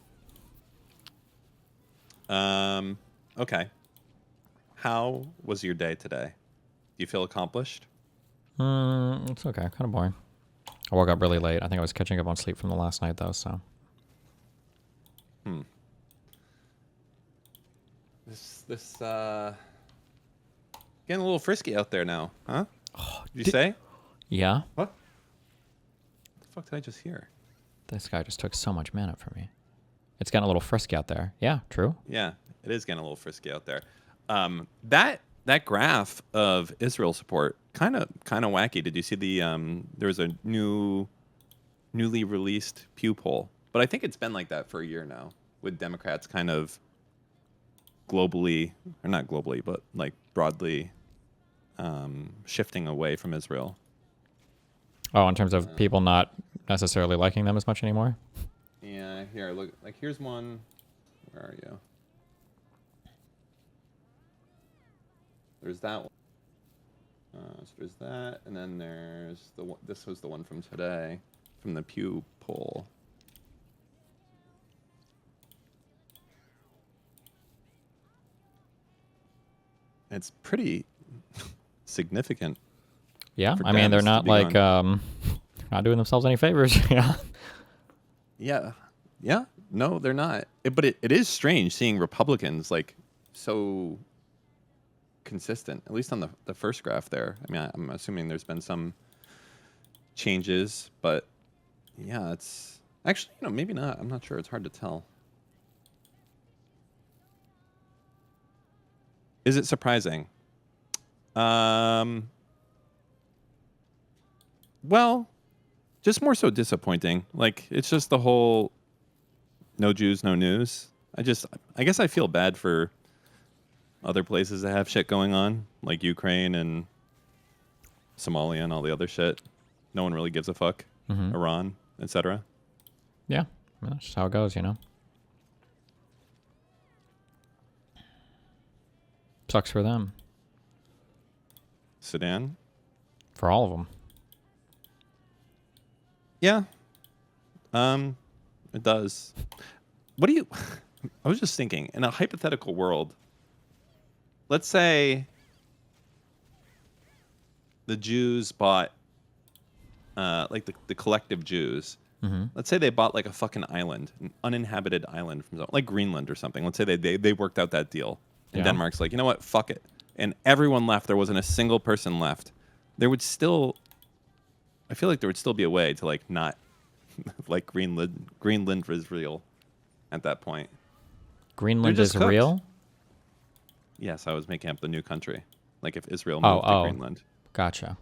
Okay. How was your day today? Do you feel accomplished? It's okay. Kind of boring. I woke up really late. I think I was catching up on sleep from the last night, though, so. This getting a little frisky out there now, huh? Did you say? Yeah? What the fuck did I just hear? This guy just took so much mana from me. It's getting a little frisky out there. Yeah, true. Yeah, it is getting a little frisky out there. That graph of Israel support kind of wacky. Did you see the there's a newly released Pew poll, but I think it's been like that for a year now, with Democrats kind of globally, or not globally, but like broadly shifting away from Israel. Oh, in terms of people not necessarily liking them as much anymore? Yeah, here, look, like here's one. Where are you? There's that one. So there's that, and then there's the one. This was the one from today, from the Pew poll. It's pretty significant. Yeah, I mean, they're not like not doing themselves any favors. Yeah. No, they're not. But it is strange seeing Republicans like so consistent, at least on the first graph there. I mean, I'm assuming there's been some changes, but yeah, it's actually, maybe not. I'm not sure. It's hard to tell. Is it surprising? Well, just more so disappointing. Like, it's just the whole no Jews, no news. I guess I feel bad for other places that have shit going on, like Ukraine and Somalia and all the other shit. No one really gives a fuck. Mm-hmm. Iran, etc. Yeah, well, that's just how it goes, Sucks for them. Sudan? For all of them. Yeah. It does. What do you... I was just thinking, in a hypothetical world, let's say the Jews bought, like the collective Jews, let's say they bought like a fucking island, an uninhabited island from like Greenland or something. Let's say they worked out that deal. And Denmark's like, you know what, fuck it. And everyone left. There wasn't a single person left. There would still... I feel like there would still be a way to like not like Greenland for Israel at that point. Greenland is real? Yes, I was making up the new country. Like if Israel moved to Greenland. Gotcha.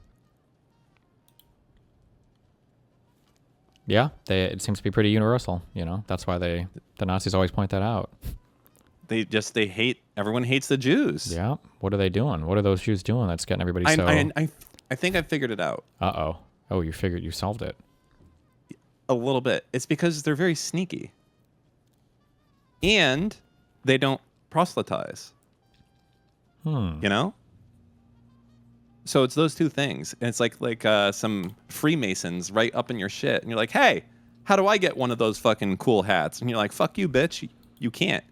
Yeah, it seems to be pretty universal, That's why the Nazis always point that out. They hate. Everyone hates the Jews. Yeah. What are they doing? What are those Jews doing that's getting everybody so? I think I figured it out. Uh-oh. Oh, you solved it. A little bit. It's because they're very sneaky. And they don't proselytize. You know? So it's those two things. And it's like some Freemasons right up in your shit. And you're like, hey, how do I get one of those fucking cool hats? And you're like, fuck you, bitch. You can't.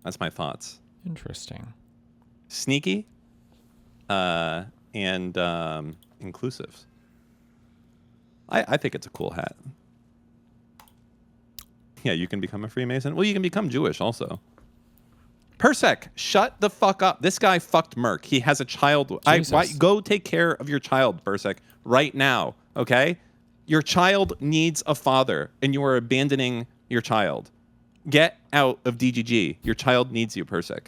That's my thoughts. Interesting. Sneaky and inclusive. I think it's a cool hat. Yeah, you can become a Freemason. Well, you can become Jewish also. Persec, shut the fuck up. This guy fucked Merc. He has a child. Go take care of your child, Persec, right now, okay? Your child needs a father, and you are abandoning your child. Get out of DGG. Your child needs you, Persec.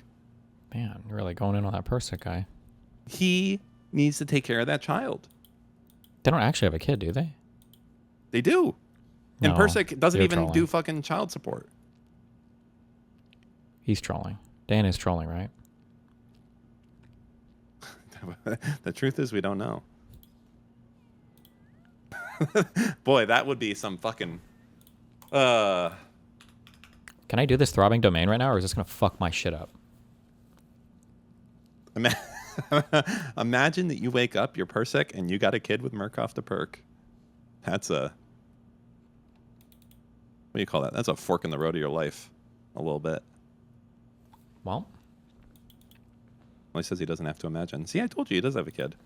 Man, you're really going in on that Persec guy. He needs to take care of that child. They don't actually have a kid, do they? They do. And No, Persec doesn't you're even trolling. do fucking child support. He's trolling. Dan is trolling, right? The truth is we don't know. Boy, that would be some fucking... Can I do this throbbing domain right now, or is this going to fuck my shit up? Imagine that you wake up, you're Persec, and you got a kid with Murkoff the Perk. That's a... What do you call that? That's a fork in the road of your life. A little bit. Well, he says he doesn't have to imagine. See, I told you he does have a kid.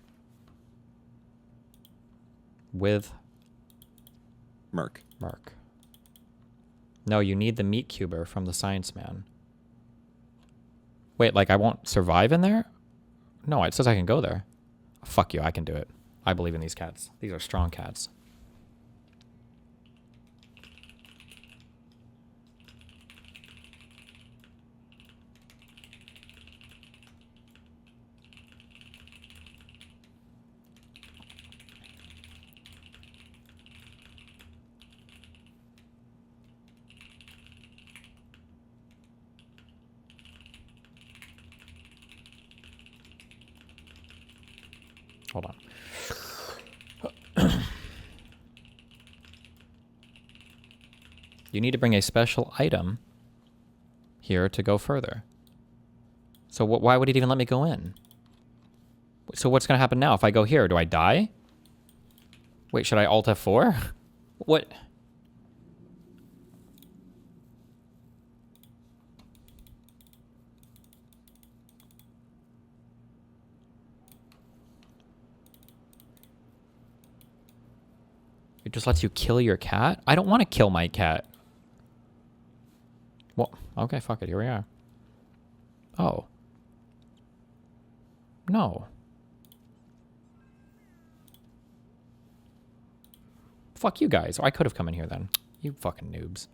with Merc. No, you need the meat cuber from the Science Man. Wait, like I won't survive in there? No, it says I can go there. Fuck you, I can do it. I believe in these cats. These are strong cats. Hold on. You need to bring a special item here to go further. So why would it even let me go in? So what's going to happen now if I go here? Do I die? Wait, should I Alt F4? What? It just lets you kill your cat? I don't want to kill my cat. Well, okay, fuck it. Here we are. Oh. No. Fuck you guys. I could have come in here then. You fucking noobs.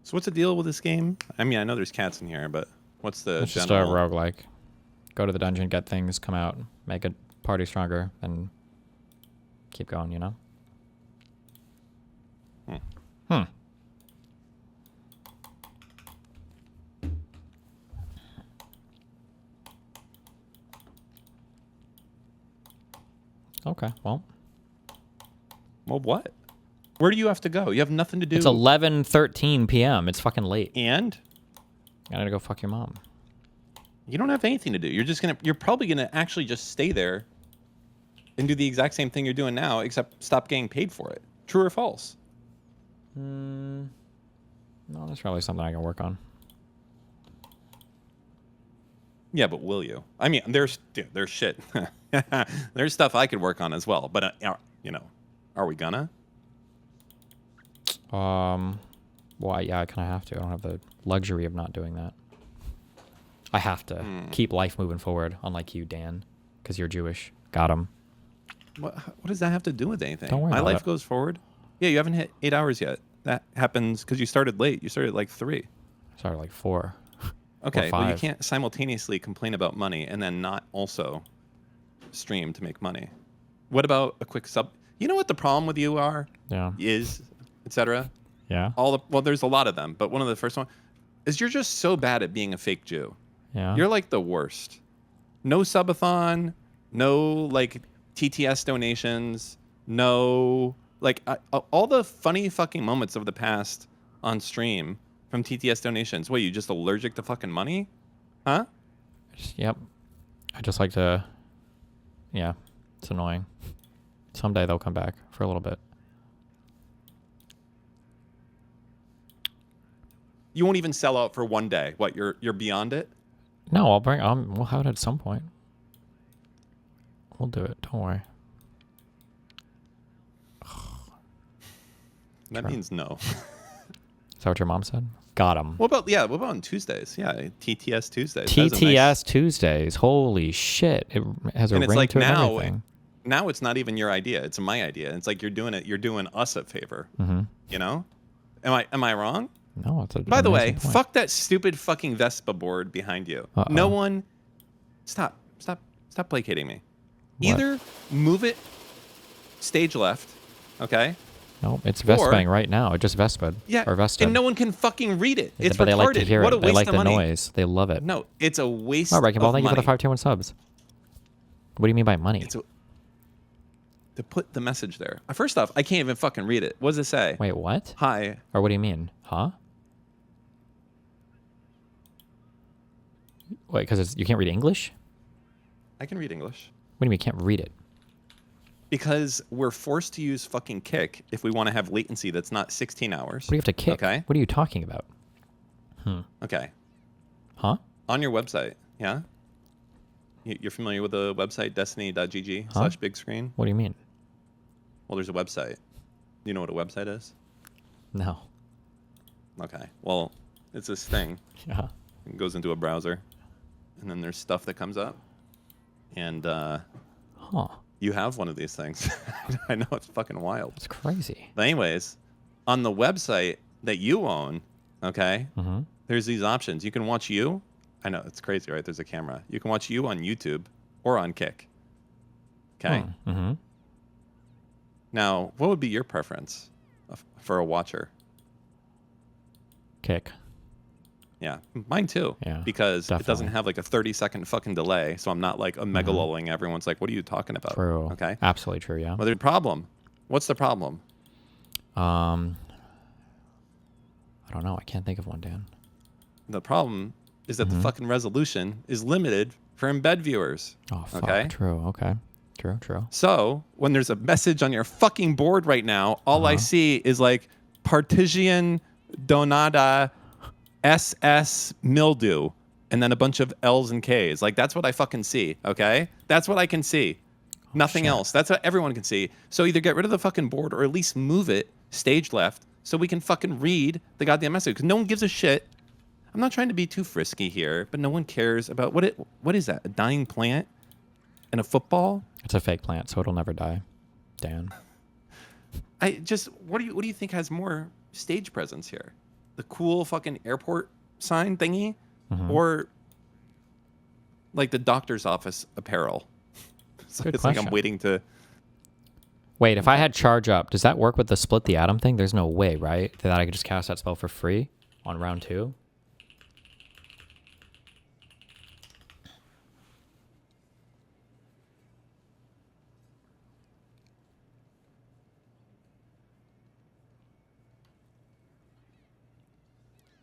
So what's the deal with this game? I mean, I know there's cats in here, but what's the It's just a general... roguelike. Go to the dungeon, get things, come out, make a party stronger, and keep going, you know? Okay, well. Well, what? Where do you have to go? You have nothing to do. It's 11:13 p.m. It's fucking late. And? I gotta go fuck your mom. You don't have anything to do. You're probably gonna actually just stay there and do the exact same thing you're doing now, except stop getting paid for it. True or false? No, that's probably something I can work on. Yeah, but will you? I mean, there's shit. There's stuff I could work on as well, but are we gonna? Well, yeah, I kind of have to. I don't have the luxury of not doing that. I have to keep life moving forward, unlike you, Dan, because you're Jewish. Got him. What does that have to do with anything? Don't worry My about life it. goes forward. Yeah, you haven't hit 8 hours yet. That happens because you started late. You started at like 3. I started like 4. Okay, or well, you 5. can't simultaneously complain about money and then not also stream to make money. What about a quick sub? You know what the problem with you are? Yeah. Is, etc. Yeah. Well, there's a lot of them, but one of the first one is you're just so bad at being a fake Jew. Yeah. You're like the worst. No subathon, no like TTS donations, no like all the funny fucking moments of the past on stream from TTS donations. What, you just allergic to fucking money? Huh? Yep. I just like to. Yeah, it's annoying. Someday they'll come back for a little bit. You won't even sell out for one day. What, you're beyond it? No, we'll have it at some point. We'll do it. Don't worry. That means no. Is that what your mom said? Got him. What about on Tuesdays? Yeah, TTS Tuesdays. TTS Tuesdays. Holy shit! It has a and ring it's like to it and now, everything. now it's not even your idea. It's my idea. It's like you're doing us a favor. Mm-hmm. You know? Am I wrong? No, it's a. By the way, amazing point. fuck that stupid fucking Vespa board behind you. Uh-oh. No one. Stop placating me. What? Either move it stage left, okay? No, it's Vespaing right now. It just Vespa'd. Yeah, Or Vested. and no one can fucking read it. It's but retarded. they like to hear What it. a waste They like of the money. noise. They love it. No, it's a waste Oh, Wrecking Ball, of thank you money. for the 521 subs. What do you mean by money? To put the message there. First off, I can't even fucking read it. What does it say? Wait, what? Hi. Or what do you mean? Huh? Wait, because you can't read English? I can read English. What do you mean you can't read it? Because we're forced to use fucking Kick if we want to have latency that's not 16 hours. What do you have to kick? Okay. What are you talking about? Okay. Huh? On your website, yeah? You're familiar with the website destiny.gg/big screen? What do you mean? Well, there's a website. You know what a website is? No. Okay. Well, it's this thing. Yeah. It goes into a browser, and then there's stuff that comes up. And you have one of these things. I know, it's fucking wild. It's crazy. But anyways, on the website that you own, okay, Mm-hmm. there's these options. You can watch you. I know, it's crazy, right? There's a camera. You can watch you on YouTube or on Kick. Okay? Mm-hmm. Now, what would be your preference for a watcher? Kick. Yeah, mine too. Yeah, because definitely. it doesn't have like a 30-second fucking delay, so I'm not like a megalolling. Everyone's like, "What are you talking about?" True. Okay. Absolutely true. Yeah. Well, there's a problem. What's the problem? I don't know. I can't think of one, Dan. The problem is that the fucking resolution is limited for embed viewers. Oh, fuck. Okay. True. Okay. True. So when there's a message on your fucking board right now, all I see is like partition donada SS mildew and then a bunch of L's and K's. Like that's what I fucking see. Okay. That's what I can see. Nothing else. That's what everyone can see. So either get rid of the fucking board or at least move it stage left so we can fucking read the goddamn message. Because no one gives a shit. I'm not trying to be too frisky here, but no one cares about what is that? A dying plant and a football? It's a fake plant, so it'll never die. Dan. What do you think has more stage presence here? The cool fucking airport sign thingy, or like the doctor's office apparel? So Good it's like I'm question. waiting to. Wait, if I had charge up, does that work with the split the atom thing? There's no way, right? That I could just cast that spell for free on round 2?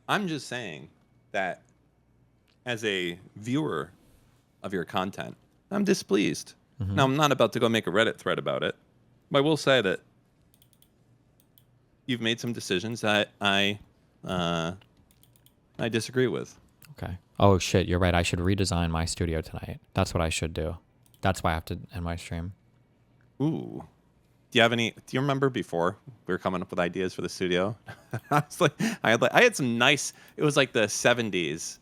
I'm just saying that as a viewer of your content, I'm displeased. Now, I'm not about to go make a Reddit thread about it, but I will say that you've made some decisions that I disagree with. Okay. Oh, shit. You're right. I should redesign my studio tonight. That's what I should do. That's why I have to end my stream. Ooh. Do you remember before we were coming up with ideas for the studio? I was like, I had some nice, it was like the 70s.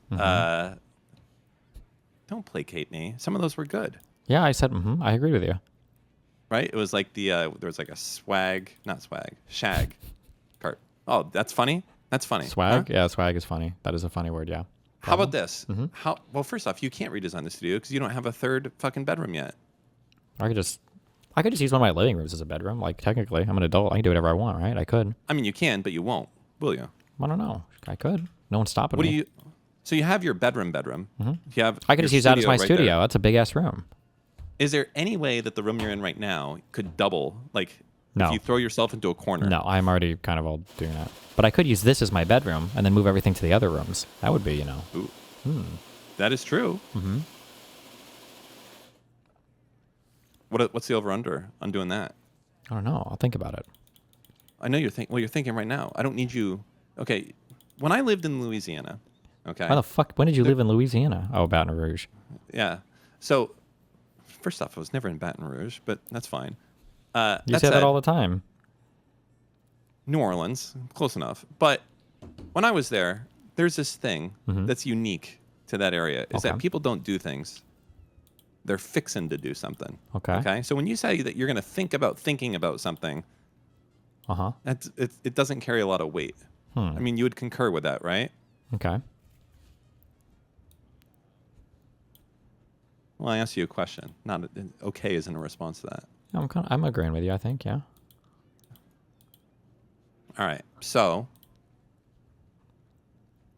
Don't placate me. Some of those were good. Yeah, I said, I agree with you. Right? It was like there was like a shag cart. Oh, that's funny? That's funny. Swag? Huh? Yeah, swag is funny. That is a funny word, yeah. How about this? Well, first off, you can't redesign the studio because you don't have a third fucking bedroom yet. I could just I could just use one of my living rooms as a bedroom. Like, technically, I'm an adult. I can do whatever I want, right? I could. I mean, you can, but you won't, will you? I don't know. I could. No one's stopping What me. do you? So you have your bedroom. You have. I could your just use that as my right studio. there. That's a big-ass room. Is there any way that the room you're in right now could double? Like, No. if you throw yourself into a corner? No, I'm already kind of all doing that. But I could use this as my bedroom and then move everything to the other rooms. That would be, you know. Ooh. That is true. Mm-hmm. What's the over/under on doing that? I don't know. I'll think about it. I know you're thinking. Well, you're thinking right now. I don't need you. Okay, when I lived in Louisiana, okay. Why the fuck? When did you live in Louisiana? Oh, Baton Rouge. Yeah. So, first off, I was never in Baton Rouge, but that's fine. You say that all the time. New Orleans, close enough. But when I was there, there's this thing that's unique to that area is that people don't do things. They're fixing to do something. Okay. So when you say that you're going to think about thinking about something, it doesn't carry a lot of weight. I mean, you would concur with that, right? Okay. Well, I asked you a question. Not okay isn't a response to that. I'm agreeing with you. I think, yeah. All right. So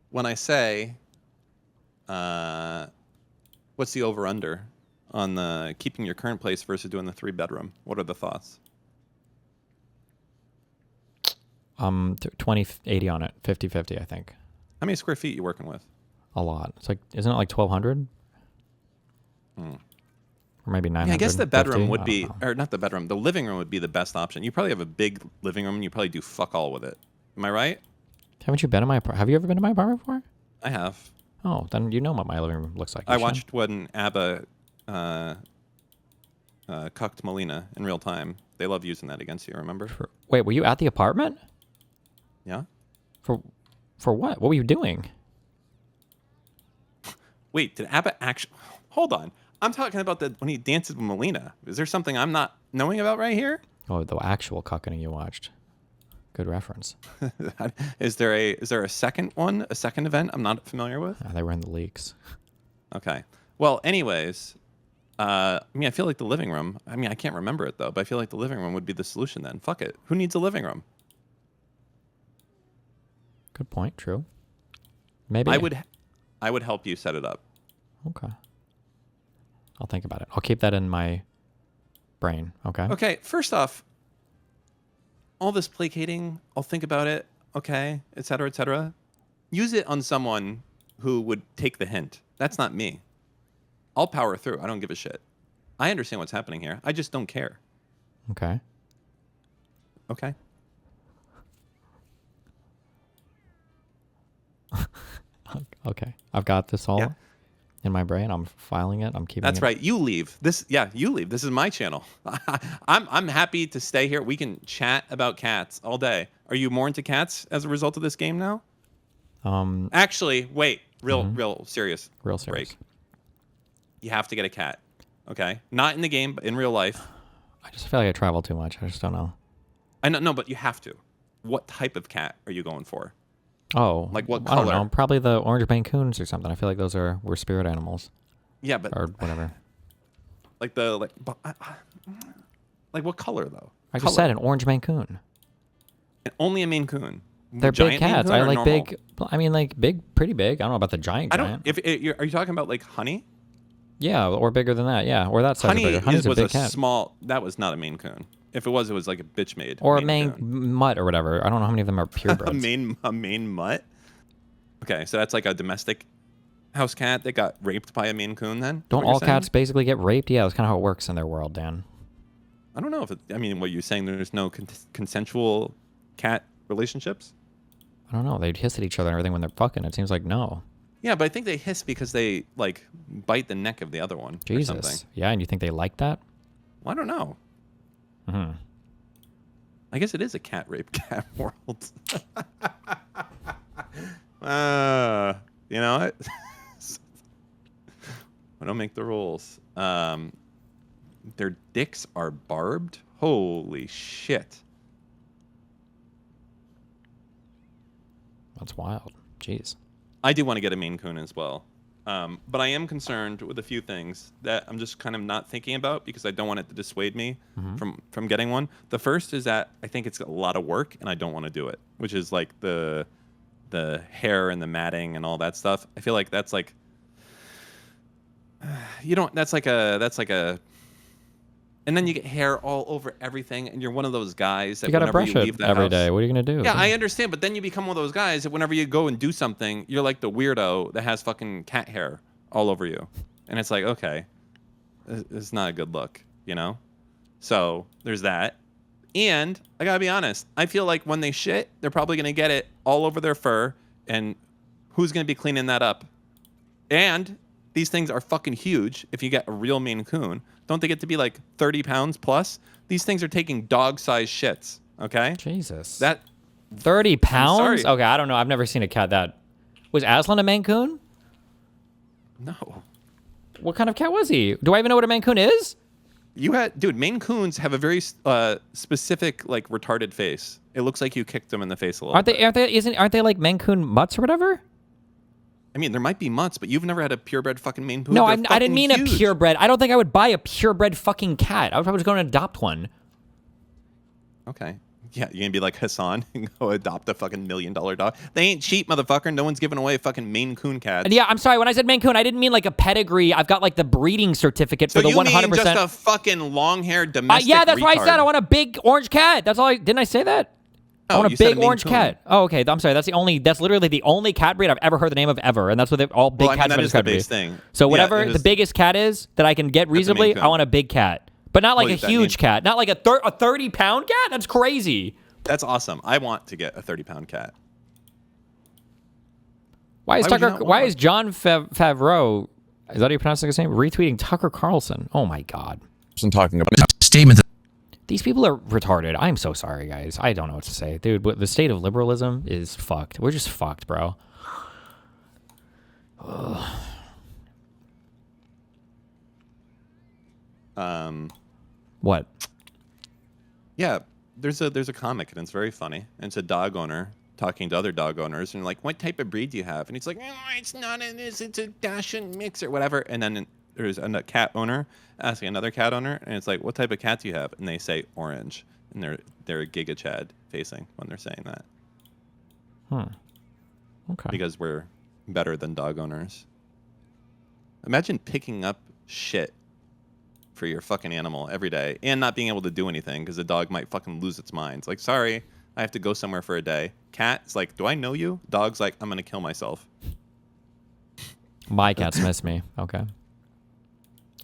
when I say, what's the over/under on the keeping your current place versus doing the 3-bedroom? What are the thoughts? 20/80 on it, 50/50, I think. How many square feet you working with? A lot. It's like, isn't it like 1,200? Or maybe 900. Yeah, I guess the bedroom would be, or not the bedroom, the living room would be the best option. You probably have a big living room and you probably do fuck all with it. Am I right? Haven't you been in my apartment? Have you ever been to my apartment before? I have. Oh, then you know what my living room looks like. I watched when ABBA cucked Melina in real time. They love using that against you, remember? Wait, were you at the apartment? Yeah. For what? What were you doing? Wait, did ABBA actually... Hold on. I'm talking about when he dances with Melina. Is there something I'm not knowing about right here? Oh, the actual cucking you watched. Good reference. Is there a second one, a second event I'm not familiar with? They were in the leaks. Okay. Well, anyways, I mean, I feel like the living room, I mean, I can't remember it though, but I feel like the living room would be the solution then. Fuck it. Who needs a living room? Good point. True. Maybe. I would help you set it up. Okay. I'll think about it. I'll keep that in my brain. Okay. Okay. First off, all this placating, I'll think about it. Okay. Et cetera, et cetera. Use it on someone who would take the hint. That's not me. I'll power through. I don't give a shit. I understand what's happening here. I just don't care. Okay. Okay. Okay. I've got this all in my brain. I'm filing it. I'm keeping That's it. right. You leave. You leave. This is my channel. I'm happy to stay here. We can chat about cats all day. Are you more into cats as a result of this game now? Actually, wait. Real serious. Real serious. Break. You have to get a cat. Okay? Not in the game, but in real life. I just feel like I travel too much. I just don't know. I know, no, but you have to. What type of cat are you going for? Oh, like what I color? don't know. Probably the orange Bancoons or something. I feel like those were spirit animals. Yeah, but or whatever. Like what color though? I just said an orange Mancoon. And only a Maine Coon. They're Giant big cats. Maine Coon I or like normal? big. I mean, like big, pretty big. I don't know about the giant. I don't. Are you talking about like Honey? Yeah, or bigger than that. Yeah, or that size. Honey bigger. Honey's was a big a cat. small. That was not a Maine Coon. If it was like a bitch made. Or a Maine mutt or whatever. I don't know how many of them are purebreds. a Maine mutt. Okay, so that's like a domestic house cat that got raped by a Maine Coon. Then Don't all cats basically get raped? Yeah, that's kind of how it works in their world, Dan. I don't know if I mean, what you're saying. There's no consensual cat relationships. I don't know. They hiss at each other and everything when they're fucking. It seems like no. Yeah, but I think they hiss because they like bite the neck of the other one. Or something. Jesus. Yeah, and you think they like that? Well, I don't know. I guess it is a cat rape cat world. You know what? I don't make the rules. Their dicks are barbed? Holy shit. That's wild. Jeez. I do want to get a Maine Coon as well. But I am concerned with a few things that I'm just kind of not thinking about because I don't want it to dissuade me from getting one. The first is that I think it's a lot of work and I don't want to do it, which is like the hair and the matting and all that stuff. I feel like that's like that's like a and then you get hair all over everything, and you're one of those guys that You gotta whenever brush you it leave the every house, day. What are you gonna do? Yeah, I understand, but then you become one of those guys that whenever you go and do something, you're like the weirdo that has fucking cat hair all over you, and it's like, okay, it's not a good look, you know? So there's that, and I gotta be honest, I feel like when they shit, they're probably gonna get it all over their fur, and who's gonna be cleaning that up? And these things are fucking huge. If you get a real Maine Coon, don't they get to be like 30 pounds plus? These things are taking dog-sized shits. Okay. Jesus. That 30 pounds? sorry. Okay, I don't know. I've never seen a cat that. Was Aslan a Maine Coon? No. What kind of cat was he? Do I even know what a Maine Coon is? Dude, Maine Coons have a very specific, like, retarded face. It looks like you kicked them in the face a little. Aren't they like Maine Coon mutts or whatever? I mean, there might be mutts, but you've never had a purebred fucking Maine Coon. No, They're I didn't mean fucking huge. a purebred. I don't think I would buy a purebred fucking cat. I was probably going to adopt one. Okay. Yeah, you're gonna be like Hasan and go adopt a fucking $1 million dog. They ain't cheap, motherfucker. No one's giving away a fucking Maine Coon cat. Yeah, I'm sorry. When I said Maine Coon, I didn't mean like a pedigree. I've got like the breeding certificate So for the you 100%. mean just a fucking long-haired domestic yeah, that's what I retard. said. I want a big orange cat. That's all. Didn't I say that? I want a you said big Maine orange Coon. cat. Oh, okay. I'm sorry. That's literally the only cat breed I've ever heard the name of ever, and that's what all big Well, I mean, cats that are is the described to be. base thing. So Yeah, whatever it the is- biggest cat is that I can get reasonably, Coon. I want a big cat, but not like Well, a that huge means- cat, not like a 30-pound cat. That's crazy. That's awesome. I want to get a 30-pound cat. Why is Why would you Tucker? not Why want is John Favreau? Is that how you pronounce his name? Retweeting Tucker Carlson. Oh my God. Talking about statement. These people are retarded. I'm so sorry, guys. I don't know what to say, dude. But the state of liberalism is fucked. We're just fucked, bro. Ugh. What? Yeah, there's a comic and it's very funny. And it's a dog owner talking to other dog owners and like, what type of breed do you have? And he's like, oh, it's not it's a Dachshund mix or whatever. And then there's a cat owner asking another cat owner, and it's like, what type of cat do you have? And they say orange, and they're a Giga Chad facing when they're saying that. Okay. Because we're better than dog owners. Imagine picking up shit for your fucking animal every day and not being able to do anything because the dog might fucking lose its mind. It's like, sorry, I have to go somewhere for a day. Cat's like, do I know you? Dog's like, I'm gonna kill myself. My cats miss me. Okay.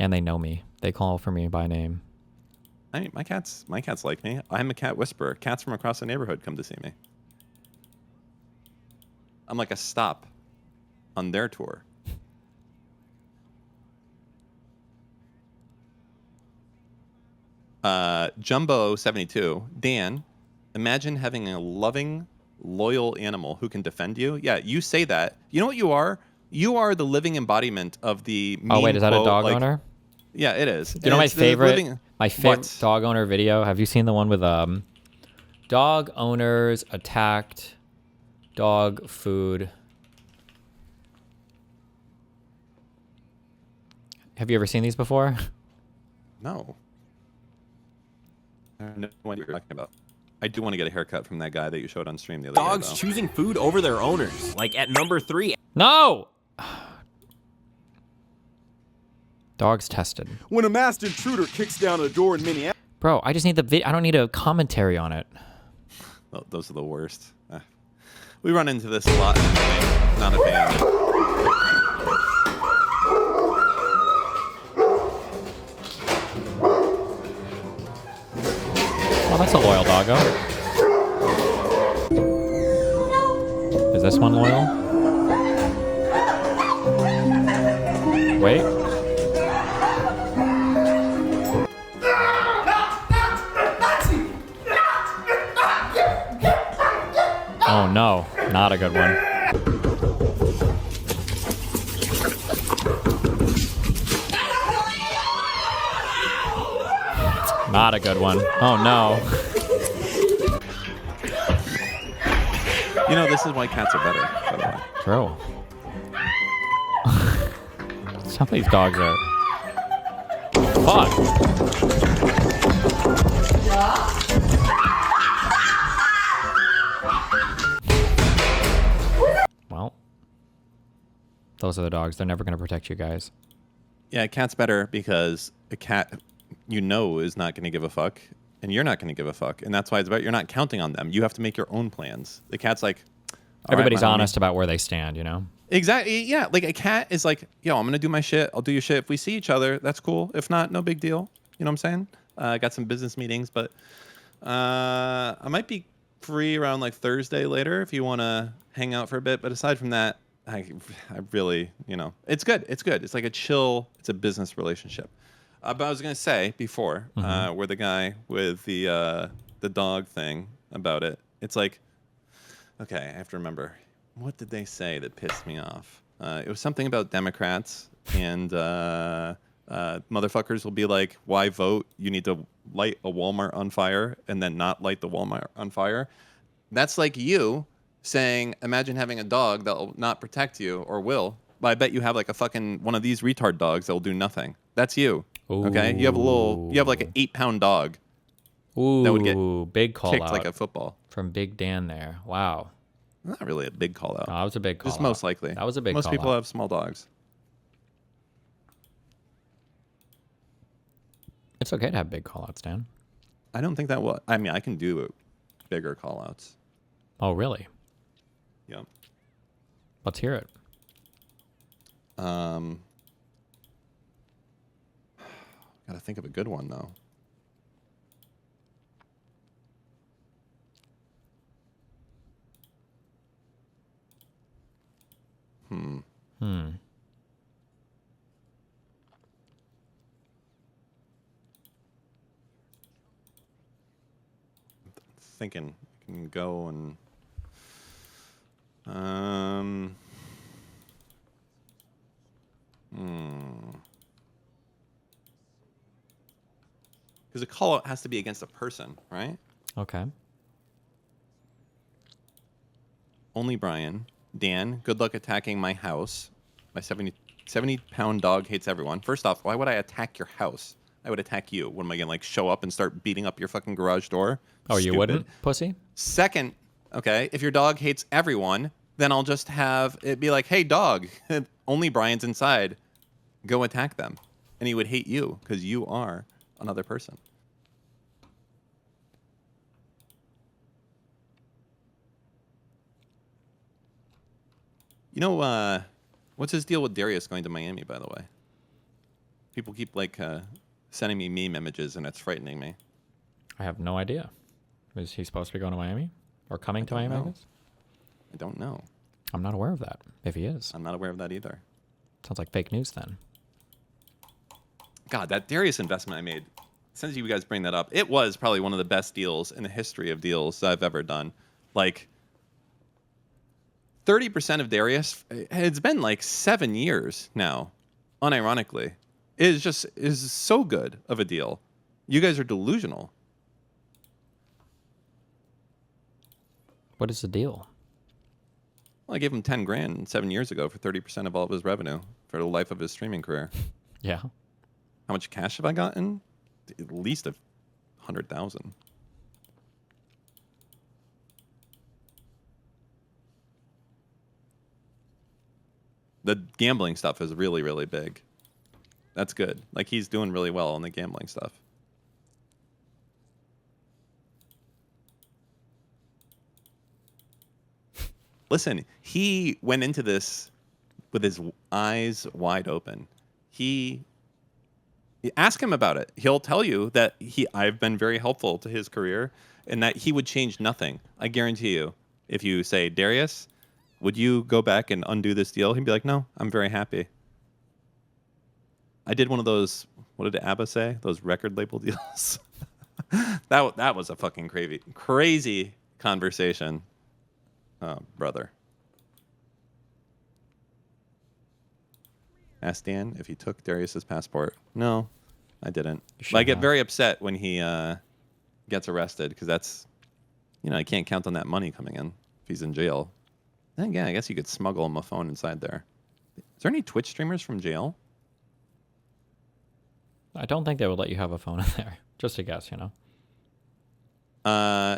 And they know me. They call for me by name. I mean, my cats like me. I'm a cat whisperer. Cats from across the neighborhood come to see me. I'm like a stop on their tour. Jumbo72, Dan, imagine having a loving, loyal animal who can defend you. Yeah, you say that. You know what you are? You are the living embodiment of the meme Oh wait, is that a quote, dog like- owner? Yeah, it is. Do you know And my it's the favorite living- What? dog owner video? Have you seen the one with dog owners attacked dog food? Have you ever seen these before? No. I have no idea what you're talking about. I do want to get a haircut from that guy that you showed on stream the other Dogs day. though. choosing food over their owners. Like at number 3. No! Dogs tested. When a masked intruder kicks down a door in Minneapolis. Bro, I just need I don't need a commentary on it. Oh, those are the worst. We run into this a lot. Not a fan. Oh, that's a loyal doggo. Is this one loyal? Wait. Oh no, not a good one. Not a good one. Oh no. You know, this is why cats are better, by the way. True. Some of these dogs are. Fuck. Well, those are the dogs. They're never going to protect you guys. Yeah, a cat's better because a cat, is not going to give a fuck, and you're not going to give a fuck, and that's why it's about you're not counting on them. You have to make your own plans. The cat's like, everybody's honest about where they stand, you know? Exactly. Yeah, like a cat is like, yo, I'm going to do my shit. I'll do your shit. If we see each other, that's cool. If not, no big deal. You know what I'm saying? I got some business meetings, but I might be free around like Thursday later if you want to hang out for a bit. But aside from that, I really, it's good. It's good. It's like a chill. It's a business relationship. But I was gonna say before, where the guy with the dog thing about it. It's like, okay, I have to remember. What did they say that pissed me off? It was something about Democrats and motherfuckers will be like, why vote? You need to light a Walmart on fire and then not light the Walmart on fire. That's like you saying, imagine having a dog that will not protect you or will. But I bet you have like a fucking one of these retard dogs that will do nothing. That's you. Ooh. Okay? You have like an 8-pound dog. Ooh, that would get big call kicked out like a football. From Big Dan there. Wow. Not really a big call out. No, that was a big call Just out. most likely. That was a big Most call people out. have small dogs. It's okay to have big call outs, Dan. I don't think that will. I mean, I can do bigger call outs. Oh, really? Yeah. Let's hear it. Gotta think of a good one, though. Thinking I can go and because a call out has to be against a person, right? Okay. Only Brian. Dan, good luck attacking my house. My 70-pound dog hates everyone. First off, why would I attack your house? I would attack you. What am I going to like show up and start beating up your fucking garage door? Oh, you Stupid. wouldn't, pussy? Second, okay, if your dog hates everyone, then I'll just have it be like, hey, dog, only Brian's inside. Go attack them. And he would hate you because you are another person. You know, what's his deal with Darius going to Miami, by the way? People keep, like, sending me meme images, and it's frightening me. I have no idea. Is he supposed to be going to Miami? Or coming to Miami, I guess? I don't know. I'm not aware of that, if he is. I'm not aware of that either. Sounds like fake news, then. God, that Darius investment I made, since you guys bring that up, it was probably one of the best deals in the history of deals I've ever done. Like, 30% of Darius, it's been like 7 years now, unironically. It is so good of a deal. You guys are delusional. What is the deal? Well, I gave him 10 grand 7 years ago for 30% of all of his revenue for the life of his streaming career. Yeah. How much cash have I gotten? At least 100,000. The gambling stuff is really, really big. That's good. Like, he's doing really well on the gambling stuff. Listen, he went into this with his eyes wide open. Ask him about it. He'll tell you that I've been very helpful to his career and that he would change nothing. I guarantee you. If you say, Darius, would you go back and undo this deal? He'd be like, no, I'm very happy. I did one of those, what did ABBA say? Those record label deals. That was a fucking crazy conversation. Oh, brother. Ask Dan if he took Darius's passport. No, I didn't. But I get very upset when he gets arrested because that's, I can't count on that money coming in if he's in jail. Then again, I guess you could smuggle him a phone inside there. Is there any Twitch streamers from jail? I don't think they would let you have a phone in there. Just a guess, you know.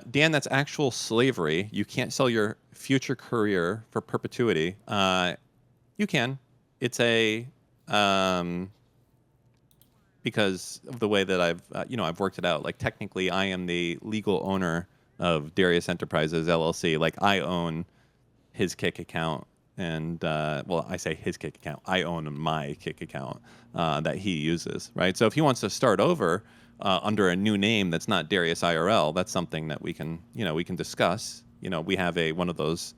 Dan, that's actual slavery. You can't sell your future career for perpetuity. You can. It's a because of the way that I've worked it out. Like technically, I am the legal owner of Darius Enterprises LLC. Like I own his Kick account, and I say his Kick account. I own my Kick account that he uses, right? So if he wants to start over under a new name that's not Darius IRL, that's something that we can discuss. We have one of those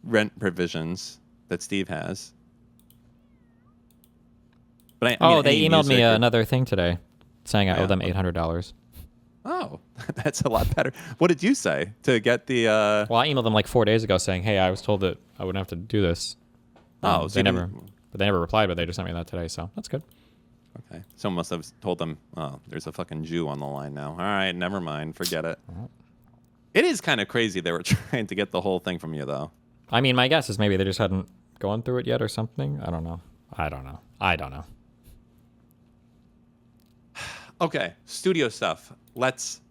rent provisions that Steve has. But they emailed me another thing today saying I owe them $800. Oh, that's a lot better. What did you say to get the? Well, I emailed them like 4 days ago saying, "Hey, I was told that I wouldn't have to do this." So they never replied, but they just sent me that today, so that's good. Okay, someone must have told them, "Oh, there's a fucking Jew on the line now." All right, never mind, forget it. It is kind of crazy they were trying to get the whole thing from you, though. I mean, my guess is maybe they just hadn't gone through it yet or something. I don't know. Okay, studio stuff. Let's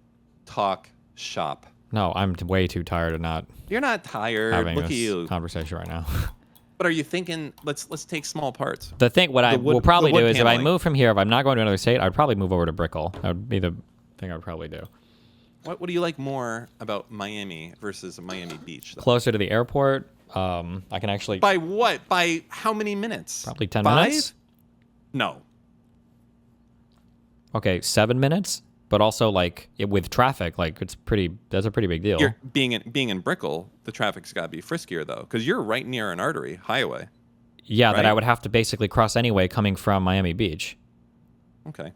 talk shop. No, I'm way too tired of not. You're not tired. Having Look this at you. Conversation right now. But are you thinking? Let's take small parts. The thing, what I will probably do is, if I move from here, if I'm not going to another state, I'd probably move over to Brickell. That would be the thing I would probably do. What do you like more about Miami versus Miami Beach? Though? Closer to the airport. I can actually. By what? By how many minutes? Probably 10 5? minutes. No. Okay, 7 minutes, but also like with traffic, like that's a pretty big deal. Being in Brickell, the traffic's got to be friskier though, because you're right near an artery highway. Yeah, right? that I would have to basically cross anyway, coming from Miami Beach. Okay.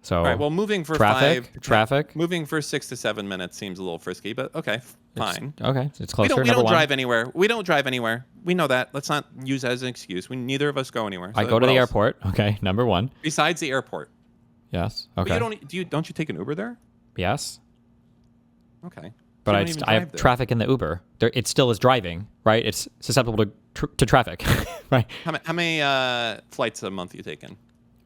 So. All right. Well, moving for traffic. Moving for 6 to 7 minutes seems a little frisky, but okay, fine. It's closer. We don't drive anywhere. We don't drive anywhere. We know that. Let's not use that as an excuse. Neither of us go anywhere. I go to the airport. Okay, number one. Besides the airport. Yes. Okay. But don't you take an Uber there? Yes. Okay. But I have traffic in the Uber. It still is driving, right? It's susceptible to traffic, right? How many flights a month you taking?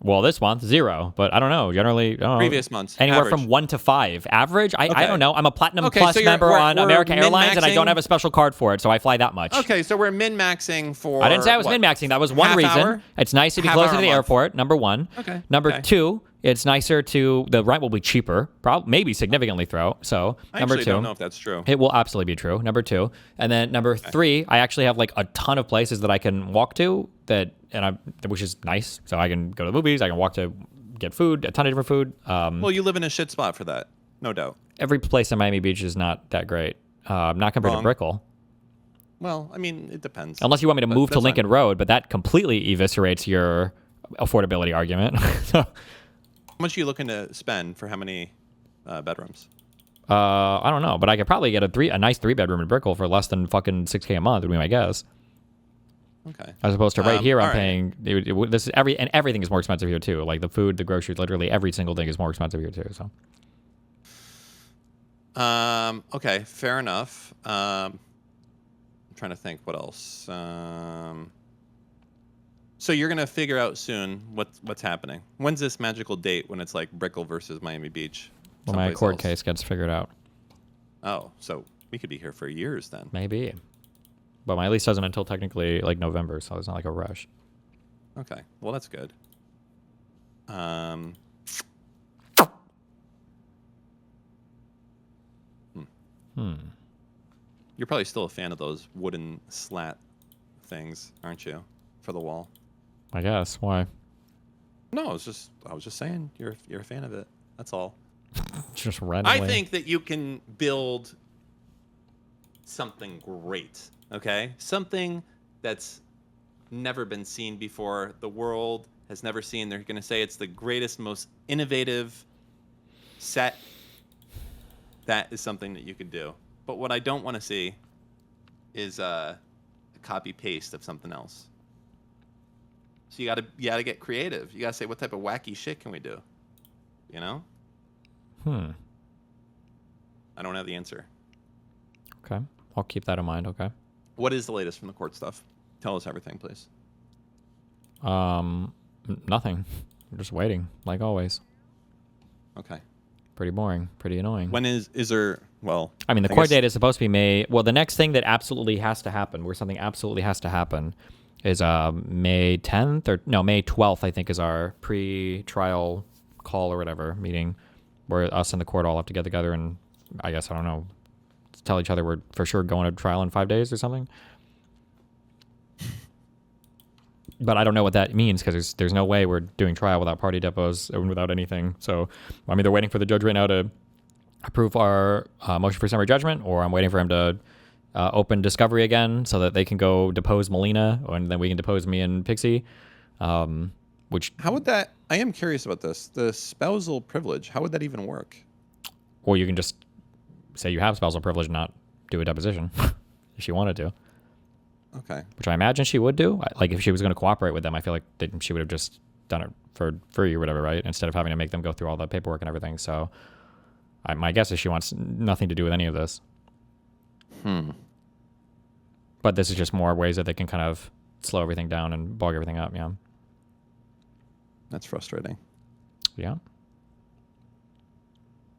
Well, this month 0, but I don't know. Generally, previous months anywhere average. from 1 to 5. Average? I don't know. I'm a Platinum Plus so member on American Airlines, and I min-maxing. don't have a special card for it, so I fly that much. Okay, so we're min-maxing for. I didn't say I was min-maxing. That was one reason. Hour? It's nice to be Half closer hour to the a month. airport. Number one. Okay. Number two, it's nicer to the rent will be cheaper, probably significantly So I number actually two, don't know if that's true. It will absolutely be true. Number two, and then number three, I actually have like a ton of places that I can walk to which is nice. So I can go to the movies. I can walk to get food, a ton of different food. Well, you live in a shit spot for that, no doubt. Every place in Miami Beach is not that great. Not compared to Brickell. Well, I mean, it depends. Unless you want me to move to Lincoln Road, but that completely eviscerates your affordability argument. So, how much are you looking to spend for how many bedrooms? I don't know, but I could probably get a nice 3-bedroom in Brickell for less than fucking $6K a month would be my guess. Okay. As opposed to right here, I'm all right. paying. This is and everything is more expensive here too. Like the food, the groceries, literally every single thing is more expensive here too. So. Okay, fair enough. I'm trying to think what else. So you're gonna figure out soon what's happening. When's this magical date when it's like Brickell versus Miami Beach? When my court case gets figured out. Oh, so we could be here for years then. Maybe. But my lease doesn't until technically like November, so it's not like a rush. Okay, well that's good. You're probably still a fan of those wooden slat things, aren't you, for the wall? I guess. Why? No, I was just saying you're a fan of it. That's all. Just randomly. I think that you can build something great. Okay, something that's never been seen before. The world has never seen. They're going to say it's the greatest, most innovative set. That is something that you could do. But what I don't want to see is a copy paste of something else. So you gotta get creative. You gotta say, what type of wacky shit can we do? You know? I don't have the answer. Okay, I'll keep that in mind. Okay. What is the latest from the court stuff? Tell us everything, please. Nothing. We're just waiting, like always. Okay. Pretty boring. Pretty annoying. When is there? Well, I mean, the I court guess- date is supposed to be May. Well, the next thing that absolutely has to happen, where something absolutely has to happen, is May 10th or no, May 12th. I think is our pre-trial call or whatever meeting, where us and the court all have to get together and I guess I don't know, tell each other we're for sure going to trial in 5 days or something. But I don't know what that means because there's no way we're doing trial without party depots and without anything. So I'm either waiting for the judge right now to approve our motion for summary judgment, or I'm waiting for him to open discovery again so that they can go depose Molina, and then we can depose me and Pixie. Which how would that? I am curious about this. The spousal privilege. How would that even work? Or you can just say you have spousal privilege and not do a deposition if she wanted to. Okay. Which I imagine she would do. Like if she was going to cooperate with them, I feel like she would have just done it for free or whatever, right? Instead of having to make them go through all the paperwork and everything. So my guess is she wants nothing to do with any of this. But this is just more ways that they can kind of slow everything down and bog everything up. Yeah. That's frustrating. Yeah.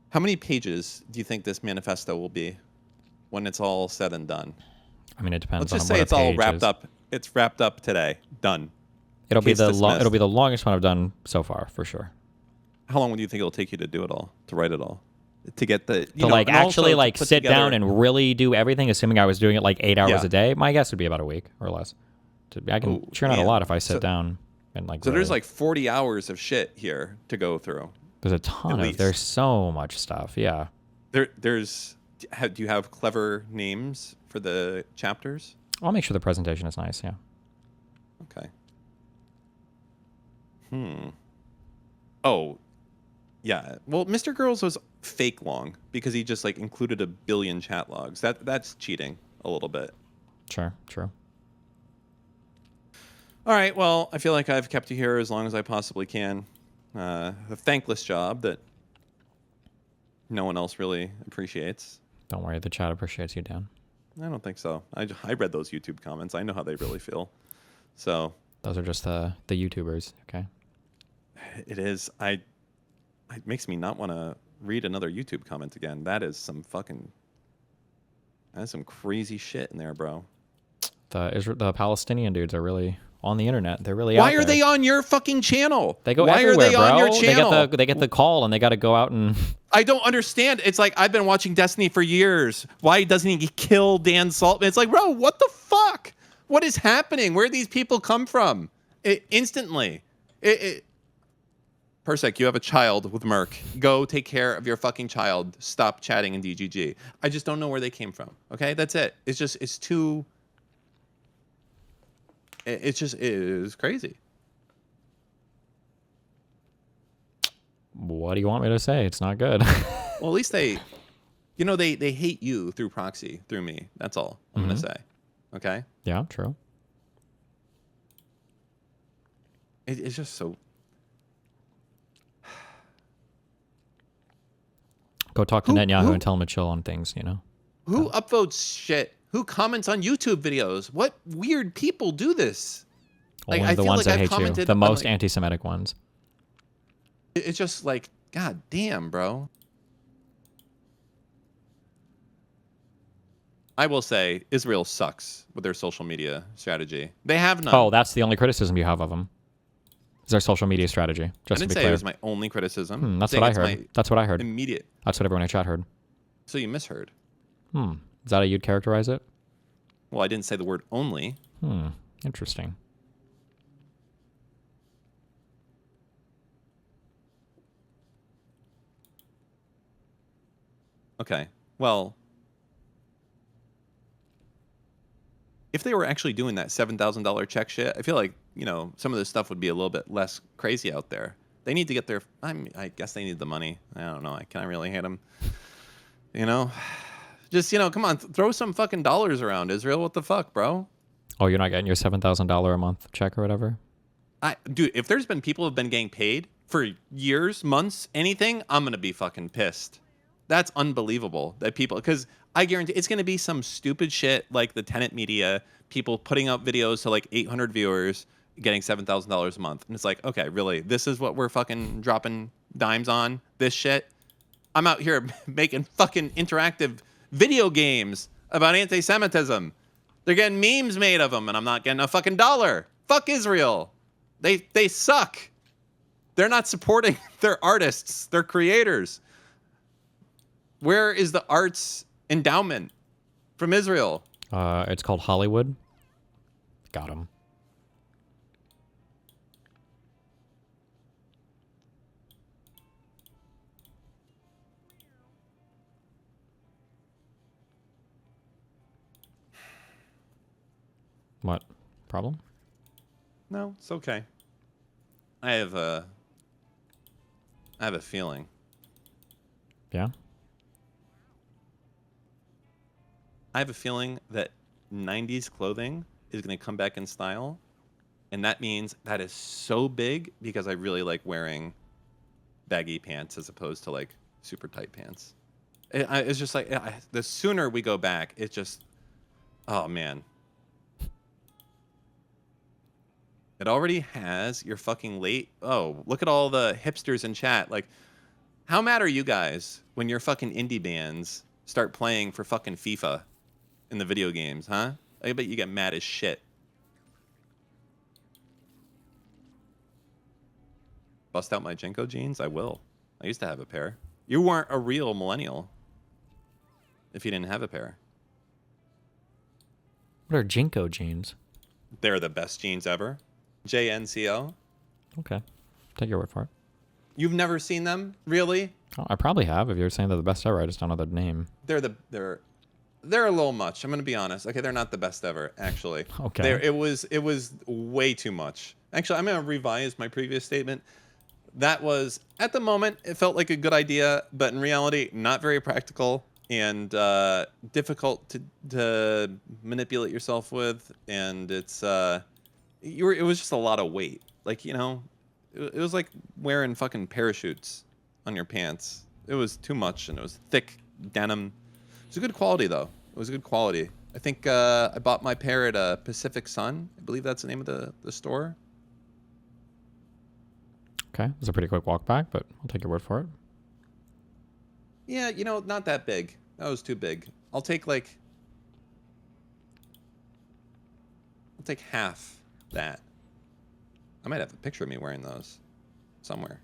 How many pages do you think this manifesto will be when it's all said and done? I mean, it depends. Let's just on say what it's a all page wrapped is. up. It's wrapped up today. Done. It'll be Case the dismissed. it'll be the longest one I've done so far for sure. How long do you think it'll take you to do it all, to write it all, to get the To like and also actually to like put sit down together- and really do everything, assuming I was doing it like 8 hours Yeah. a day, my guess would be about a week or less. I can churn out a man. lot if I sit So- down and like. So really- there's like 40 hours of shit here to go through. There's a ton of. There's so much stuff. Yeah. There's. Do you have clever names for the chapters? I'll make sure the presentation is nice. Yeah. Okay. Oh, yeah. Well, Mr. Girls was fake long because he just like included 1 billion chat logs. That's cheating a little bit. Sure. True. All right. Well, I feel like I've kept you here as long as I possibly can. A thankless job that no one else really appreciates. Don't worry, the chat appreciates you, Dan. I don't think so. I read those YouTube comments. I know how they really feel. So those are just the YouTubers. Okay. It is. It makes me not want to read another YouTube comment again. That is some crazy shit in there, bro. The Palestinian dudes are really on the internet. They're really. Why out are there. they on your fucking channel? They go Why everywhere, are they bro. on your channel? They get the call and they got to go out and. I don't understand. It's like I've been watching Destiny for years. Why doesn't he kill Dan Saltman? It's like, bro, what the fuck? What is happening? Where do these people come from? Instantly. Persec, you have a child with Merc. Go take care of your fucking child. Stop chatting in DGG. I just don't know where they came from. Okay, that's it. It's too. It is crazy. What do you want me to say? It's not good. Well, at least they hate you through proxy, through me. That's all I'm going to say. Okay? Yeah, true. It's just so... Go talk to Netanyahu and tell him to chill on things, you know? Who upvotes shit? Who comments on YouTube videos? What weird people do this? Only I the feel ones like that I've hate you. commented The on, most like- anti-Semitic ones. It's just like, god damn, bro. I will say, Israel sucks with their social media strategy. They have none. Oh, that's the only criticism you have of them. Is their social media strategy. I Just to didn't be say clear. it was my only criticism. That's Saying what I it's heard. my That's what I heard. Immediate. That's what everyone in chat heard. So you misheard. Is that how you'd characterize it? Well, I didn't say the word only. Interesting. Okay. Well, if they were actually doing that $7,000 check shit, I feel like, some of this stuff would be a little bit less crazy out there. They need to get their... I guess they need the money. I don't know. Can I really hate them? Just, come on. Throw some fucking dollars around, Israel. What the fuck, bro? Oh, you're not getting your $7,000 a month check or whatever? Dude, if there's been people who have been getting paid for years, months, anything, I'm going to be fucking pissed. That's unbelievable that people... Because I guarantee it's going to be some stupid shit like the tenant media, people putting up videos to like 800 viewers, getting $7,000 a month. And it's like, okay, really? This is what we're fucking dropping dimes on? This shit? I'm out here making fucking interactive video games about anti-Semitism. They're getting memes made of them, and I'm not getting a fucking dollar. Fuck Israel. They suck. They're not supporting their artists, their creators. Where is the arts endowment from Israel? It's called Hollywood. Got him. What? Problem? No, it's okay. I have a feeling. Yeah? I have a feeling that 90s clothing is going to come back in style. And that means that is so big because I really like wearing baggy pants as opposed to like super tight pants. It's just like, the sooner we go back, it's just, oh man. It already has your fucking late. Oh, look at all the hipsters in chat. Like, how mad are you guys when your fucking indie bands start playing for fucking FIFA in the video games, huh? I bet you get mad as shit. Bust out my Jenko jeans? I will. I used to have a pair. You weren't a real millennial if you didn't have a pair. What are Jinko jeans? They're the best jeans ever. JNCO. Okay. Take your word for it. You've never seen them? Really? Oh, I probably have. If you're saying they're the best ever, I just don't know their name. They're a little much. I'm gonna be honest. Okay, they're not the best ever, actually. Okay. It was way too much. Actually, I'm gonna revise my previous statement. That was, at the moment, it felt like a good idea, but in reality, not very practical and difficult to manipulate yourself with. And it's it was just a lot of weight. Like, you know, it was like wearing fucking parachutes on your pants. It was too much, and it was thick denim. It was a good quality, though. It was a good quality. I think I bought my pair at Pacific Sun. I believe that's the name of the store. Okay. It was a pretty quick walk back, but I'll take your word for it. Yeah, you know, not that big. That was too big. I'll take half that. I might have a picture of me wearing those somewhere.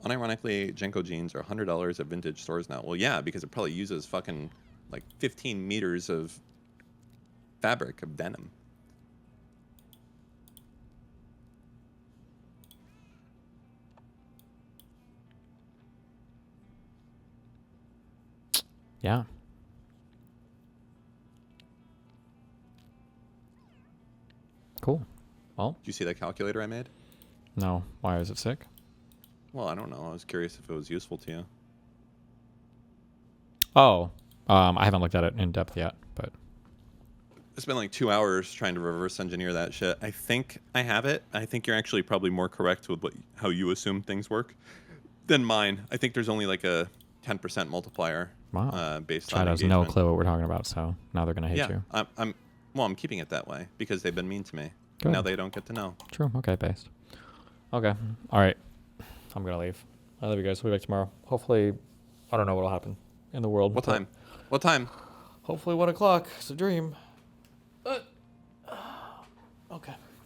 Unironically, Jenko jeans are $100 at vintage stores now. Well, yeah, because it probably uses fucking like 15 meters of fabric, of denim. Yeah. Cool. Well. Did you see that calculator I made? No. Why is it sick? Well, I don't know. I was curious if it was useful to you. Oh. I haven't looked at it in depth yet, but. I spent like 2 hours trying to reverse engineer that shit. I think I have it. I think you're actually probably more correct with how you assume things work than mine. I think there's only like a 10% multiplier. Wow. Based Chad on has engagement. no clue what we're talking about, so now they're gonna hate you. I'm keeping it that way because they've been mean to me. Good. Now they don't get to know. True. Okay, based. Okay. All right. I'm gonna leave. I love you guys. We'll be back tomorrow. Hopefully, I don't know what'll happen in the world. What time? What time? Hopefully 1 o'clock. It's a dream. Okay.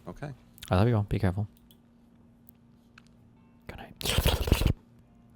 Okay. I love you all. Be careful.